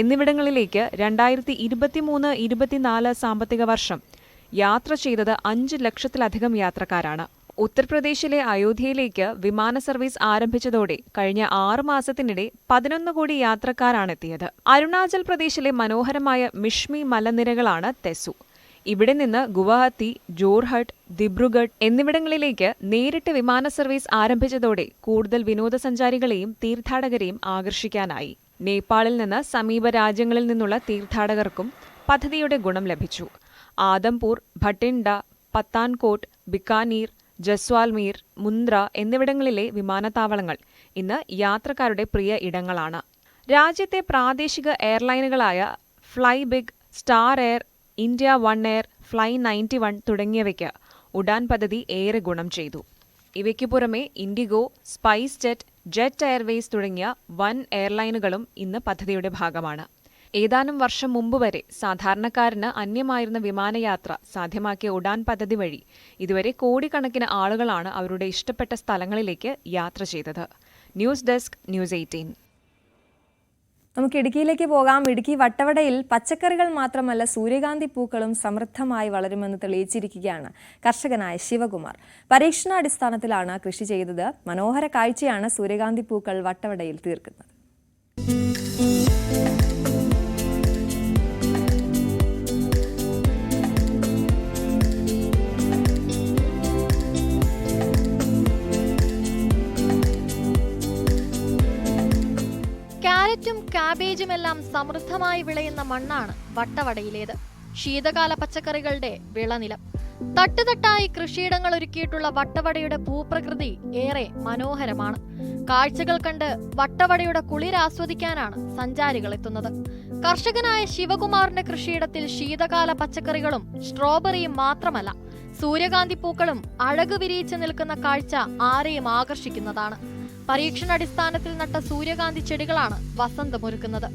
L: എന്നിവിടങ്ങളിലേക്ക് 2023-24 സാമ്പത്തിക വർഷം യാത്ര ചെയ്തത് 5 ലക്ഷത്തിലധികം യാത്രക്കാരാണ്. ഉത്തർപ്രദേശിലെ അയോധ്യയിലേക്ക് വിമാന സർവീസ് ആരംഭിച്ചതോടെ കഴിഞ്ഞ 6 മാസത്തിനിടെ 11 കോടി യാത്രക്കാരാണെത്തിയത്. അരുണാചൽ പ്രദേശിലെ മനോഹരമായ മിഷ്മി മലനിരകളാണ് തെസു. ഇവിടെ നിന്ന് ഗുവാഹത്തി, ജോർഹട്ട്, ദിബ്രുഗഡ് എന്നിവിടങ്ങളിലേക്ക് നേരിട്ട് വിമാന സർവീസ് ആരംഭിച്ചതോടെ കൂടുതൽ വിനോദസഞ്ചാരികളെയും തീർത്ഥാടകരെയും ആകർഷിക്കാനായി. നേപ്പാളിൽ നിന്ന് സമീപ രാജ്യങ്ങളിൽ നിന്നുള്ള തീർത്ഥാടകർക്കും പദ്ധതിയുടെ ഗുണം ലഭിച്ചു. ആദംപൂർ, ഭട്ടിൻഡ, പത്താൻകോട്ട്, ബിക്കാനീർ, ജസ്വാൽമീർ, മുന്ദ്ര എന്നിവിടങ്ങളിലെ വിമാനത്താവളങ്ങൾ ഇന്ന് യാത്രക്കാരുടെ പ്രിയ ഇടങ്ങളാണ്. രാജ്യത്തെ പ്രാദേശിക എയർലൈനുകളായ Fly Big, Star Air, India One Air, Fly 91 തുടങ്ങിയവയ്ക്ക് ഉഡാൻ പദ്ധതി ഏറെ ഗുണം ചെയ്തു. ഇവയ്ക്കു പുറമെ IndiGo, Spice Jet, Jet Airways തുടങ്ങിയ വൻ എയർലൈനുകളും ഇന്ന് പദ്ധതിയുടെ ഭാഗമാണ്. ഏതാനും വർഷം മുമ്പ് വരെ സാധാരണക്കാരന് അന്യമായിരുന്ന വിമാനയാത്ര സാധ്യമാക്കിയ ഉഡാൻ പദ്ധതി വഴി ഇതുവരെ കോടിക്കണക്കിന് ആളുകളാണ് അവരുടെ ഇഷ്ടപ്പെട്ട സ്ഥലങ്ങളിലേക്ക് യാത്ര ചെയ്തത്. News desk, news 18.
A: നമുക്ക് ഇടുക്കിയിലേക്ക് പോകാം. ഇടുക്കി വട്ടവടയിൽ പച്ചക്കറികൾ മാത്രമല്ല സൂര്യകാന്തി പൂക്കളും സമൃദ്ധമായി വളരുമെന്ന് തെളിയിച്ചിരിക്കുകയാണ് കർഷകനായ ശിവകുമാർ. പരീക്ഷണാടിസ്ഥാനത്തിലാണ് കൃഷി ചെയ്തത്. മനോഹര കാഴ്ചയാണ് സൂര്യകാന്തി പൂക്കൾ വട്ടവടയിൽ തീർക്കുന്നത്.
P: ക്യാരറ്റും കാബേജുമെല്ലാം സമൃദ്ധമായി വിളയുന്ന മണ്ണാണ് വട്ടവടയിലേത്. ശീതകാല പച്ചക്കറികളുടെ വിളനിലം. തട്ടുതട്ടായി കൃഷിയിടങ്ങൾ ഒരുക്കിയിട്ടുള്ള വട്ടവടയുടെ ഭൂപ്രകൃതി ഏറെ മനോഹരമാണ്. കാഴ്ചകൾ കണ്ട് വട്ടവടയുടെ കുളിരാസ്വദിക്കാനാണ് സഞ്ചാരികൾ എത്തുന്നത്. കർഷകനായ ശിവകുമാറിന്റെ കൃഷിയിടത്തിൽ ശീതകാല പച്ചക്കറികളും സ്ട്രോബെറിയും മാത്രമല്ല, സൂര്യകാന്തി പൂക്കളും അഴകു വിരിയിച്ചു നിൽക്കുന്ന കാഴ്ച ആരെയും ആകർഷിക്കുന്നതാണ്. പരീക്ഷണാടിസ്ഥാനത്തിൽ നട്ട സൂര്യകാന്തി ചെടികളാണ് വസന്തമൊരുക്കുന്നത്.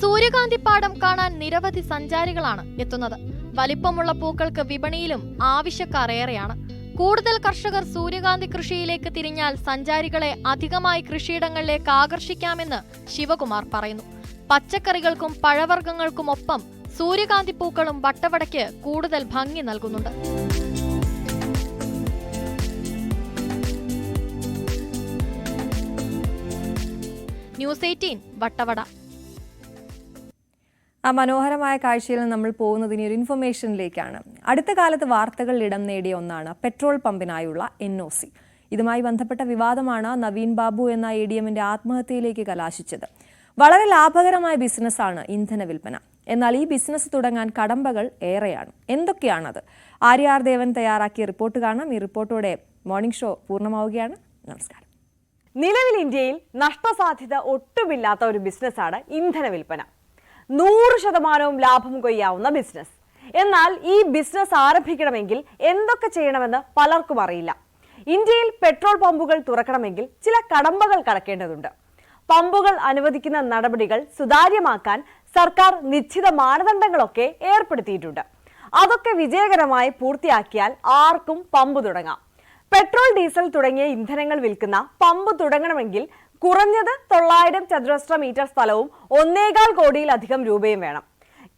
P: സൂര്യകാന്തി പാടം കാണാൻ നിരവധി സഞ്ചാരികളാണ് എത്തുന്നത്. വലിപ്പമുള്ള പൂക്കൾക്ക് വിപണിയിലും ആവശ്യക്കാർ ഏറെയാണ്. കൂടുതൽ കർഷകർ സൂര്യകാന്തി കൃഷിയിലേക്ക് തിരിഞ്ഞാൽ സഞ്ചാരികളെ അധികമായി കൃഷിയിടങ്ങളിലേക്ക് ആകർഷിക്കാമെന്ന് ശിവകുമാർ പറയുന്നു. പച്ചക്കറികൾക്കും പഴവർഗ്ഗങ്ങൾക്കുമൊപ്പം സൂര്യകാന്തി പൂക്കളും വട്ടവടയ്ക്ക് കൂടുതൽ ഭംഗി നൽകുന്നുണ്ട്. ന്യൂസ് 18 വട്ടവട.
A: ആ മനോഹരമായ കാഴ്ചയിൽ നമ്മൾ പോകുന്നതിന് ഒരു ഇൻഫർമേഷനിലേക്കാണ്. അടുത്ത കാലത്ത് വാർത്തകളിൽ ഇടം നേടിയ ഒന്നാണ് പെട്രോൾ പമ്പിനായുള്ള NOC. ഇതുമായി ബന്ധപ്പെട്ട വിവാദമാണ് നവീൻ ബാബു എന്ന ADMന്റെ ആത്മഹത്യയിലേക്ക് കലാശിച്ചത്. വളരെ ലാഭകരമായ ബിസിനസ്സാണ് ഇന്ധന വിൽപ്പന. എന്നാൽ ഈ ബിസിനസ് തുടങ്ങാൻ കടമ്പകൾ ഏറെയാണ്. എന്തൊക്കെയാണത്? ആര്യാർ ദേവൻ തയ്യാറാക്കിയ റിപ്പോർട്ട് കാണാം. ഈ റിപ്പോർട്ടോടെ മോർണിംഗ് ഷോ പൂർണ്ണമാവുകയാണ്. നമസ്കാരം.
Q: നിലവിൽ ഇന്ത്യയിൽ നഷ്ടസാധ്യത ഒട്ടുമില്ലാത്ത ഒരു ബിസിനസ്സാണ് ഇന്ധന വിൽപ്പന. 100% ലാഭം കൊയ്യാവുന്ന ബിസിനസ്. എന്നാൽ ഈ ബിസിനസ് ആരംഭിക്കണമെങ്കിൽ എന്തൊക്കെ ചെയ്യണമെന്ന് പലർക്കും അറിയില്ല. ഇന്ത്യയിൽ പെട്രോൾ പമ്പുകൾ തുറക്കണമെങ്കിൽ ചില കടമ്പകൾ കടക്കേണ്ടതുണ്ട്. പമ്പുകൾ അനുവദിക്കുന്ന നടപടികൾ സുതാര്യമാക്കാൻ സർക്കാർ നിശ്ചിത മാനദണ്ഡങ്ങളൊക്കെ ഏർപ്പെടുത്തിയിട്ടുണ്ട്. അതൊക്കെ വിജയകരമായി പൂർത്തിയാക്കിയാൽ ആർക്കും പമ്പ് തുടങ്ങാം. പെട്രോൾ, ഡീസൽ തുടങ്ങിയ ഇന്ധനങ്ങൾ വിൽക്കുന്ന പമ്പ് തുടങ്ങണമെങ്കിൽ കുറഞ്ഞത് 900 ചതുരശ്ര മീറ്റർ സ്ഥലവും 1.25 കോടിയിലധികം രൂപയും വേണം.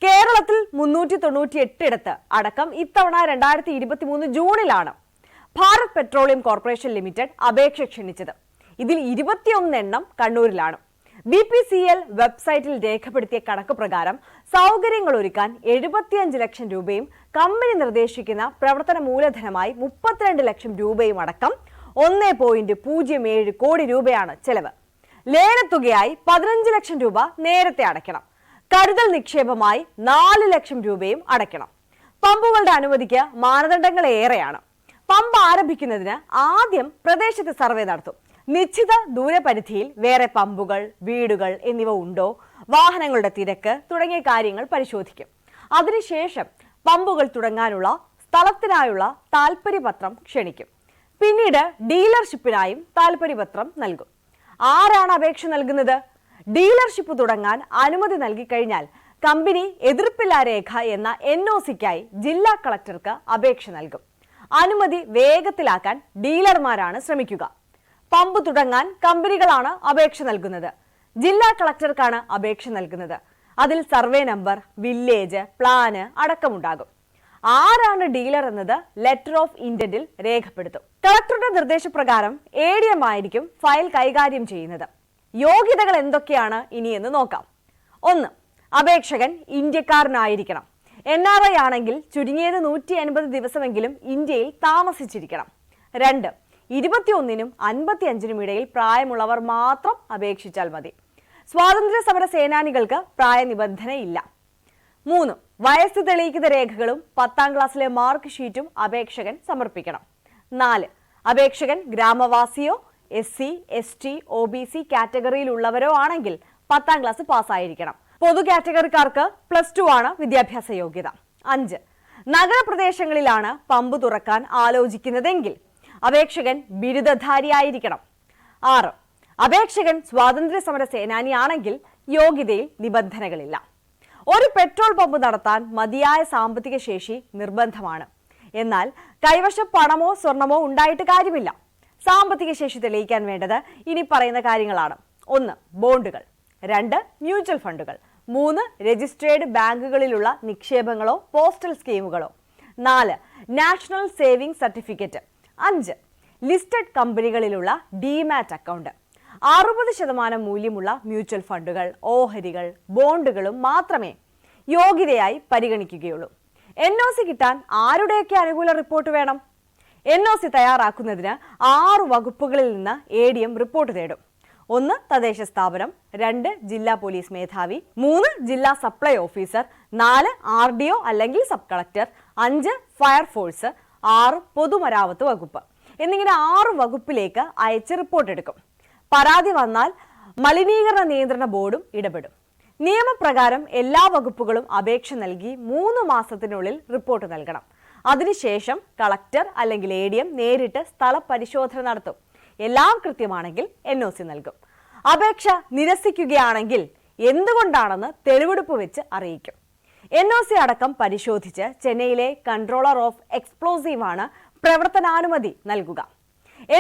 Q: കേരളത്തിൽ 398 ഇടത്ത് അടക്കം ഇത്തവണ 2023 ജൂണിലാണ് ഭാരത് പെട്രോളിയം കോർപ്പറേഷൻ ലിമിറ്റഡ് അപേക്ഷ ക്ഷണിച്ചത്. ഇതിൽ 21 എണ്ണം കണ്ണൂരിലാണ്. BPCL വെബ്സൈറ്റിൽ രേഖപ്പെടുത്തിയ കണക്ക് പ്രകാരം സൗകര്യങ്ങൾ ഒരുക്കാൻ 75 ലക്ഷം രൂപയും കമ്പനി നിർദ്ദേശിക്കുന്ന പ്രവർത്തന മൂലധനമായി 32 ലക്ഷം രൂപയും അടക്കം 1.07 കോടി രൂപയാണ് ചെലവ്. ലേലത്തുകയായി 15 ലക്ഷം രൂപ നേരത്തെ അടയ്ക്കണം. കരുതൽ നിക്ഷേപമായി 4 ലക്ഷം രൂപയും അടയ്ക്കണം. പമ്പുകളുടെ അനുമതിക്ക് മാനദണ്ഡങ്ങൾ ഏറെയാണ്. പമ്പ് ആരംഭിക്കുന്നതിന് ആദ്യം പ്രദേശത്ത് സർവേ നടത്തും. നിശ്ചിത ദൂരപരിധിയിൽ വേറെ പമ്പുകൾ, വീടുകൾ എന്നിവ ഉണ്ടോ, വാഹനങ്ങളുടെ തിരക്ക് തുടങ്ങിയ കാര്യങ്ങൾ പരിശോധിക്കും. അതിനുശേഷം പമ്പുകൾ തുടങ്ങാനുള്ള സ്ഥലത്തിനായുള്ള താൽപര്യപത്രം ക്ഷണിക്കും. പിന്നീട് ഡീലർഷിപ്പിനായും താൽപര്യപത്രം നൽകും. ആരാണ് അപേക്ഷ നൽകുന്നത്? ഡീലർഷിപ്പ് തുടങ്ങാൻ അനുമതി നൽകിക്കഴിഞ്ഞാൽ കമ്പനി എതിർപ്പില്ലാ രേഖ എന്ന NOCക്കായി ജില്ലാ കളക്ടർക്ക് അപേക്ഷ നൽകും. അനുമതി വേഗത്തിലാക്കാൻ ഡീലർമാരാണ് ശ്രമിക്കുക. പമ്പ് തുടങ്ങാൻ കമ്പനികളാണ് അപേക്ഷ നൽകുന്നത്. ജില്ലാ കളക്ടർക്കാണ് അപേക്ഷ നൽകുന്നത്. അതിൽ സർവേ നമ്പർ, വില്ലേജ്, പ്ലാന് അടക്കമുണ്ടാകും. ആരാണ് ഡീലർ എന്നത് ലെറ്റർ ഓഫ് ഇന്റന്റിൽ രേഖപ്പെടുത്തും. കളക്ടറുടെ നിർദ്ദേശപ്രകാരം ADM ആയിരിക്കും ഫയൽ കൈകാര്യം ചെയ്യുന്നത്. യോഗ്യതകൾ എന്തൊക്കെയാണ് ഇനിയെന്ന് നോക്കാം. 1. അപേക്ഷകൻ ഇന്ത്യക്കാരനായിരിക്കണം. NRI ആണെങ്കിൽ ചുരുങ്ങിയത് 180 ദിവസമെങ്കിലും ഇന്ത്യയിൽ താമസിച്ചിരിക്കണം. 2. 21നും 55നും ഇടയിൽ പ്രായമുള്ളവർ മാത്രം അപേക്ഷിച്ചാൽ മതി. സ്വാതന്ത്ര്യ സമര സേനാനികൾക്ക് പ്രായനിബന്ധനയില്ല. 3. വയസ്സ് തെളിയിക്കുന്ന രേഖകളും 10ാം ക്ലാസ്സിലെ മാർക്ക് ഷീറ്റും അപേക്ഷകൻ സമർപ്പിക്കണം. 4. അപേക്ഷകൻ ഗ്രാമവാസിയോ SC, ST, OBC കാറ്റഗറിയിലുള്ളവരോ ആണെങ്കിൽ 10ാം ക്ലാസ് പാസ്സായിരിക്കണം. പൊതു കാറ്റഗറിക്കാർക്ക് +2 ആണ് വിദ്യാഭ്യാസ യോഗ്യത. 5. നഗരപ്രദേശങ്ങളിലാണ് പമ്പ് തുറക്കാൻ ആലോചിക്കുന്നതെങ്കിൽ അപേക്ഷകൻ ബിരുദധാരിയായിരിക്കണം. 6. അപേക്ഷകൻ സ്വാതന്ത്ര്യ സമര സേനാനിയാണെങ്കിൽ യോഗ്യതയിൽ നിബന്ധനകളില്ല. ഒരു പെട്രോൾ പമ്പ് നടത്താൻ മതിയായ സാമ്പത്തിക ശേഷി നിർബന്ധമാണ്. എന്നാൽ കൈവശം പണമോ സ്വർണമോ ഉണ്ടായിട്ട് കാര്യമില്ല. സാമ്പത്തിക ശേഷി തെളിയിക്കാൻ വേണ്ടത് ഇനി പറയുന്ന കാര്യങ്ങളാണ്. 1. ബോണ്ടുകൾ. 2. മ്യൂച്വൽ ഫണ്ടുകൾ. 3. രജിസ്ട്രേഡ് ബാങ്കുകളിലുള്ള നിക്ഷേപങ്ങളോ പോസ്റ്റൽ സ്കീമുകളോ. 4. National saving certificate. 5. ലിസ്റ്റഡ് കമ്പനികളിലുള്ള ഡിമാറ്റ് അക്കൗണ്ട്. 60% മൂല്യമുള്ള മ്യൂച്വൽ ഫണ്ടുകൾ, ഓഹരികൾ, ബോണ്ടുകളും മാത്രമേ യോഗ്യതയായി പരിഗണിക്കുകയുള്ളൂ. NOC കിട്ടാൻ ആരുടെയൊക്കെ അനുകൂല റിപ്പോർട്ട് വേണം? NOC തയ്യാറാക്കുന്നതിന് 6 വകുപ്പുകളിൽ നിന്ന് ADM റിപ്പോർട്ട് തേടും. 1. തദ്ദേശ സ്ഥാപനം. 2. ജില്ലാ പോലീസ് മേധാവി. 3. ജില്ലാ സപ്ലൈ ഓഫീസർ. 4. RDO അല്ലെങ്കിൽ സബ് കളക്ടർ. 5. ഫയർഫോഴ്സ്. 6. പൊതുമരാമത്ത് വകുപ്പ് എന്നിങ്ങനെ 6 വകുപ്പിലേക്ക് അയച്ച് റിപ്പോർട്ട് എടുക്കും. പരാതി വന്നാൽ മലിനീകരണ നിയന്ത്രണ ബോർഡും ഇടപെടും. നിയമപ്രകാരം എല്ലാ വകുപ്പുകളും അപേക്ഷ നൽകി 3 മാസത്തിനുള്ളിൽ റിപ്പോർട്ട് നൽകണം. അതിനുശേഷം കളക്ടർ അല്ലെങ്കിൽ ADM നേരിട്ട് സ്ഥല പരിശോധന നടത്തും. എല്ലാം കൃത്യമാണെങ്കിൽ NOC നൽകും. അപേക്ഷ നിരസിക്കുകയാണെങ്കിൽ എന്തുകൊണ്ടാണെന്ന് തെളിവെടുപ്പ് വെച്ച് അറിയിക്കും. NOC അടക്കം പരിശോധിച്ച് ചെന്നൈയിലെ കൺട്രോളർ ഓഫ് എക്സ്പ്ലോസീവ് ആണ് പ്രവർത്തനാനുമതി നൽകുക.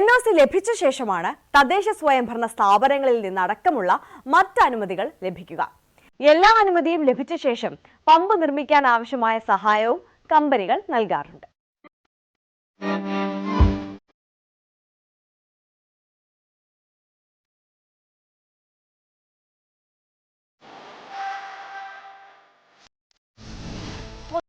Q: NOC ലഭിച്ച ശേഷമാണ് തദ്ദേശ സ്വയംഭരണ സ്ഥാപനങ്ങളിൽ നിന്നടക്കമുള്ള മറ്റ് അനുമതികൾ ലഭിക്കുക. എല്ലാ അനുമതിയും ലഭിച്ച ശേഷം പമ്പ് നിർമ്മിക്കാൻ ആവശ്യമായ സഹായവും കമ്പനികൾ നൽകാറുണ്ട്.